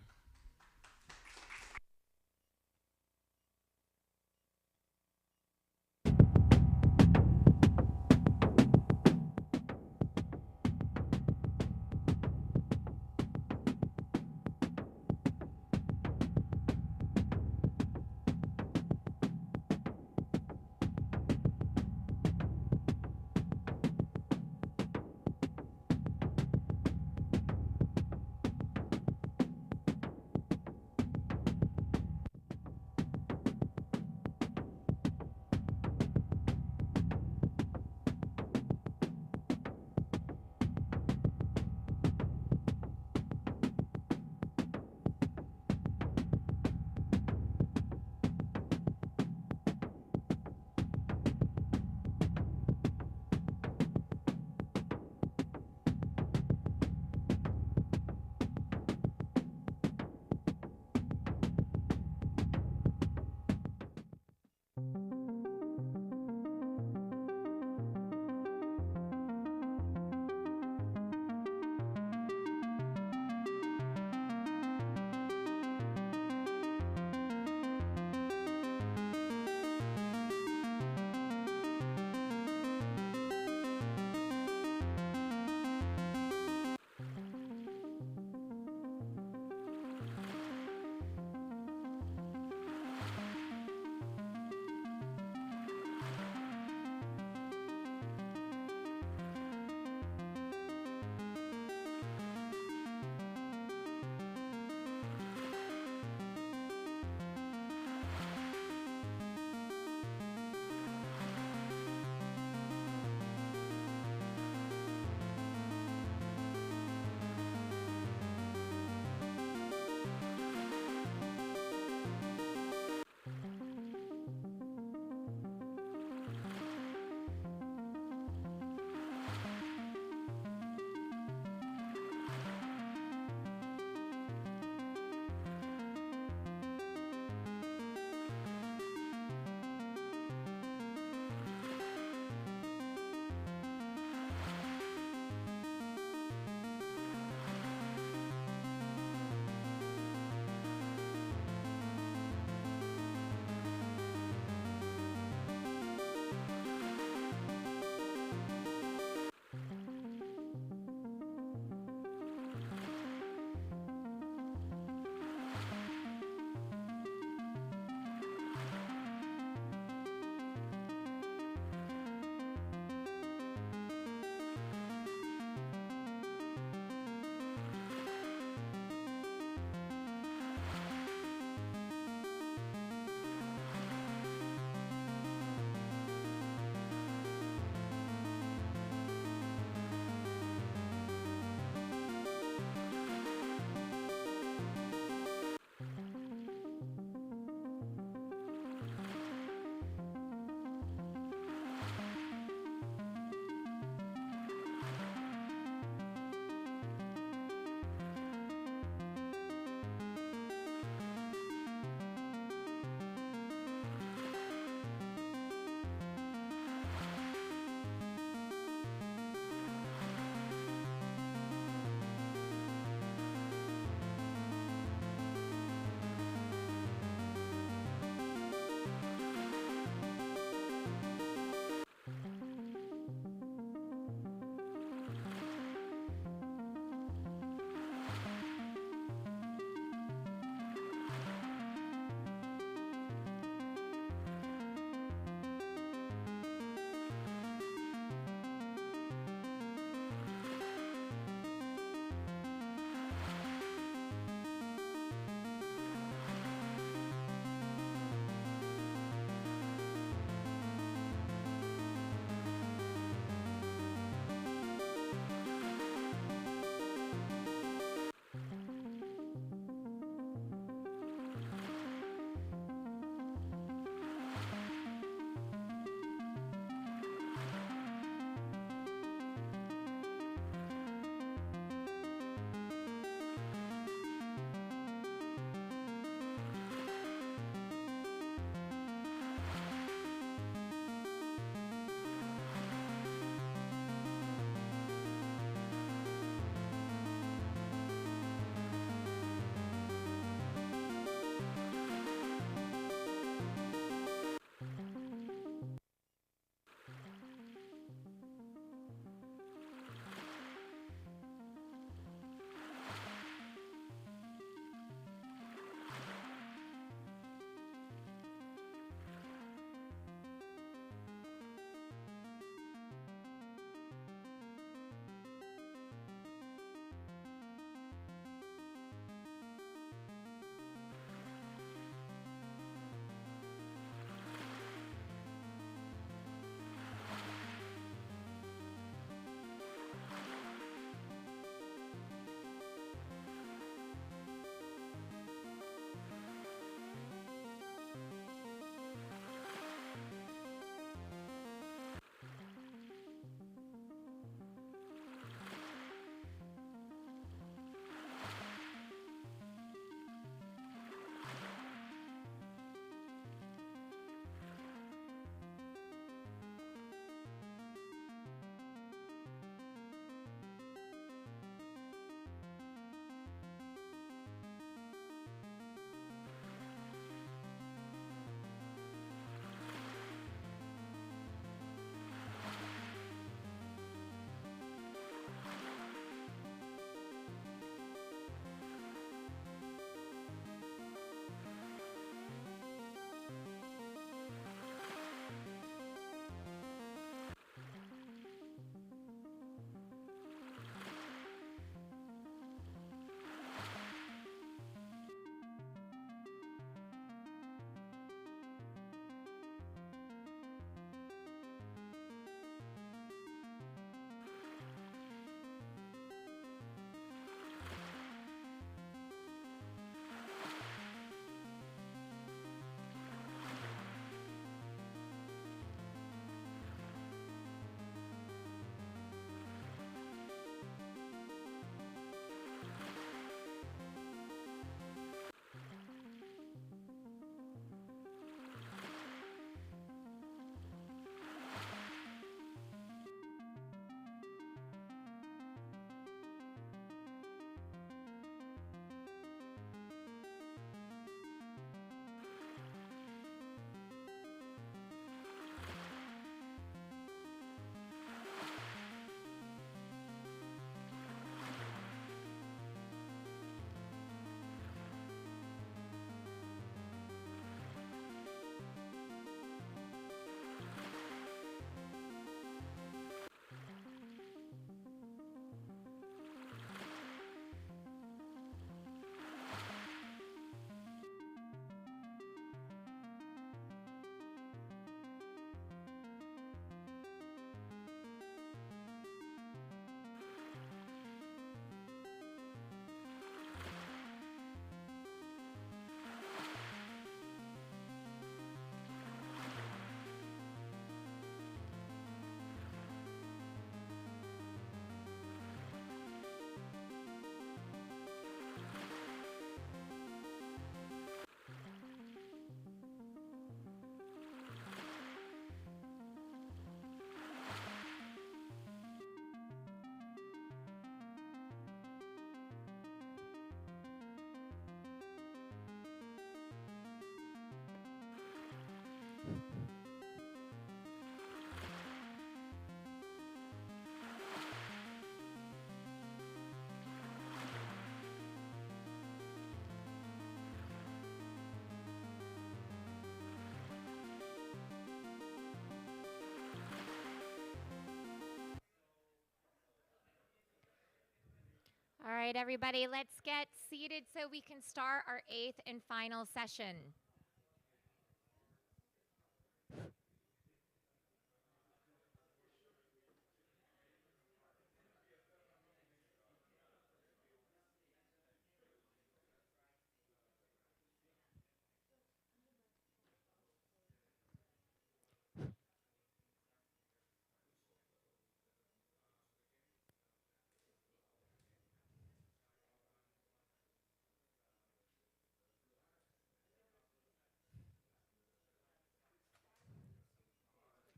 right, everybody, let's get seated so we can start our 8th and final session.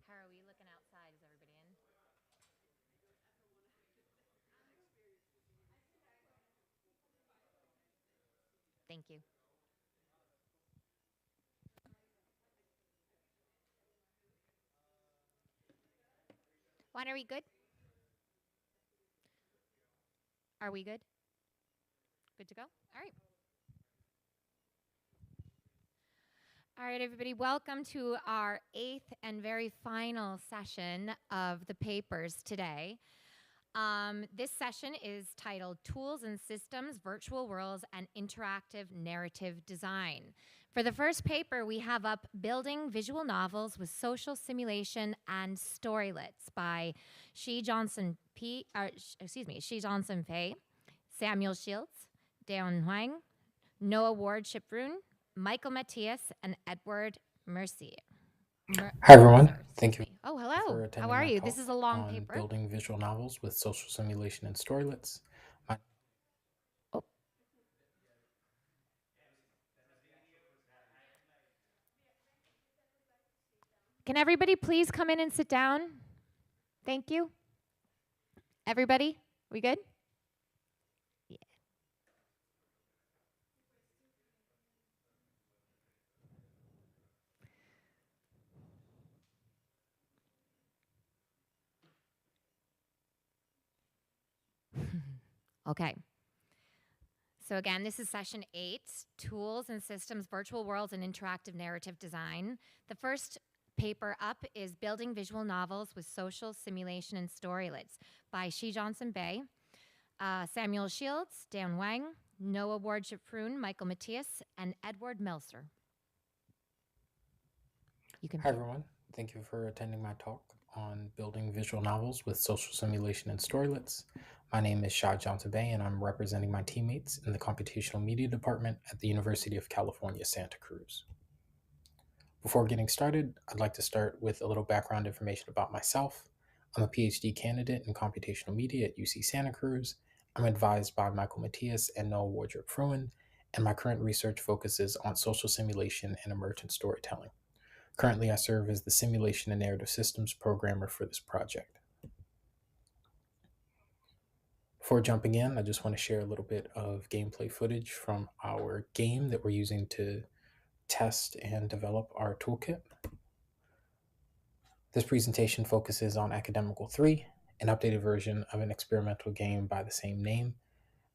How are we looking outside? Is everybody in? Thank you. Juan, are we good? Are we good? Good to go? All right. All right, everybody, welcome to our 8th and very final session of the papers today. This session is titled Tools and Systems, Virtual Worlds, and Interactive Narrative Design. For the first paper, we have up Building Visual Novels with Social Simulation and Storylets by Shi Johnson Fei, Samuel Shields, Daeon Hwang, Noah Ward-Shiprun, Michael Matthias, and Edward Mercier. Hi, everyone. Thank you. Oh, hello. How are you? This is a long paper. Building visual novels with social simulation and storylets. Can everybody please come in and sit down? Thank you. Everybody, we good? Yeah. Okay. So again, this is session 8, Tools and Systems, Virtual Worlds, and Interactive Narrative Design. The first paper up is Building Visual Novels with Social Simulation and Storylets by Shi Johnson Fei, Samuel Shields, Daeon Hwang, Noah Ward-Shiprun, Michael Matthias, and Edward Melser. Hi, everyone. Thank you for attending my talk on building visual novels with social simulation and storylets. My name is Shi Johnson Fei, and I'm representing my teammates in the Computational Media Department at the University of California, Santa Cruz. Before getting started, I'd like to start with a little background information about myself. I'm a PhD candidate in computational media at UC Santa Cruz. I'm advised by Michael Matthias and Noah Ward-Shiprun, and my current research focuses on social simulation and emergent storytelling. Currently, I serve as the Simulation and Narrative Systems programmer for this project. Before jumping in, I just want to share a little bit of gameplay footage from our game that we're using to test and develop our toolkit. This presentation focuses on Academical 3, an updated version of an experimental game by the same name.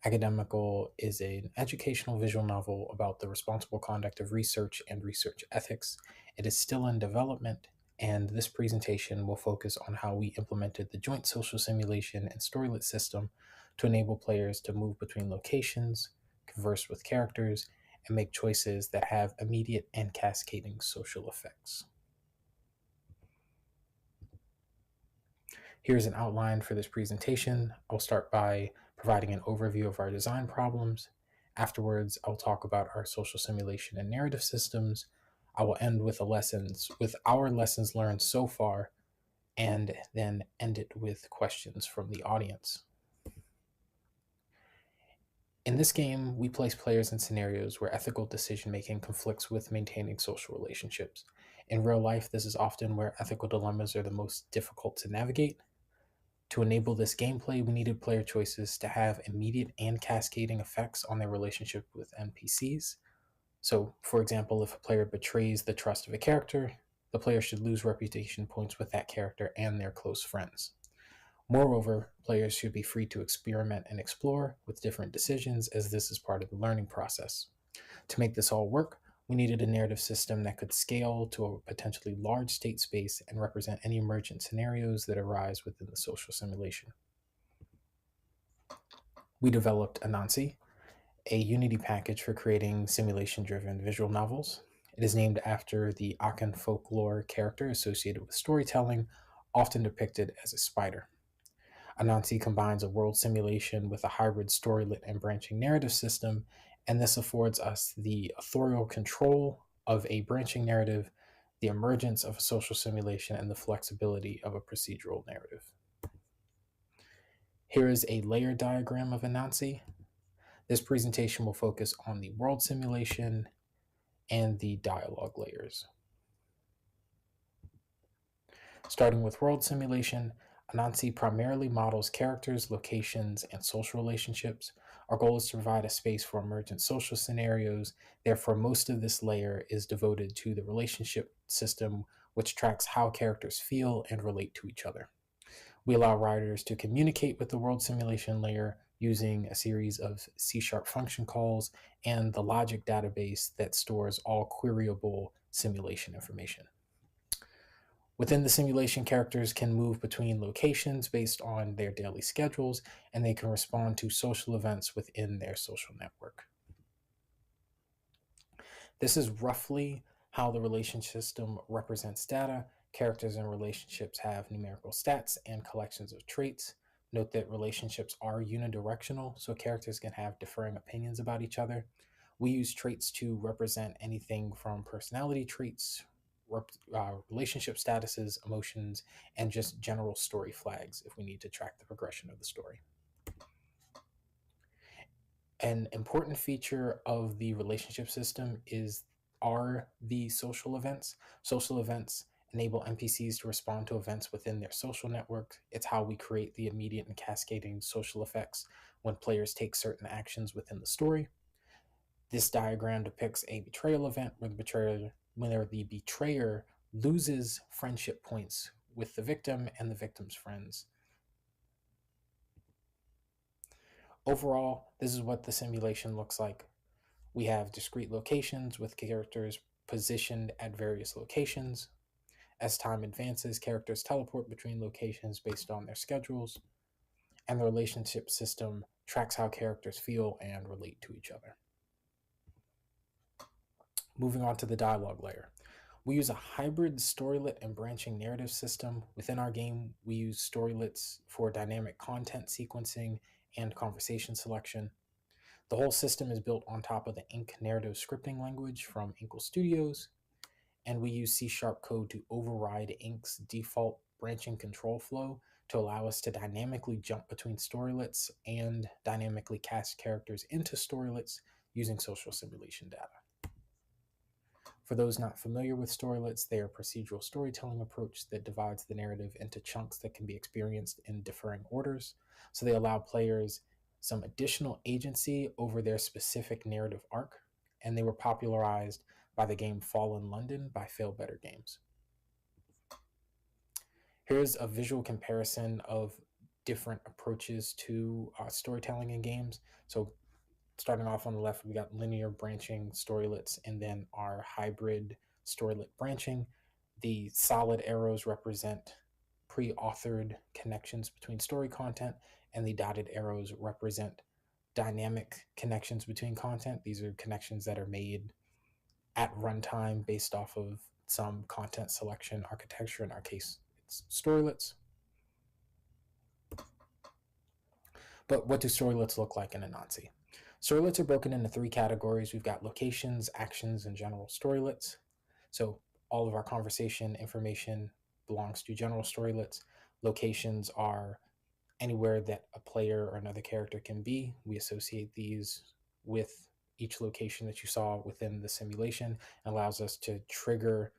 Academical is an educational visual novel about the responsible conduct of research and research ethics. It is still in development, and this presentation will focus on how we implemented the joint social simulation and storylet system to enable players to move between locations, converse with characters, and make choices that have immediate and cascading social effects. Here's an outline for this presentation. I'll start by providing an overview of our design problems. Afterwards, I'll talk about our social simulation and narrative systems. I will end with our lessons learned so far, and then end it with questions from the audience. In this game, we place players in scenarios where ethical decision-making conflicts with maintaining social relationships. In real life, this is often where ethical dilemmas are the most difficult to navigate. To enable this gameplay, we needed player choices to have immediate and cascading effects on their relationship with NPCs. So, for example, if a player betrays the trust of a character, the player should lose reputation points with that character and their close friends. Moreover, players should be free to experiment and explore with different decisions, as this is part of the learning process. To make this all work, we needed a narrative system that could scale to a potentially large state space and represent any emergent scenarios that arise within the social simulation. we developed Anansi, a Unity package for creating simulation-driven visual novels. It is named after the Akan folklore character associated with storytelling, often depicted as a spider. Anansi combines a world simulation with a hybrid storylit and branching narrative system, and this affords us the authorial control of a branching narrative, the emergence of a social simulation, and the flexibility of a procedural narrative. Here is a layer diagram of Anansi. This presentation will focus on the world simulation and the dialogue layers. Starting with world simulation, Anansi primarily models characters, locations, and social relationships. Our goal is to provide a space for emergent social scenarios. Therefore, most of this layer is devoted to the relationship system, which tracks how characters feel and relate to each other. We allow writers to communicate with the world simulation layer using a series of C# function calls and the logic database that stores all queryable simulation information. Within the simulation, characters can move between locations based on their daily schedules, and they can respond to social events within their social network. This is roughly how the relationship system represents data. Characters and relationships have numerical stats and collections of traits. Note that relationships are unidirectional, so characters can have differing opinions about each other. We use traits to represent anything from personality traits, relationship statuses, emotions, and just general story flags if we need to track the progression of the story. An important feature of the relationship system are the social events. Social events enable NPCs to respond to events within their social network. It's how we create the immediate and cascading social effects when players take certain actions within the story. This diagram depicts a betrayal event where the betrayer loses friendship points with the victim and the victim's friends. Overall, this is what the simulation looks like. We have discrete locations with characters positioned at various locations. As time advances, characters teleport between locations based on their schedules, and the relationship system tracks how characters feel and relate to each other. Moving on to the dialogue layer. We use a hybrid storylit and branching narrative system. Within our game, we use storylits for dynamic content sequencing and conversation selection. The whole system is built on top of the Ink narrative scripting language from Inkle Studios, and we use C# code to override Ink's default branching control flow to allow us to dynamically jump between storylits and dynamically cast characters into storylits using social simulation data. For those not familiar with storylits, they are a procedural storytelling approach that divides the narrative into chunks that can be experienced in differing orders. So they allow players some additional agency over their specific narrative arc, and they were popularized by the game Fallen London by Fail Better Games. Here's a visual comparison of different approaches to storytelling in games. So starting off on the left, we got linear branching storylits and then our hybrid storylit branching. The solid arrows represent pre-authored connections between story content, and the dotted arrows represent dynamic connections between content. These are connections that are made at runtime based off of some content selection architecture. In our case, it's storylits. But what do storylits look like in Anansi? Storylits are broken into 3 categories. We've got locations, actions, and general storylits. So all of our conversation information belongs to general storylits. Locations are anywhere that a player or another character can be. We associate these with each location that you saw within the simulation. It allows us to trigger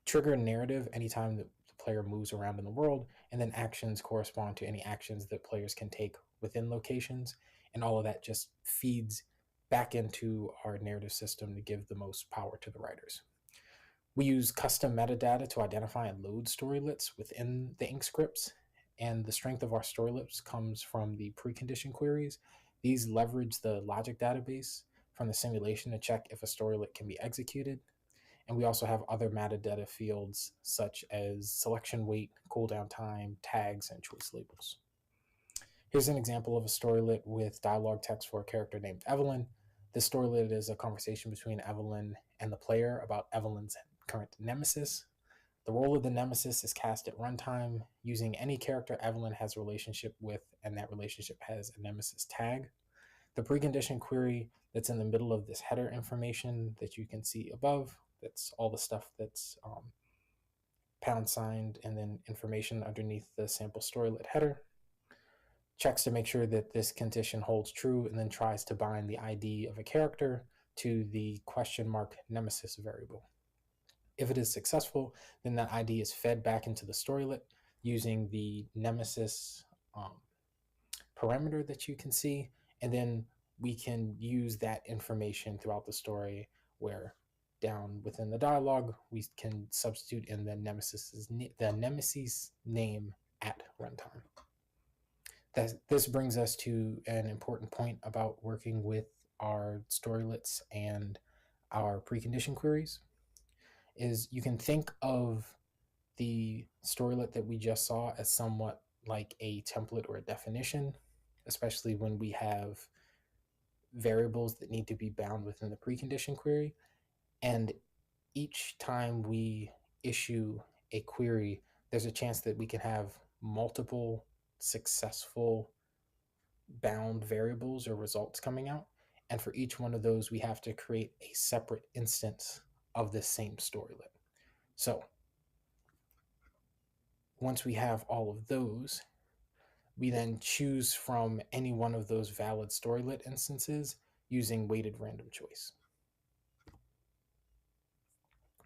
narrative anytime that the player moves around in the world, and then actions correspond to any actions that players can take within locations, and all of that just feeds back into our narrative system to give the most power to the writers. We use custom metadata to identify and load storylits within the Ink scripts, and the strength of our storylits comes from the precondition queries. These leverage the logic database from the simulation to check if a storylit can be executed. And we also have other metadata fields such as selection weight, cooldown time, tags, and choice labels. Here's an example of a storylet with dialogue text for a character named Evelyn. This storylet is a conversation between Evelyn and the player about Evelyn's current nemesis. The role of the nemesis is cast at runtime using any character Evelyn has a relationship with, and that relationship has a nemesis tag. The precondition query that's in the middle of this header information that you can see above, that's all the stuff that's # and then information underneath the sample storylet header, checks to make sure that this condition holds true, and then tries to bind the ID of a character to the # nemesis variable. If it is successful, then that ID is fed back into the storylet using the nemesis parameter that you can see, and then we can use that information throughout the story, where down within the dialogue we can substitute in the nemesis name at runtime. This brings us to an important point about working with our storylets and our precondition queries. Is you can think of the storylet that we just saw as somewhat like a template or a definition, especially when we have variables that need to be bound within the precondition query. And each time we issue a query, there's a chance that we can have multiple successful bound variables or results coming out. And for each one of those, we have to create a separate instance of the same storylet. So once we have all of those, we then choose from any one of those valid storylet instances using weighted random choice.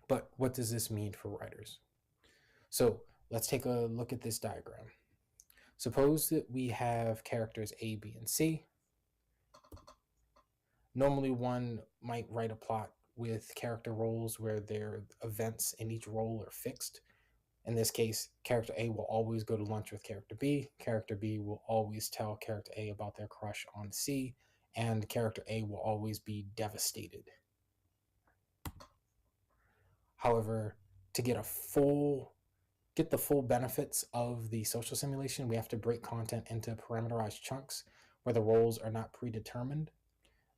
But what does this mean for writers? So let's take a look at this diagram. Suppose that we have characters A, B, and C. Normally one might write a plot with character roles where their events in each role are fixed. In this case, character A will always go to lunch with character B. Character B will always tell character A about their crush on C, and character A will always be devastated. However, to get the full benefits of the social simulation, we have to break content into parameterized chunks where the roles are not predetermined.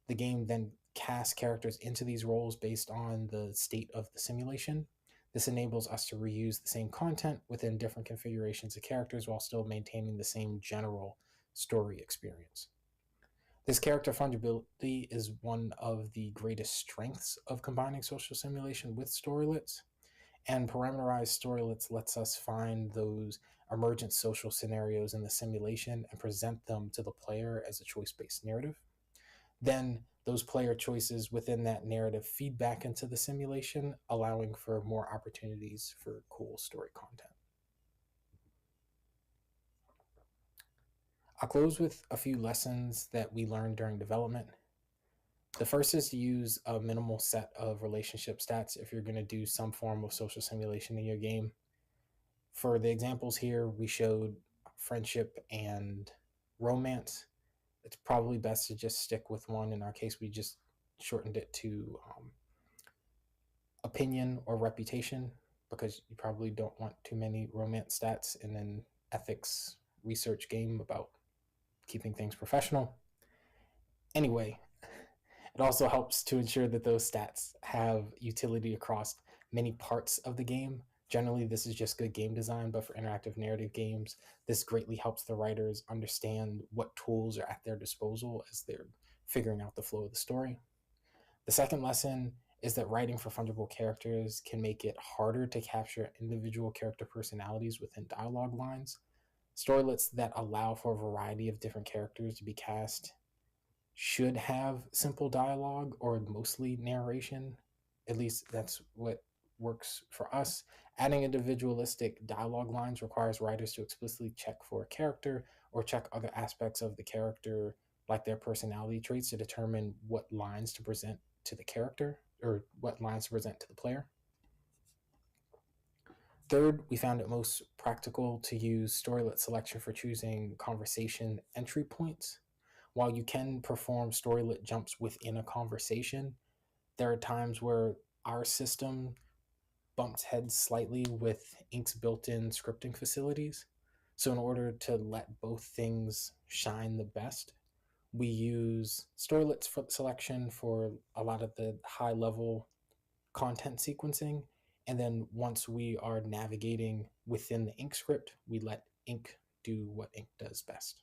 The game then casts characters into these roles based on the state of the simulation. This enables us to reuse the same content within different configurations of characters while still maintaining the same general story experience. This character fungibility is one of the greatest strengths of combining social simulation with storylets, and parameterized storylets lets us find those emergent social scenarios in the simulation and present them to the player as a choice-based narrative. Then those player choices within that narrative feed back into the simulation, allowing for more opportunities for cool story content. I'll close with a few lessons that we learned during development. The first is to use a minimal set of relationship stats if you're going to do some form of social simulation in your game. For the examples here, we showed friendship and romance. It's probably best to just stick with one. In our case, we just shortened it to opinion or reputation, because you probably don't want too many romance stats in an ethics research game about keeping things professional. Anyway, it also helps to ensure that those stats have utility across many parts of the game. Generally, this is just good game design, but for interactive narrative games, this greatly helps the writers understand what tools are at their disposal as they're figuring out the flow of the story. The second lesson is that writing for fungible characters can make it harder to capture individual character personalities within dialogue lines. Storylets that allow for a variety of different characters to be cast should have simple dialogue or mostly narration. At least that's what works for us. Adding individualistic dialogue lines requires writers to explicitly check for a character or check other aspects of the character, like their personality traits, to determine what lines to present to the character or what lines to present to the player. Third, we found it most practical to use storylet selection for choosing conversation entry points. While you can perform storylet jumps within a conversation, there are times where our system bumps heads slightly with Ink's built-in scripting facilities. So in order to let both things shine the best, we use storylet selection for a lot of the high level content sequencing. And then once we are navigating within the ink script, we let ink do what ink does best.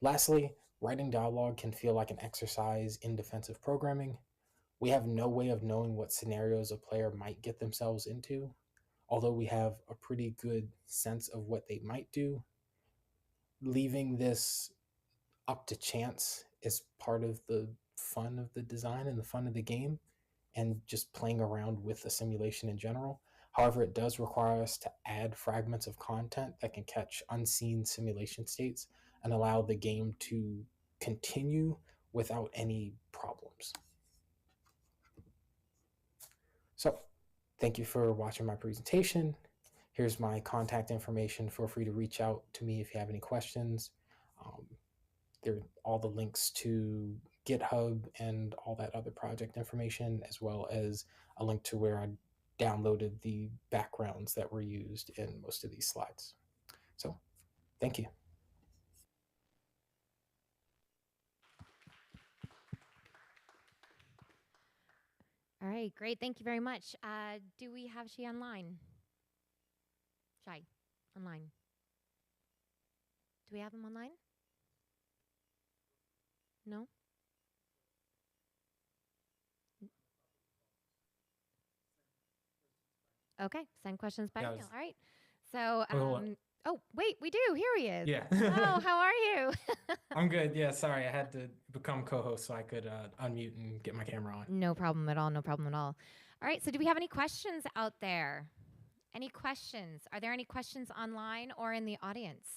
Lastly, writing dialogue can feel like an exercise in defensive programming. We have no way of knowing what scenarios a player might get themselves into. Although we have a pretty good sense of what they might do, leaving this up to chance is part of the fun of the design and the fun of the game, and just playing around with the simulation in general. However, it does require us to add fragments of content that can catch unseen simulation states and allow the game to continue without any problems. So, thank you for watching my presentation. Here's my contact information. Feel free to reach out to me if you have any questions. There are all the links to GitHub and all that other project information, as well as a link to where I downloaded the backgrounds that were used in most of these slides. So, thank you. All right, great. Thank you very much. Do we have Shai online? Shai, online. Do we have him online? No? Okay, send questions by email. All right. So, oh, wait, we do. Here he is. Yeah. Oh, how are you? I'm good. Yeah, sorry. I had to become co-host so I could unmute and get my camera on. No problem at all. No problem at all. All right. So do we have any questions out there? Any questions? Are there any questions online or in the audience?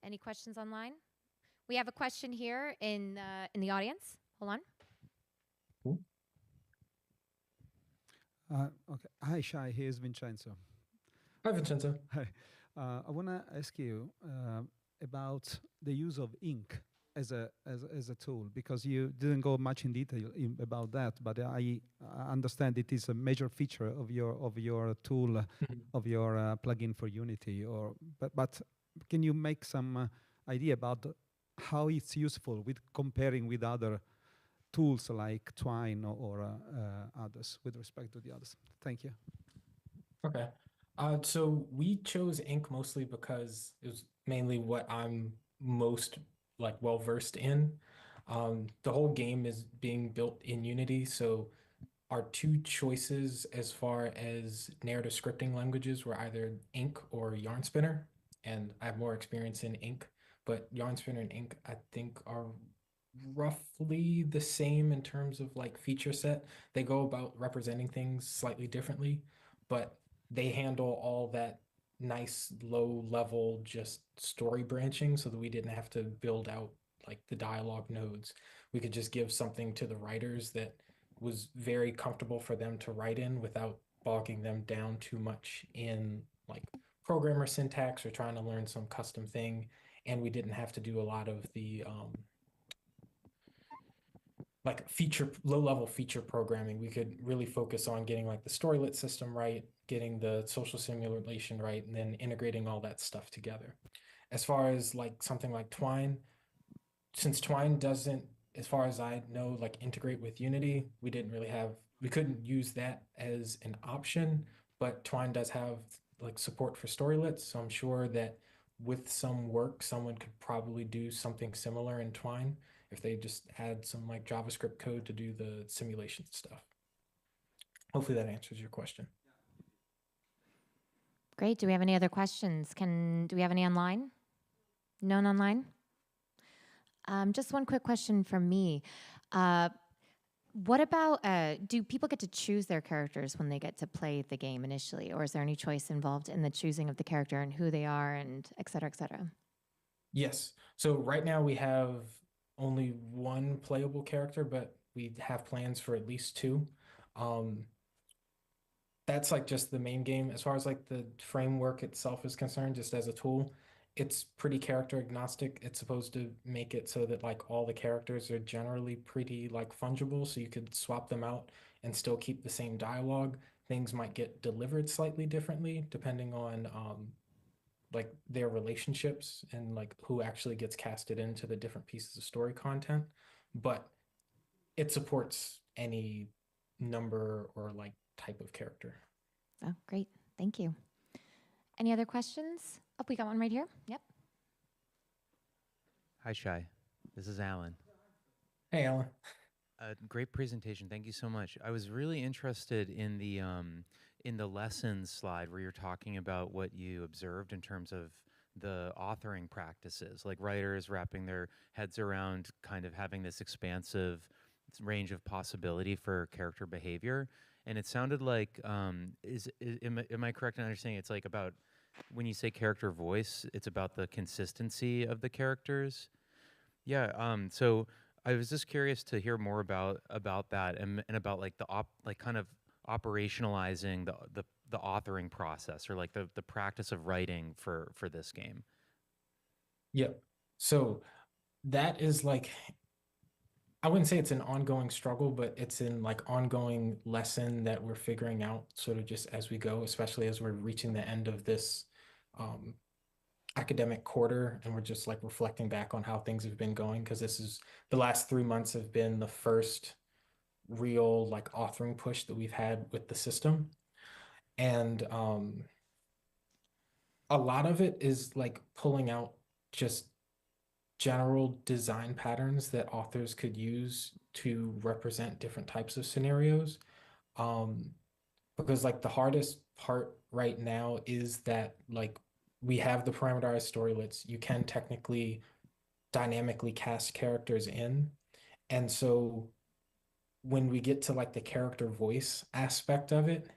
Any questions online? We have a question here in the audience. Hold on. Okay. Hi, Shai. Here's Vincenzo. Hi, Vincenzo. Hi. I want to ask you about the use of ink as a tool, because you didn't go much in detail about that, but I understand it is a major feature of your tool, of your plugin for Unity. But can you make some idea about how it's useful with comparing with other tools like Twine or others, with respect to the others? Thank you. Okay. So we chose ink mostly because it was mainly what I'm most well versed in. The whole game is being built in Unity, so our two choices as far as narrative scripting languages were either ink or Yarn Spinner, and I have more experience in ink, but Yarn Spinner and ink I think are roughly the same in terms of feature set. They go about representing things slightly differently, but they handle all that nice low level just story branching so that we didn't have to build out the dialogue nodes. We could just give something to the writers that was very comfortable for them to write in without bogging them down too much in programmer syntax or trying to learn some custom thing. And we didn't have to do a lot of the low-level feature programming. We could really focus on getting the storylet system right, getting the social simulation right, and then integrating all that stuff together. As far as something like Twine, since Twine doesn't, as far as I know, integrate with Unity, we couldn't use that as an option, but Twine does have support for storylets, so I'm sure that with some work, someone could probably do something similar in Twine if they just had some JavaScript code to do the simulation stuff. Hopefully that answers your question. Great. Do we have any other questions? Do we have any online? None online? Just one quick question from me. What about, do people get to choose their characters when they get to play the game initially, or is there any choice involved in the choosing of the character and who they are and et cetera, et cetera? Yes. So right now we have only one playable character, but we have plans for at least two. That's just the main game. As far as the framework itself is concerned, just as a tool, it's pretty character agnostic. It's supposed to make it so that all the characters are generally pretty fungible, so you could swap them out and still keep the same dialogue. things might get delivered slightly differently depending on like their relationships and like who actually gets casted into the different pieces of story content, but it supports any number or like type of character. Oh, great. Thank you. Any other questions? Oh, we got one right here. Yep. Hi, Shai. This is Alan. Hey, Alan. Great presentation. Thank you so much. I was really interested in the lessons slide where you're talking about what you observed in terms of the authoring practices, like writers wrapping their heads around kind of having this expansive range of possibility for character behavior. And it sounded like, am I correct in understanding it's like about, when you say character voice, it's about the consistency of the characters? Yeah, so I was just curious to hear more about that and about like kind of operationalizing the authoring process, or like the practice of writing for this game. Yep. So that is like, I wouldn't say it's an ongoing struggle, but it's an like ongoing lesson that we're figuring out sort of just as we go, especially as we're reaching the end of this academic quarter, and we're just like reflecting back on how things have been going, because this is the last 3 months have been the first real like authoring push that we've had with the system. And a lot of it is like pulling out just general design patterns that authors could use to represent different types of scenarios. Because like the hardest part right now is that like we have the parameterized storylets. You can technically dynamically cast characters in. And so when we get to like the character voice aspect of it,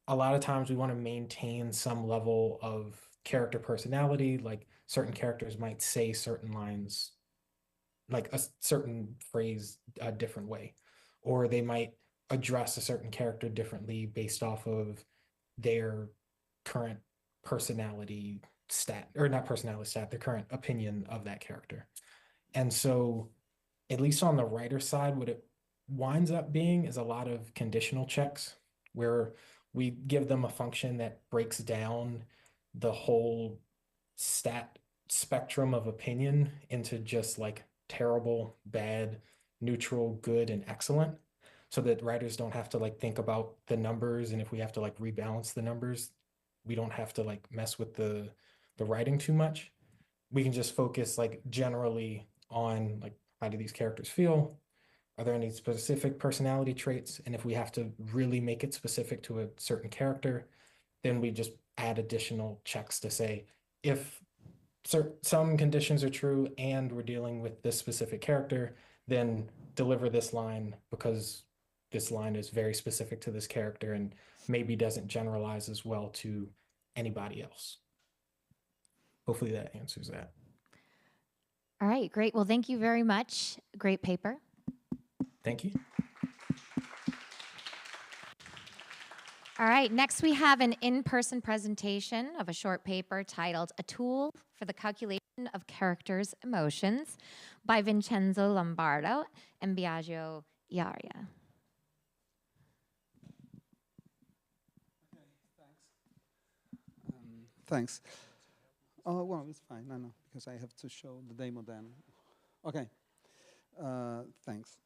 a lot of times we want to maintain some level of character personality. Like certain characters might say certain lines, like a certain phrase a different way, or they might address a certain character differently based off of their current personality stat, or not personality stat, their current opinion of that character. And so at least on the writer side, what it winds up being is a lot of conditional checks where we give them a function that breaks down the whole stat spectrum of opinion into just like terrible, bad, neutral, good, and excellent, so that writers don't have to like think about the numbers. And if we have to like rebalance the numbers, we don't have to like mess with the writing too much. We can just focus like generally on like, how do these characters feel? Are there any specific personality traits? And if we have to really make it specific to a certain character, then we just add additional checks to say, if some conditions are true and we're dealing with this specific character, then deliver this line, because this line is very specific to this character and maybe doesn't generalize as well to anybody else. Hopefully that answers that. All right, great. Well, thank you very much. Great paper. Thank you. All right, next we have an in-person presentation of a short paper titled A Tool for the Calculation of Characters' Emotions by Vincenzo Lombardo and Biagio Iaria. Thanks. Oh, well, it's fine. No, because I have to show the demo then. Okay. Thanks.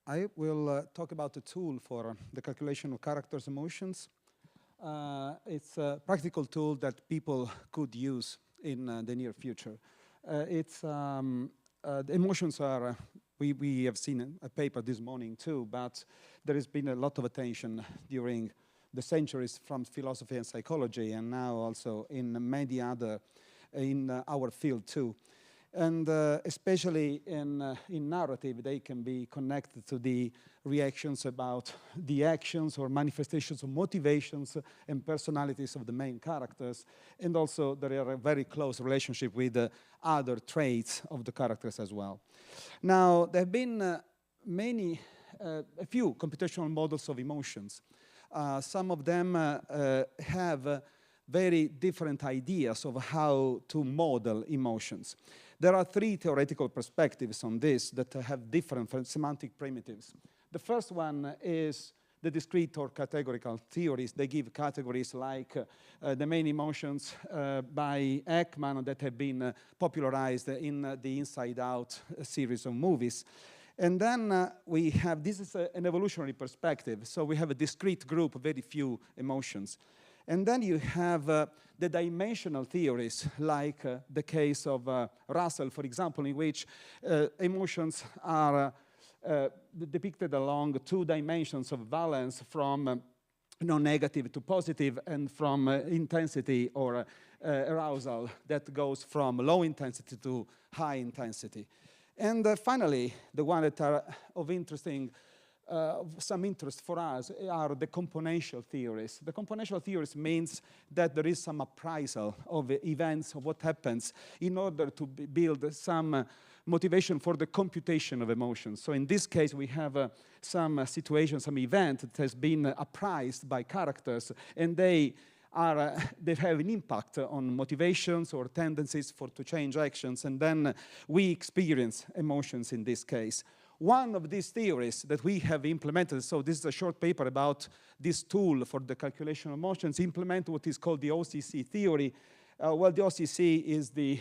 I will talk about a tool for the calculation of characters' emotions. It's a practical tool that people could use in the near future. The emotions are, we have seen a paper this morning too, but there has been a lot of attention during the centuries from philosophy and psychology, and now also in many other, in our field too. And especially in narrative, they can be connected to the reactions about the actions or manifestations of motivations and personalities of the main characters. And also there are a very close relationship with other traits of the characters as well. Now, there have been a few computational models of emotions. Some of them have very different ideas of how to model emotions. There are three theoretical perspectives on this that have different semantic primitives. The first one is the discrete or categorical theories. They give categories like the main emotions by Ekman that have been popularized in the Inside Out series of movies. And then we have, this is an evolutionary perspective. So we have a discrete group, very few emotions. And then you have the dimensional theories, like the case of Russell, for example, in which emotions are depicted along 2 dimensions of valence, from non-negative to positive, and from intensity or arousal that goes from low intensity to high intensity. And finally, the one that are of some interest for us are the componential theories. The componential theories means that there is some appraisal of events, of what happens, in order to build some motivation for the computation of emotions. So in this case, we have some situation, some event that has been appraised by characters, and they have an impact on motivations or tendencies to change actions, and then we experience emotions in this case. One of these theories that we have implemented, so this is a short paper about this tool for the calculation of emotions, implement what is called the OCC theory. Well, the OCC is the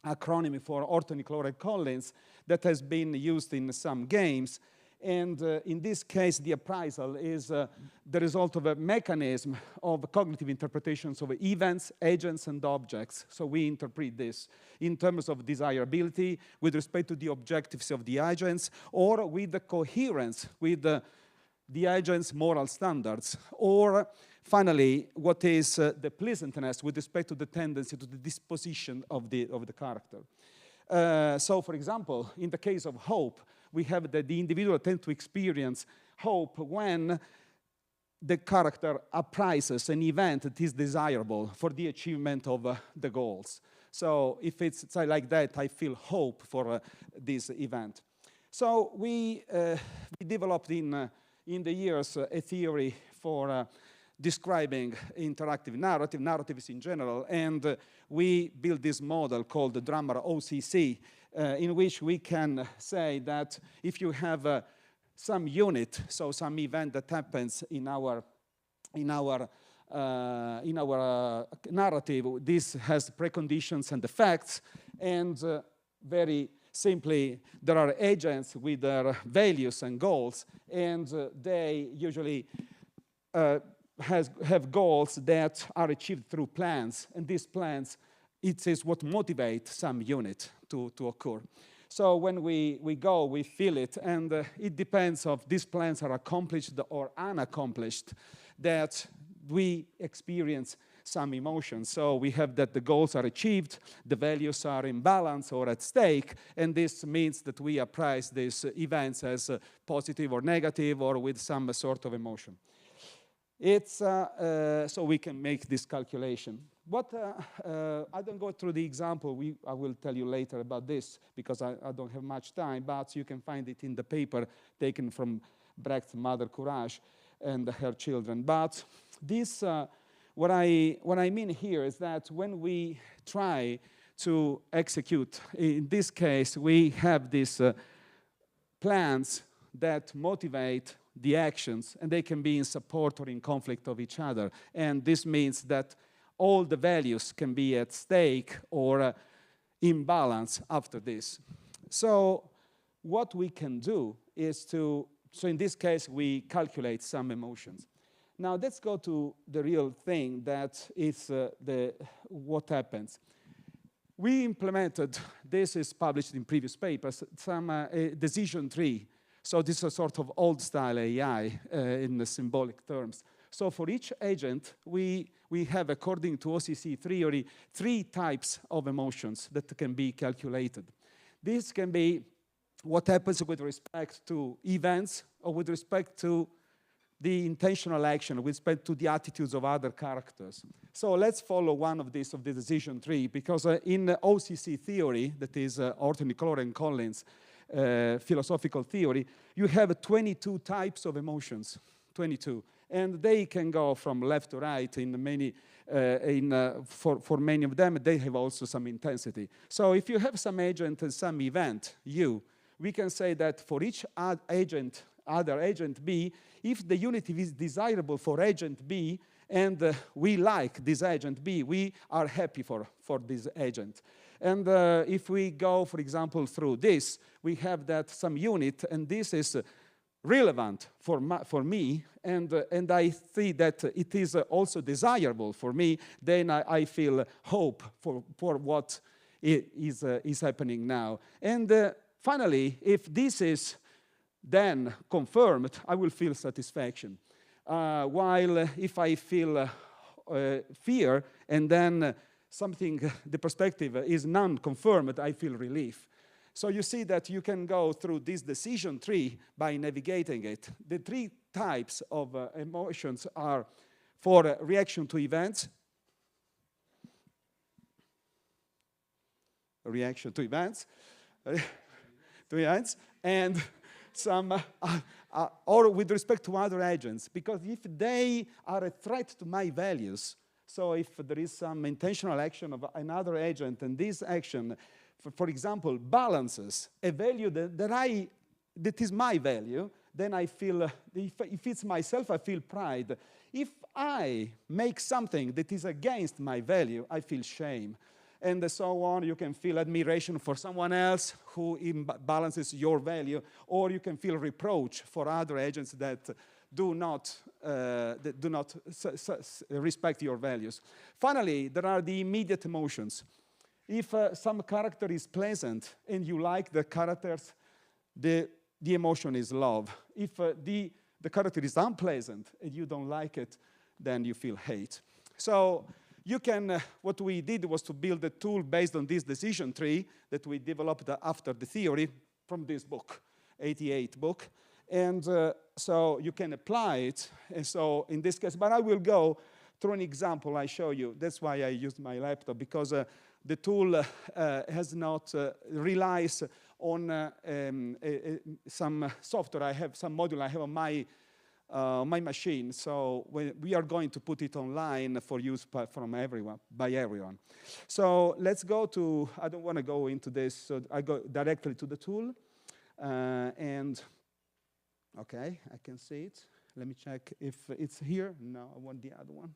acronym for Ortony-Chloride-Collins that has been used in some games. And in this case, the appraisal is the result of a mechanism of cognitive interpretations of events, agents, and objects. So we interpret this in terms of desirability with respect to the objectives of the agents, or with the coherence with the agent's moral standards, or finally, what is the pleasantness with respect to the tendency, to the disposition of the character. So, for example, in the case of hope, we have that the individual tends to experience hope when the character appraises an event that is desirable for the achievement of the goals. So if it's like that, I feel hope for this event. So we developed in the years a theory for describing interactive narratives in general, and we built this model called the Drummer OCC, in which we can say that if you have some unit, so some event that happens in our narrative, this has preconditions and effects, and very simply, there are agents with their values and goals, and they usually have goals that are achieved through plans, and these plans, it is what motivates some unit to occur. So when we go, we feel it, and it depends if these plans are accomplished or unaccomplished, that we experience some emotions. So we have that the goals are achieved, the values are in balance or at stake, and this means that we appraise these events as positive or negative or with some sort of emotion. It's so we can make this calculation. What I don't go through the example. I will tell you later about this because I don't have much time. But you can find it in the paper taken from Brecht's Mother Courage and her children. But this, what I mean here is that when we try to execute, in this case, we have these plans that motivate the actions, and they can be in support or in conflict of each other. And this means that all the values can be at stake or in balance after this. So what we can do is so in this case, we calculate some emotions. Now let's go to the real thing that is what happens. We implemented, this is published in previous papers, some decision tree. So this is a sort of old-style AI in the symbolic terms. So for each agent, we have, according to OCC theory, 3 types of emotions that can be calculated. This can be what happens with respect to events or with respect to the intentional action, with respect to the attitudes of other characters. So let's follow one of these, of the decision tree, because in OCC theory, that is Ortony-Chloride-Collins, philosophical theory, you have 22 types of emotions, 22, and they can go from left to right in many, for many of them, they have also some intensity. So if you have some agent and some event, we can say that for each agent other agent B, if the unit is desirable for agent B, and we like this agent B, we are happy for this agent. And if we go, for example, through this, we have that some unit, and this is relevant for me, and I see that it is also desirable for me, then I feel hope for what is happening now. And finally, if this is then confirmed, I will feel satisfaction. While if I feel fear, and then something, the perspective is non-confirmed, I feel relief. So you see that you can go through this decision tree by navigating it. The three types of emotions are for reaction to events, and some, or with respect to other agents, because if they are a threat to my values, so if there is some intentional action of another agent, and this action, for example, balances a value that is my value, then I feel, if it's myself, I feel pride. If I make something that is against my value, I feel shame. And so on, you can feel admiration for someone else who imbalances your value, or you can feel reproach for other agents that do not respect your values. Finally, there are the immediate emotions. If some character is pleasant and you like the characters, the emotion is love. If the character is unpleasant and you don't like it, then you feel hate. So you can, what we did was to build a tool based on this decision tree that we developed after the theory from this book, 88 book. And so you can apply it. And so in this case, but I will go through an example I show you. That's why I used my laptop, because the tool has not relies on some software I have, some module I have on my machine. So we are going to put it online for use by everyone. So let's go to, I don't want to go into this, so I go directly to the tool. And okay, I can see it. Let me check if it's here. No, I want the other one.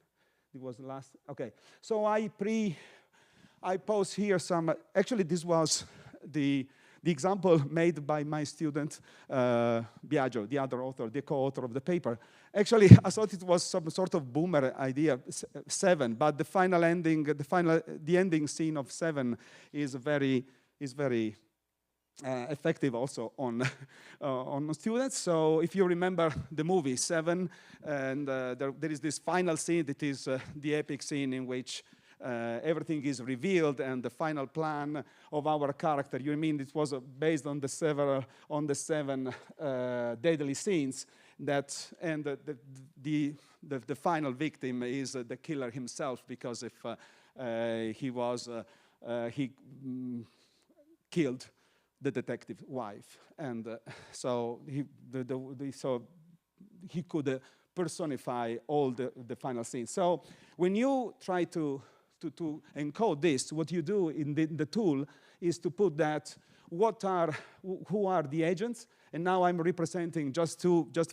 It was the last, okay. So I pose here some, actually this was the example made by my student, Biagio, the other author, the co-author of the paper. Actually, I thought it was some sort of boomer idea, 7, but the final ending, the ending scene of 7 is very effective also on students. So if you remember the movie 7, and there is this final scene that is the epic scene in which everything is revealed, and the final plan of our character. You mean it was based on the 7 deadly scenes that, and the final victim is the killer himself, because if he killed the detective wife, and so he could personify all the final scenes. So when you try to encode this, what you do in the tool is to put that who are the agents, and now I'm representing just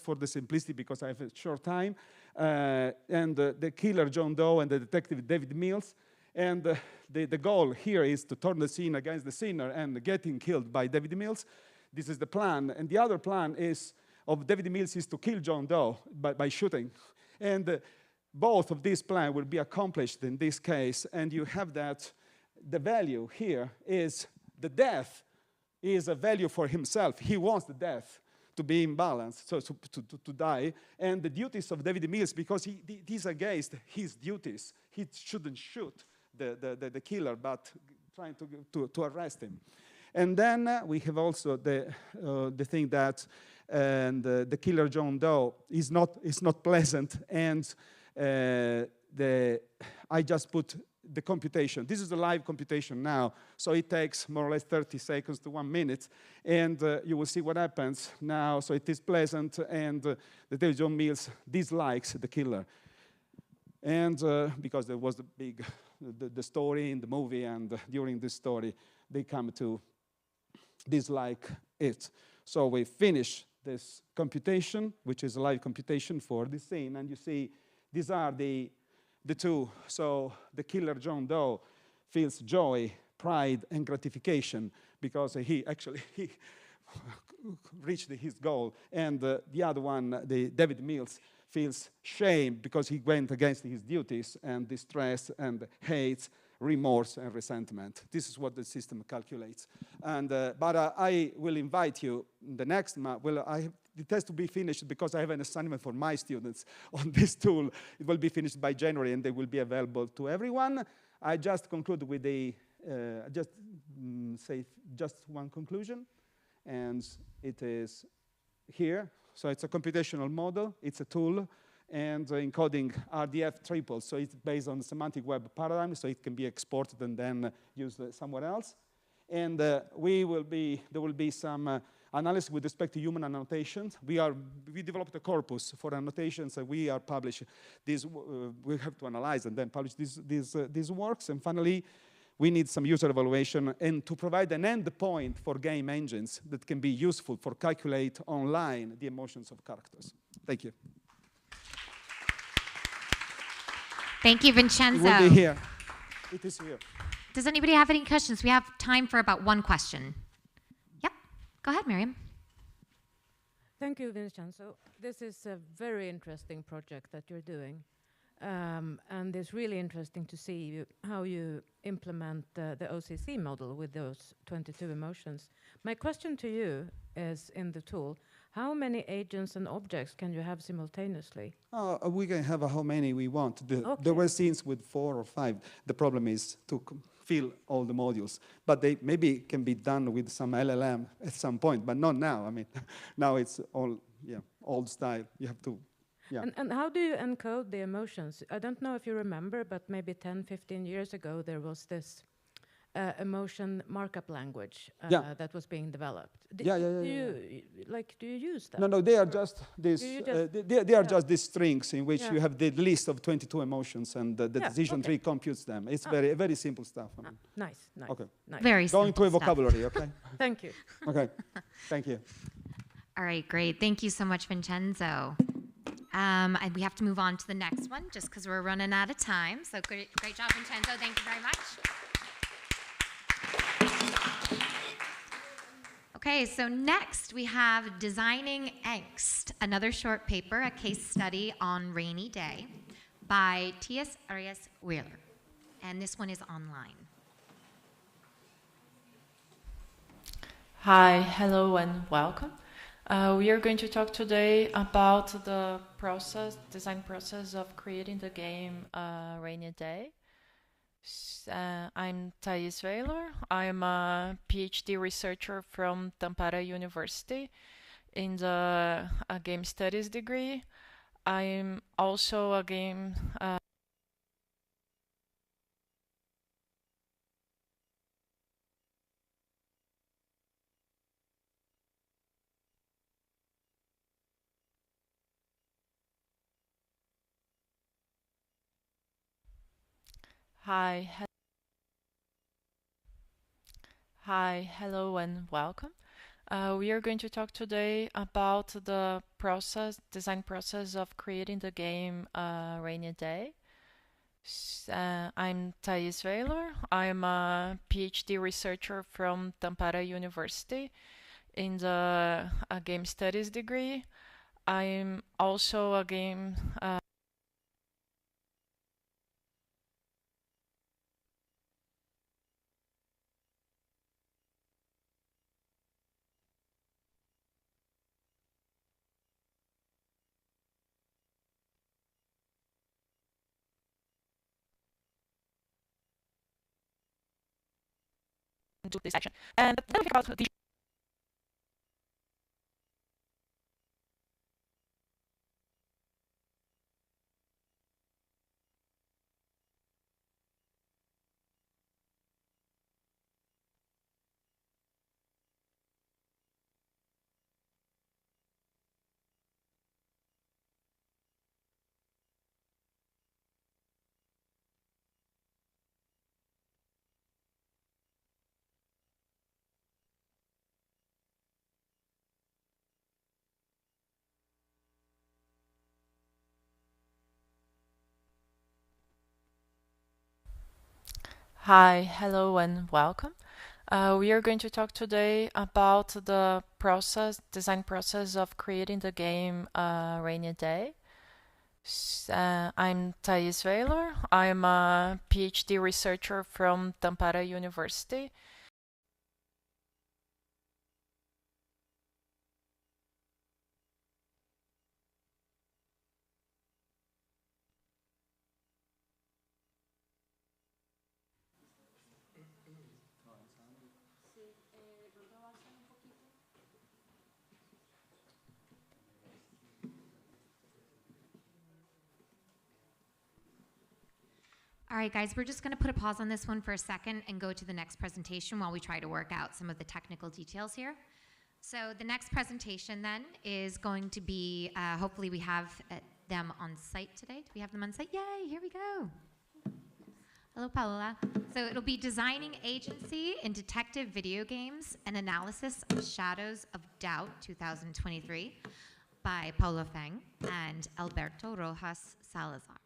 for the simplicity, because I have a short time, and the killer John Doe and the detective David Mills. And the goal here is to turn the scene against the sinner and getting killed by David Mills. This is the plan. And the other plan of David Mills is to kill John Doe by shooting. And both of these plans will be accomplished in this case. And you have that the value here is the death is a value for himself. He wants the death to be imbalanced, so to die. And the duties of David Mills, because he's against his duties, he shouldn't shoot the killer, but trying to arrest him. And then we have also the thing that the killer John Doe is not pleasant, and I just put the computation. This is a live computation now, so it takes more or less 30 seconds to 1 minute, and you will see what happens now. So it is pleasant, and the David John Mills dislikes the killer, and because there was the story in the movie, and during this story they come to dislike it. So we finish this computation, which is a live computation for this scene. And you see these are the two. So the killer John Doe feels joy, pride, and gratification because he reached his goal. And the other one, the David Mills, feels shame because he went against his duties, and distress and hate, remorse and resentment. This is what the system calculates. And but I will invite you the next month. Well, it has to be finished because I have an assignment for my students on this tool. It will be finished by January, and they will be available to everyone. I just conclude with the say just one conclusion, and it is here. So it's a computational model, it's a tool, and encoding RDF triples. So it's based on the semantic web paradigm, so it can be exported and then used somewhere else. And there will be some analysis with respect to human annotations. We developed a corpus for annotations, and we are publishing these. We have to analyze and then publish these works. And finally, we need some user evaluation and to provide an endpoint for game engines that can be useful for calculate online the emotions of characters. Thank you. Thank you, Vincenzo. It will be here. It is here. Does anybody have any questions? We have time for about one question. Yep. Go ahead, Miriam. Thank you, Vincenzo. This is a very interesting project that you're doing. And it's really interesting to see how you implement the OCC model with those 22 emotions. My question to you is, in the tool, how many agents and objects can you have simultaneously? We can have how many we want. There were scenes with 4 or 5. The problem is to fill all the modules. But they maybe can be done with some LLM at some point, but not now. I mean, now it's all old style. You have to. Yeah. And how do you encode the emotions? I don't know if you remember, but maybe 10, 15 years ago, there was this emotion markup language that was being developed. Do you use that? No, they are just these. They are just these strings in which you have the list of 22 emotions, and the decision tree computes them. It's very simple stuff. I mean. Nice. Okay. Nice. Very simple Going to a vocabulary, stuff. okay? Thank you. Okay. Thank you. All right, great. Thank you so much, Vincenzo. And we have to move on to the next one just because we're running out of time. So great job, Vincenzo. Thank you very much. Okay, so next we have Designing Angst, another short paper, a case study on Rainy Day by T.S. Arias Wheeler. And this one is online. Hi, hello, and welcome. We are going to talk today about the design process of creating the game Rainy Day. I'm Thais Weyler. I'm a PhD researcher from Tampere University in the game studies degree. I'm also a game Hi, hello, and welcome. We are going to talk today about the design process of creating the game Rainy Day. I'm Thais Weyler. I'm a PhD researcher from Tampere University in the game studies degree. I'm also a game into this section. And then we think about the Hi, hello, and welcome. We are going to talk today about the design process of creating the game Rainy Day. I'm Thais Weylor. I'm a PhD researcher from Tampere University. All right, guys, we're just going to put a pause on this one for a second and go to the next presentation while we try to work out some of the technical details here. So the next presentation then is going to be, hopefully we have them on site today. Do we have them on site? Yay, here we go. Hello, Paola. So it'll be Designing Agency in Detective Video Games, an Analysis of Shadows of Doubt 2023 by Paulo Feng and Alberto Rojas Salazar.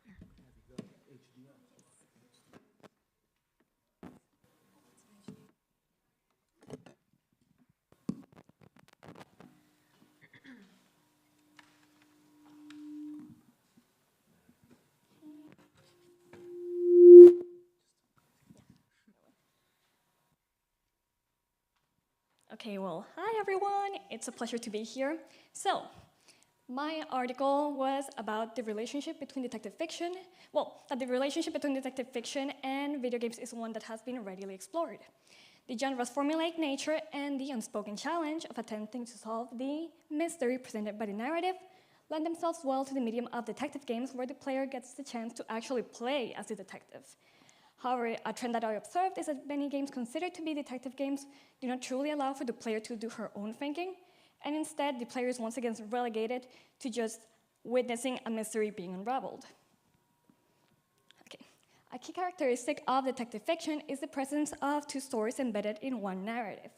Okay, well, hi everyone. It's a pleasure to be here. So, my article was about the relationship between detective fiction. Well, that the relationship between detective fiction and video games is one that has been readily explored. The genre's formulaic nature and the unspoken challenge of attempting to solve the mystery presented by the narrative lend themselves well to the medium of detective games where the player gets the chance to actually play as the detective. However, a trend that I observed is that many games considered to be detective games do not truly allow for the player to do her own thinking, and instead the player is once again relegated to just witnessing a mystery being unraveled. Okay. A key characteristic of detective fiction is the presence of two stories embedded in one narrative: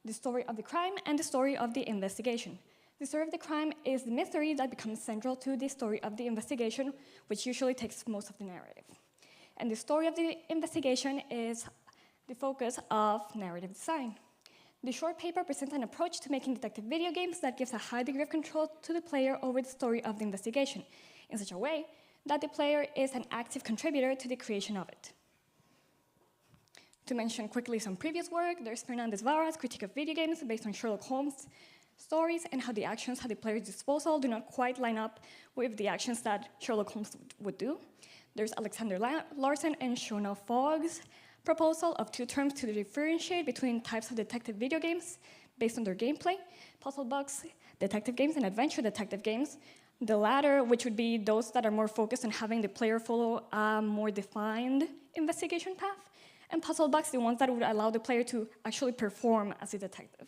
the story of the crime and the story of the investigation. The story of the crime is the mystery that becomes central to the story of the investigation, which usually takes most of the narrative. And the story of the investigation is the focus of narrative design. The short paper presents an approach to making detective video games that gives a high degree of control to the player over the story of the investigation, in such a way that the player is an active contributor to the creation of it. To mention quickly some previous work, there's Fernandez Vara's critique of video games based on Sherlock Holmes stories and how the actions at the player's disposal do not quite line up with the actions that Sherlock Holmes would do. There's Alexander Larsen and Shona Fogg's proposal of two terms to differentiate between types of detective video games based on their gameplay: puzzle box detective games and adventure detective games. The latter, which would be those that are more focused on having the player follow a more defined investigation path, and puzzle box, the ones that would allow the player to actually perform as a detective.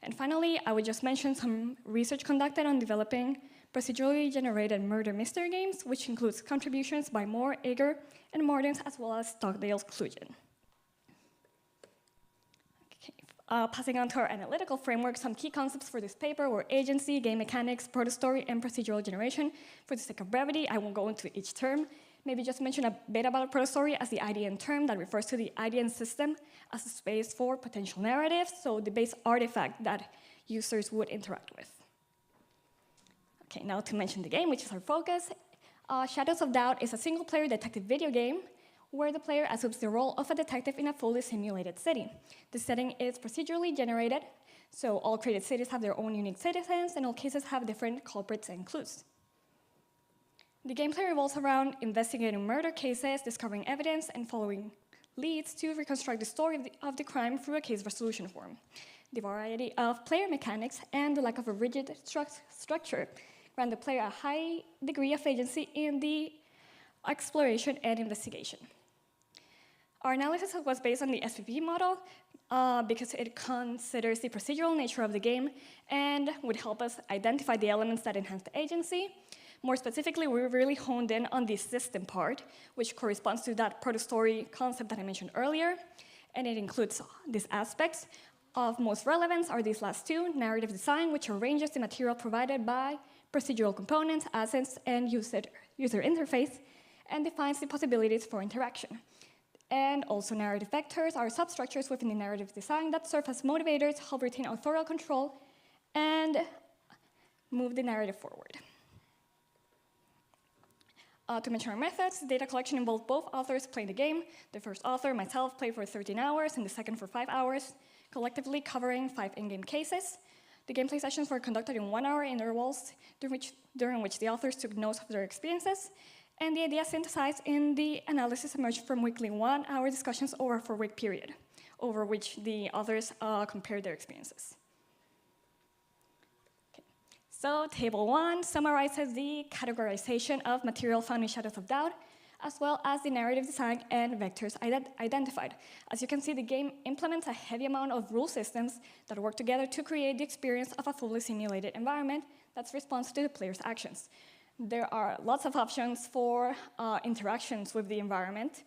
And finally, I would just mention some research conducted on developing procedurally generated murder mystery games, which includes contributions by Moore, Ager, and Martins, as well as Stockdale's Clusion. Okay. Passing on to our analytical framework, some key concepts for this paper were agency, game mechanics, proto-story, and procedural generation. For the sake of brevity, I won't go into each term. Maybe just mention a bit about proto-story as the IDN term that refers to the IDN system as a space for potential narratives, so the base artifact that users would interact with. Okay, now to mention the game, which is our focus. Shadows of Doubt is a single-player detective video game where the player assumes the role of a detective in a fully simulated city. The setting is procedurally generated, so all created cities have their own unique citizens, and all cases have different culprits and clues. The gameplay revolves around investigating murder cases, discovering evidence, and following leads to reconstruct the story of the crime through a case resolution form. The variety of player mechanics and the lack of a rigid structure grant the player a high degree of agency in the exploration and investigation. Our analysis was based on the SPP model because it considers the procedural nature of the game and would help us identify the elements that enhance the agency. More specifically, we really honed in on the system part, which corresponds to that proto-story concept that I mentioned earlier, and it includes these aspects. Of most relevance are these last two: narrative design, which arranges the material provided by procedural components, assets, and user interface, and defines the possibilities for interaction. And also narrative vectors are substructures within the narrative design that serve as motivators, help retain authorial control, and move the narrative forward. To mention our methods, data collection involved both authors playing the game. The first author, myself, played for 13 hours, and the second for 5 hours, collectively covering 5 in-game cases. The gameplay sessions were conducted in 1-hour intervals, during which the authors took notes of their experiences, and the ideas synthesized in the analysis emerged from weekly 1-hour discussions over a 4-week period, over which the authors compared their experiences. So table 1 summarizes the categorization of material found in Shadows of Doubt, as well as the narrative design and vectors identified. As you can see, the game implements a heavy amount of rule systems that work together to create the experience of a fully simulated environment that's responsive to the player's actions. There are lots of options for interactions with the environment,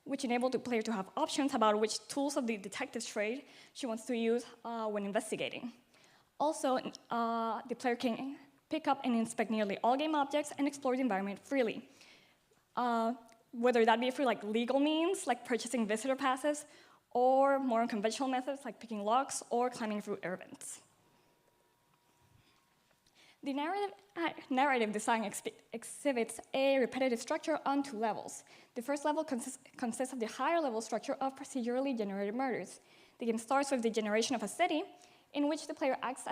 which enable the player to have options about which tools of the detective's trade she wants to use when investigating. Also, the player can pick up and inspect nearly all game objects and explore the environment freely. Whether that be through legal means, like purchasing visitor passes, or more unconventional methods like picking locks or climbing through air vents. The narrative design exhibits a repetitive structure on 2 levels. The first level consists of the higher level structure of procedurally generated murders. The game starts with the generation of a city, in which the player acts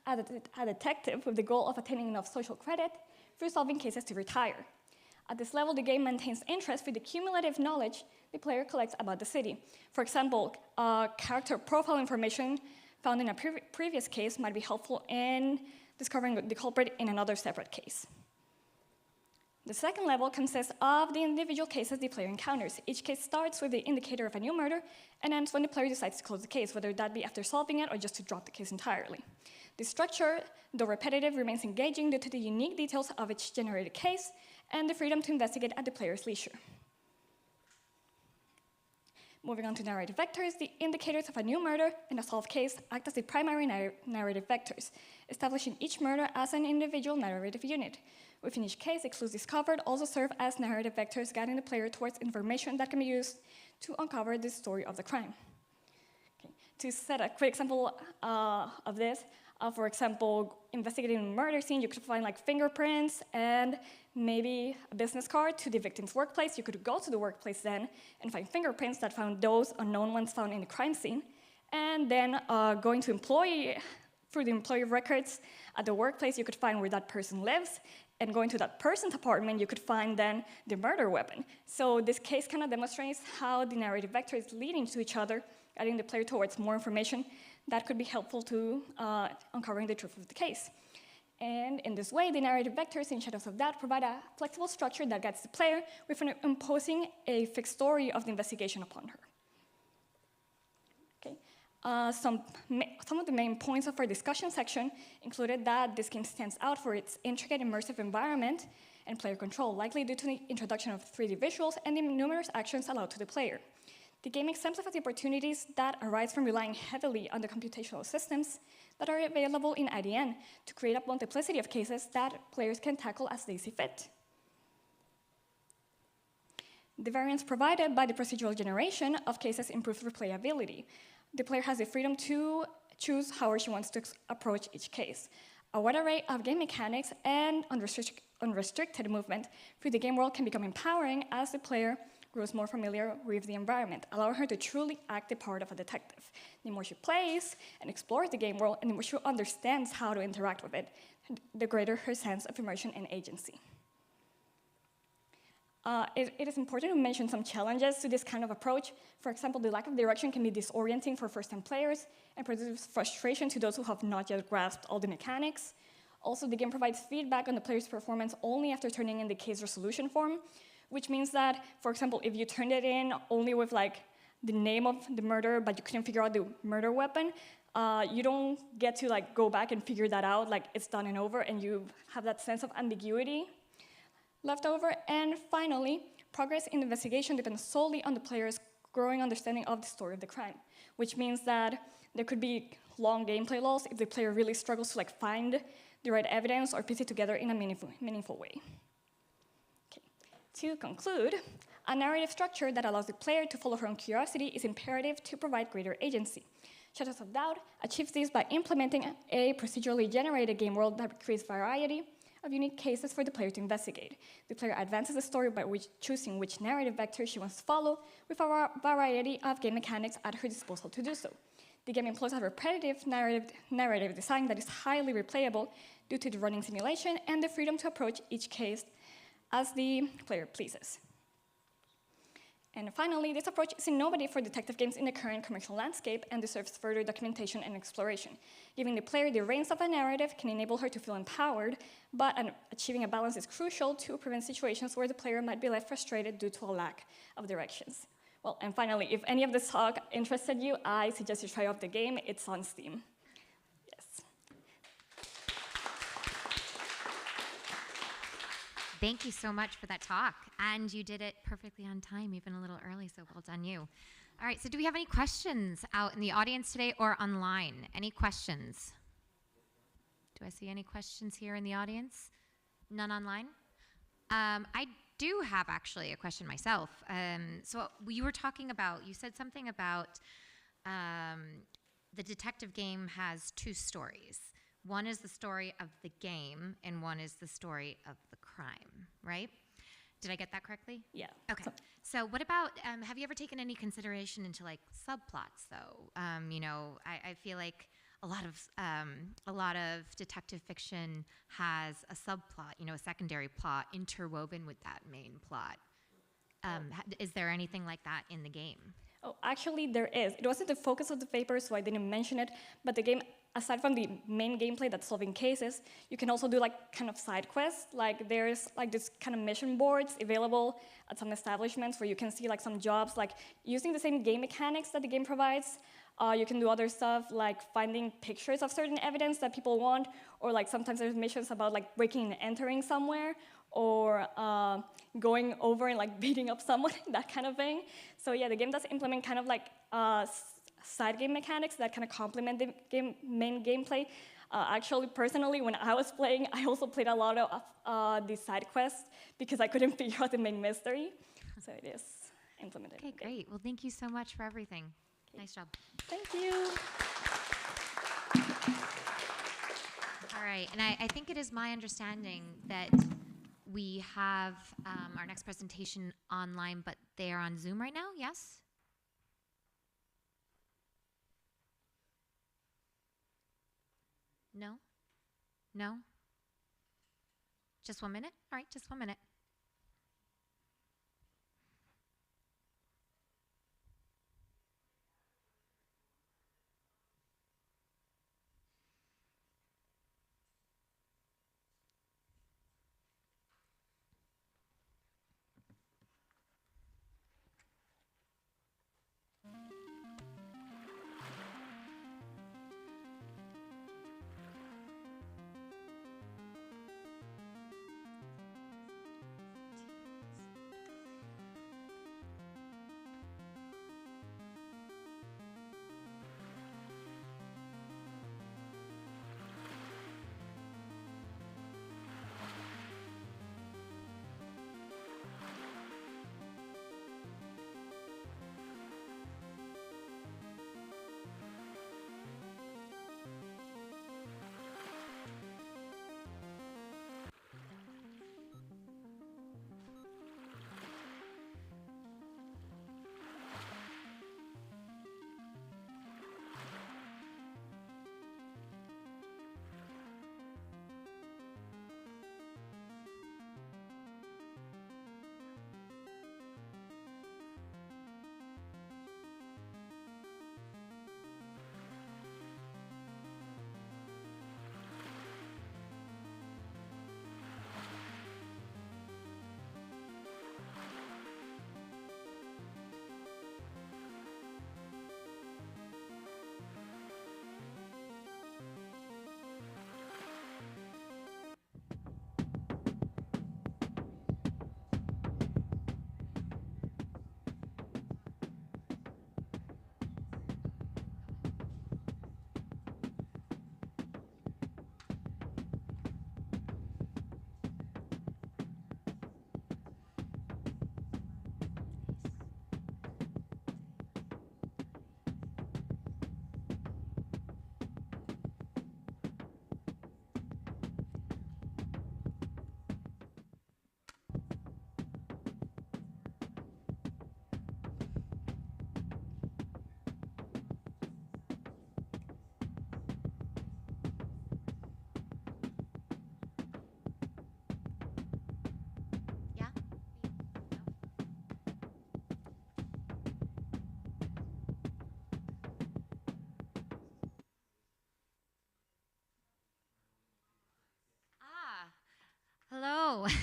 as a detective with the goal of attaining enough social credit through solving cases to retire. At this level, the game maintains interest with the cumulative knowledge the player collects about the city. For example, character profile information found in a previous case might be helpful in discovering the culprit in another separate case. The second level consists of the individual cases the player encounters. Each case starts with the indicator of a new murder and ends when the player decides to close the case, whether that be after solving it or just to drop the case entirely. The structure, though repetitive, remains engaging due to the unique details of each generated case and the freedom to investigate at the player's leisure. Moving on to narrative vectors, the indicators of a new murder and a solved case act as the primary narrative vectors, establishing each murder as an individual narrative unit. Within each case, the clues discovered also serve as narrative vectors guiding the player towards information that can be used to uncover the story of the crime. Okay. To set a quick example of this, for example, investigating a murder scene, you could find fingerprints and maybe a business card to the victim's workplace. You could go to the workplace then and find fingerprints that found those unknown ones found in the crime scene, and then going to through the employee records at the workplace, you could find where that person lives, and going to that person's apartment, you could find then the murder weapon. So this case kind of demonstrates how the narrative vector is leading to each other, guiding the player towards more information that could be helpful to uncovering the truth of the case. And in this way, the narrative vectors in Shadows of Doubt provide a flexible structure that guides the player without imposing a fixed story of the investigation upon her. Some of the main points of our discussion section included that this game stands out for its intricate immersive environment and player control, likely due to the introduction of 3D visuals and the numerous actions allowed to the player. The game exemplifies the opportunities that arise from relying heavily on the computational systems that are available in IDN to create a multiplicity of cases that players can tackle as they see fit. The variance provided by the procedural generation of cases improves replayability. The player has the freedom to choose how she wants to approach each case. A wide array of game mechanics and unrestricted movement through the game world can become empowering as the player grows more familiar with the environment, allowing her to truly act the part of a detective. The more she plays and explores the game world, and the more she understands how to interact with it, the greater her sense of immersion and agency. It is important to mention some challenges to this kind of approach. For example, the lack of direction can be disorienting for first-time players and produce frustration to those who have not yet grasped all the mechanics. Also, the game provides feedback on the player's performance only after turning in the case resolution form, which means that, for example, if you turned it in only with the name of the murderer, but you couldn't figure out the murder weapon, you don't get to go back and figure that out, it's done and over, and you have that sense of ambiguity left over. And finally, progress in the investigation depends solely on the player's growing understanding of the story of the crime, which means that there could be long gameplay loss if the player really struggles to find the right evidence or piece it together in a meaningful way. Okay. To conclude, A narrative structure that allows the player to follow her own curiosity is imperative to provide greater agency. Shadows of Doubt achieves this by implementing a procedurally generated game world that creates variety of unique cases for the player to investigate. The player advances the story by choosing which narrative vector she wants to follow, with a variety of game mechanics at her disposal to do so. The game employs a repetitive narrative design that is highly replayable due to the running simulation and the freedom to approach each case as the player pleases. And finally, this approach is innovative for detective games in the current commercial landscape and deserves further documentation and exploration. Giving the player the reins of a narrative can enable her to feel empowered, but achieving a balance is crucial to prevent situations where the player might be left frustrated due to a lack of directions. Well, and finally, if any of this talk interested you, I suggest you try out the game. It's on Steam. Thank you so much for that talk. And you did it perfectly on time, even a little early, so well done you. All right, so do we have any questions out in the audience today or online? Any questions? Do I see any questions here in the audience? None online? I do have actually a question myself. So you were talking about, you said something about the detective game has two stories. One is the story of the game, and one is the story of the crime, right? Did I get that correctly? Yeah. Okay. So what about, have you ever taken any consideration into like subplots though? You know, I feel like a lot of detective fiction has a subplot, you know, a secondary plot interwoven with that main plot. Is there anything like that in the game? Oh, actually there is. It wasn't the focus of the paper, so I didn't mention it, but the game, aside from the main gameplay that's solving cases, you can also do like kind of side quests. Like there's like this kind of mission boards available at some establishments where you can see like some jobs, like using the same game mechanics that the game provides. You can do other stuff like finding pictures of certain evidence that people want, or like sometimes there's missions about like breaking and entering somewhere, or going over and like beating up someone, that kind of thing. So yeah, the game does implement kind of like side game mechanics that kind of complement the main gameplay. Actually, personally, when I was playing, I also played a lot of these side quests because I couldn't figure out the main mystery. So it is implemented. Okay, great. Well, thank you so much for everything. Okay. Nice job. Thank you. All right, and I think it is my understanding that we have our next presentation online, but they are on Zoom right now, yes? No? No? Just 1 minute? All right, just 1 minute.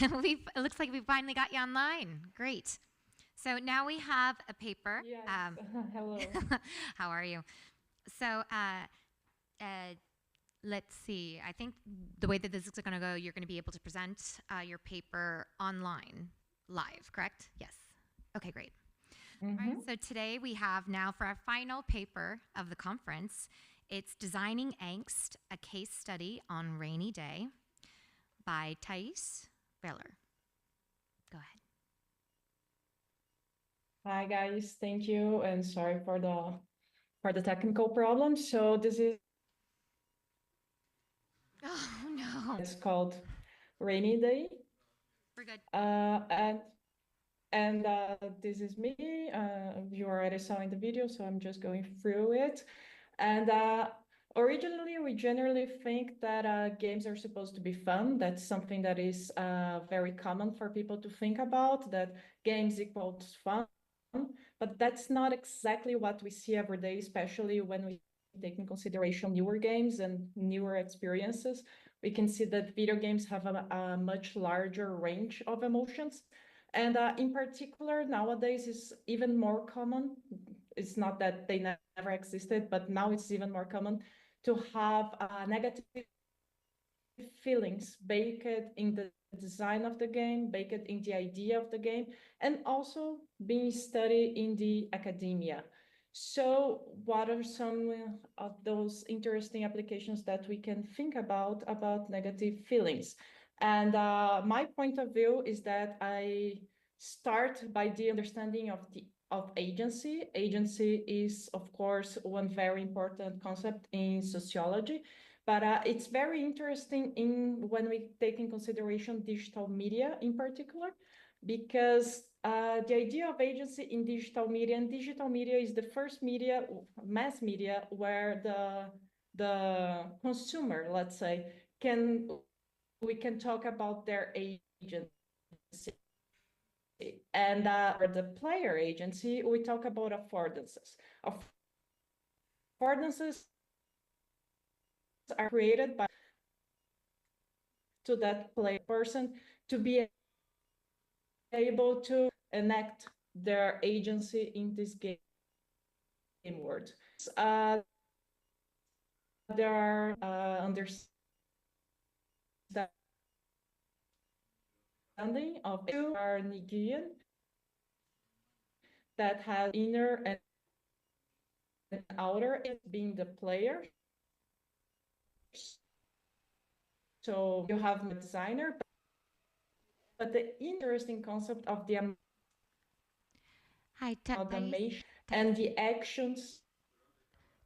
it looks like we finally got you online. Great. So now we have a paper. Yes. Hello. How are you? So let's see. I think the way that this is going to go, you're going to be able to present your paper online, live, correct? Yes. Okay, great. All right, so today we have now for our final paper of the conference, it's Designing Angst, a Case Study on Rainy Day by Thais Beller. Go ahead. Hi guys, thank you, and sorry for the technical problem. So this is it's called Rainy Day. We're good. And this is me. You already saw in the video, so I'm just going through it. And originally, we generally think that games are supposed to be fun. That's something that is very common for people to think about, that games equals fun. But that's not exactly what we see every day, especially when we take in consideration newer games and newer experiences. We can see that video games have a much larger range of emotions. And in particular, nowadays is even more common. It's not that they never existed, but now it's even more common to have negative feelings baked in the design of the game, baked in the idea of the game, and also being studied in the academia. So what are some of those interesting applications that we can think about negative feelings? And my point of view is that I start by the understanding of agency. Agency is, of course, one very important concept in sociology, but it's very interesting when we take in consideration digital media in particular, because the idea of agency in digital media, and digital media is the first media, mass media, where the consumer, let's say, we can talk about their agency. And for the player agency, we talk about affordances. Affordances are created by to that player person to be able to enact their agency in this game world. There are understanding of Carnegian that has inner and outer, being the player. So you have the designer, but the interesting concept of the automation and the actions.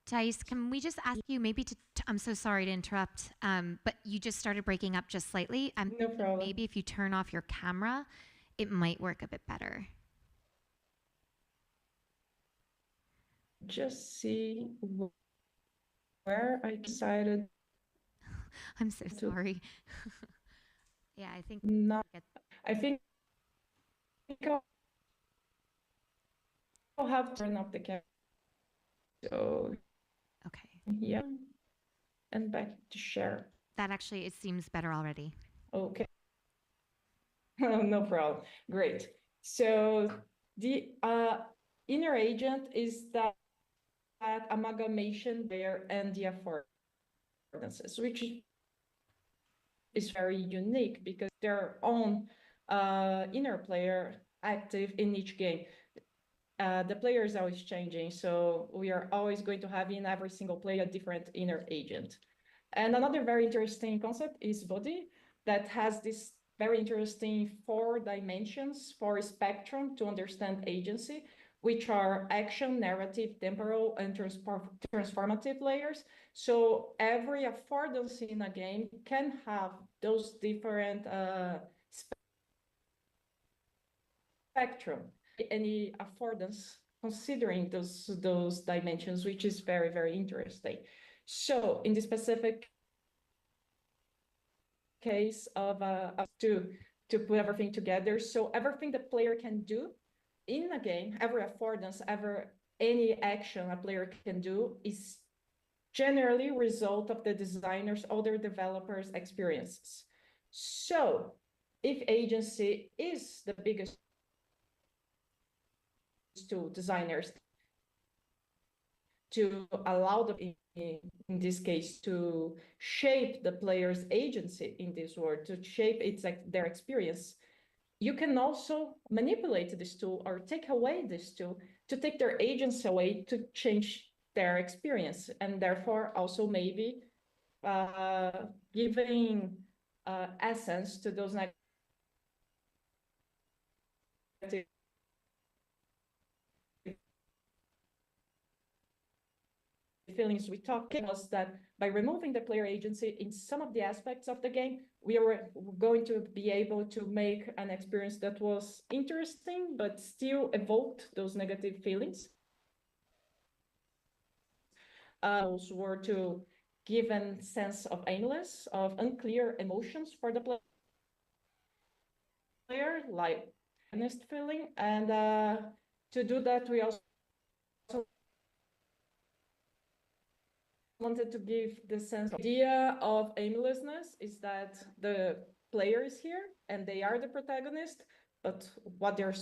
Thais, can we just ask you maybe to, I'm so sorry to interrupt, but you just started breaking up just slightly. No problem. Maybe if you turn off your camera, it might work a bit better. Just see where I decided. I'm so sorry. Yeah, I think. No, I think I'll have to turn off the camera. So. Okay. Yeah. And back to share. That actually, it seems better already. Okay. No problem. Great. So the inner agent is that amalgamation there and the affordances, which is very unique because their own inner player active in each game. The player is always changing, so we are always going to have in every single player a different inner agent. And another very interesting concept is body that has this very interesting 4 dimensions, 4 spectrum to understand agency, which are action, narrative, temporal, and transformative layers. So every affordance in a game can have those different spectrum. Any affordance considering those dimensions, which is very, very interesting. So in the specific case of to put everything together, so everything the player can do in a game, every affordance, any action a player can do is generally result of the designer's, other developers' experiences. So if agency is the biggest tool, designers to allow the, in this case, to shape the player's agency in this world, to shape their experience. You can also manipulate this tool or take away this tool to take their agency away to change their experience, and therefore also maybe giving essence to those negative feelings we talked was that by removing the player agency in some of the aspects of the game, we were going to be able to make an experience that was interesting, but still evoked those negative feelings. Those were to give a sense of aimless, of unclear emotions for the player, like honest feeling. And to do that, we also wanted to give the sense of idea of aimlessness is that the player is here and they are the protagonist, but what they're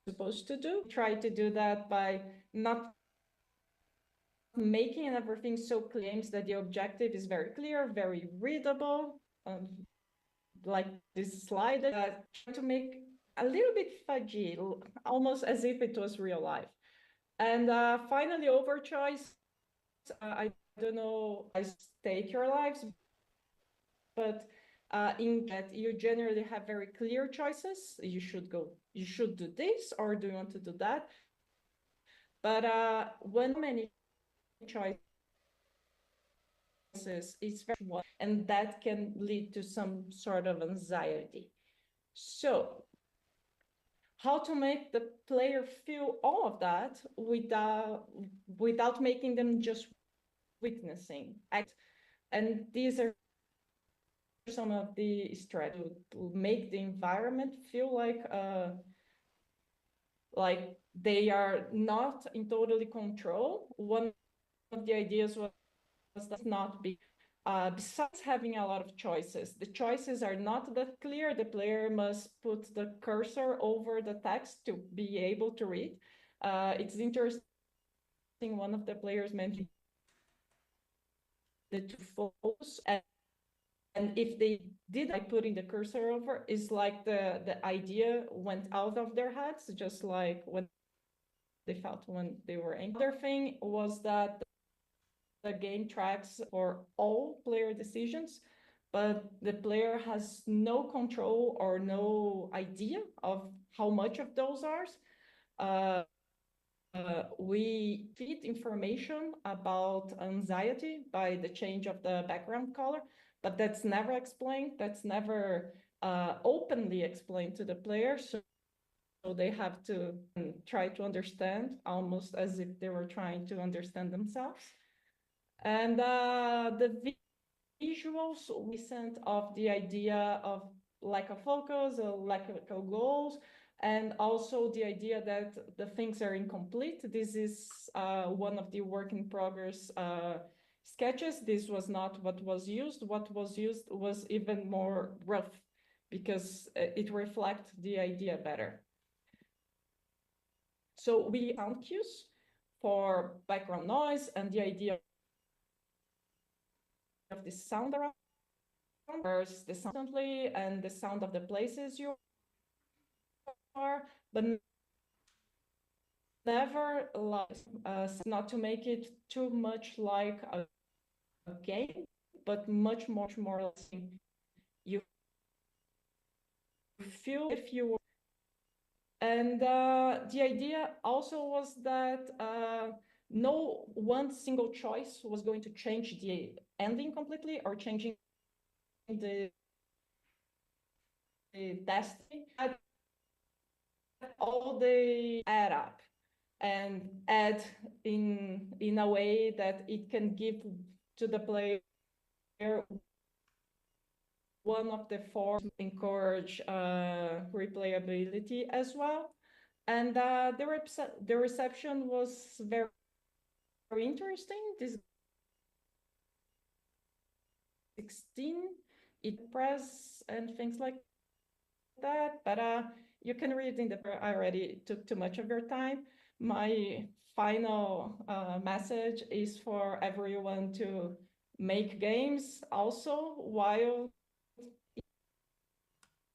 supposed to do, try to do that by not making everything so claims that the objective is very clear, very readable, like this slide, try to make a little bit fudgy, almost as if it was real life. And finally, over choice, I don't know, I stake your lives, but in that you generally have very clear choices. You should do this, or do you want to do that? But when many choices, it's very one, and that can lead to some sort of anxiety. So how to make the player feel all of that without making them just witnessing. And these are some of the strategies to make the environment feel like they are not in totally control. One of the ideas was that not be besides having a lot of choices, the choices are not that clear. The player must put the cursor over the text to be able to read. It's interesting, one of the players mentioned the to focus, and if they did by putting the cursor over, is like the idea went out of their heads, just like when they felt when they were angry. Another thing was that the game tracks for all player decisions, but the player has no control or no idea of how much of those are. We feed information about anxiety by the change of the background color, but that's never explained. That's never openly explained to the player. So they have to try to understand, almost as if they were trying to understand themselves. And the visuals we sent of the idea of lack of focus or lack of goals, and also the idea that the things are incomplete. This is one of the work in progress sketches. This was not what was used. What was used was even more rough because it reflects the idea better. So we found cues for background noise and the idea of the sound around, versus the sound and the sound of the places you are, but never not to make it too much like a game, but much more like you feel if you. And the idea also was that no one single choice was going to change the ending completely or changing the destiny. All they add up and add in a way that it can give to the player one of the four, encourage replayability as well. And the reception was very, very interesting. This 16 it press and things like that, but you can read in the, I already took too much of your time. My final message is for everyone to make games also, while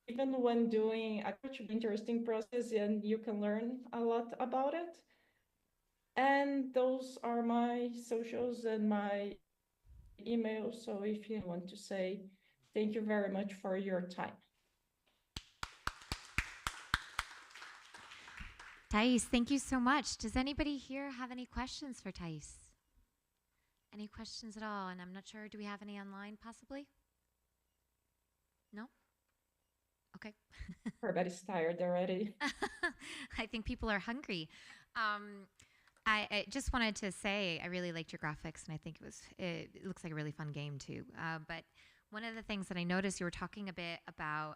even when doing a interesting process, and you can learn a lot about it. And those are my socials and my emails. So if you want to say thank you very much for your time. Thais, thank you so much. Does anybody here have any questions for Thais? Any questions at all? And I'm not sure, do we have any online possibly? No? Okay. Everybody's tired already. I think people are hungry. I just wanted to say I really liked your graphics, and I think it looks like a really fun game too. But one of the things that I noticed, you were talking a bit about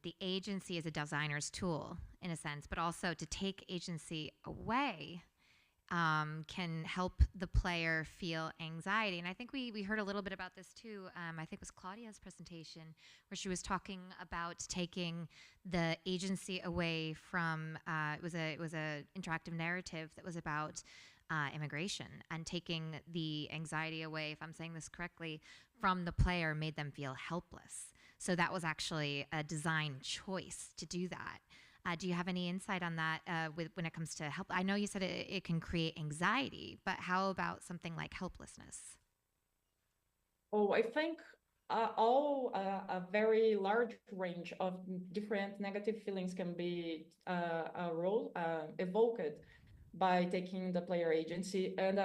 the agency as a designer's tool, in a sense, but also to take agency away can help the player feel anxiety. And I think we heard a little bit about this too. I think it was Claudia's presentation, where she was talking about taking the agency away from, it was a interactive narrative that was about immigration, and taking the anxiety away, if I'm saying this correctly, from the player made them feel helpless. So that was actually a design choice to do that. Do you have any insight on that when it comes to help? I know you said it can create anxiety, but how about something like helplessness? Oh, I think a very large range of different negative feelings can be evoked by taking the player agency. And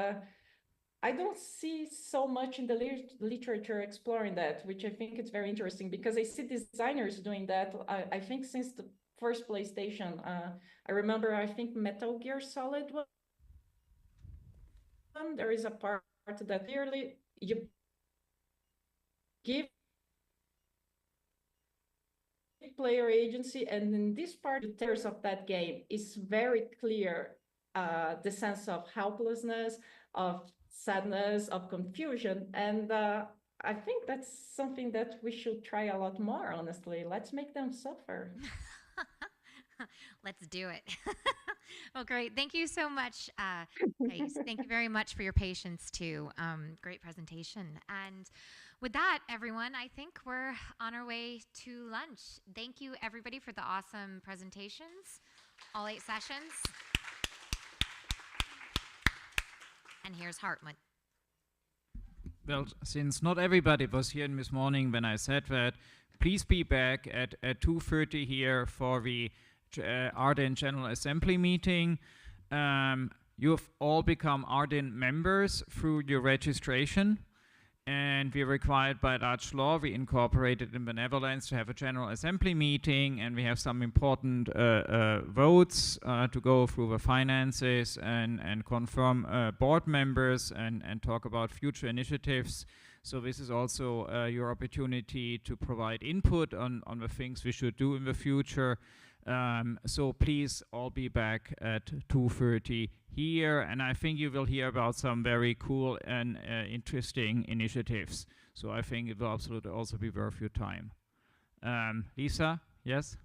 I don't see so much in the literature exploring that, which I think is very interesting, because I see designers doing that. I think since the first PlayStation, I remember, I think Metal Gear Solid one, there is a part that clearly you give player agency, and in this part of that game is very clear, the sense of helplessness, of sadness, of confusion. And I think that's something that we should try a lot more, honestly. Let's make them suffer. Let's do it. Well, great. Thank you so much, Thais. Thank you very much for your patience too. Great presentation. And with that, everyone, I think we're on our way to lunch. Thank you, everybody, for the awesome presentations, all 8 sessions. And here's Hartmut. Well, since not everybody was here this morning when I said that, please be back at 2:30 here for the Arden General Assembly meeting. You've all become Arden members through your registration, and we're required by Dutch law. We incorporated in the Netherlands to have a General Assembly meeting, and we have some important votes to go through the finances and confirm board members and talk about future initiatives. So this is also your opportunity to provide input on the things we should do in the future. So please all be back at 2:30 here, and I think you will hear about some very cool and interesting initiatives. So I think it will absolutely also be worth your time. Lisa, yes?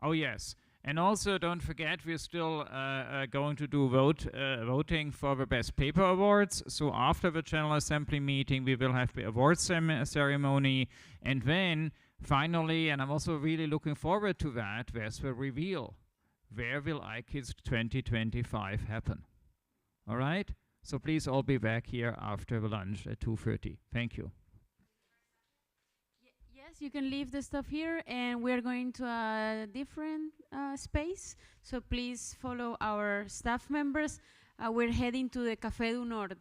Oh yes, and also don't forget we're still going to do voting for the Best Paper Awards. So after the General Assembly meeting we will have the awards ceremony, and then finally, and I'm also really looking forward to that, there's the reveal. Where will ICIDS 2025 happen? All right? So please all be back here after the lunch at 2:30. Thank you. Yes, you can leave the stuff here, and we're going to a different space. So please follow our staff members. We're heading to the Café du Nord.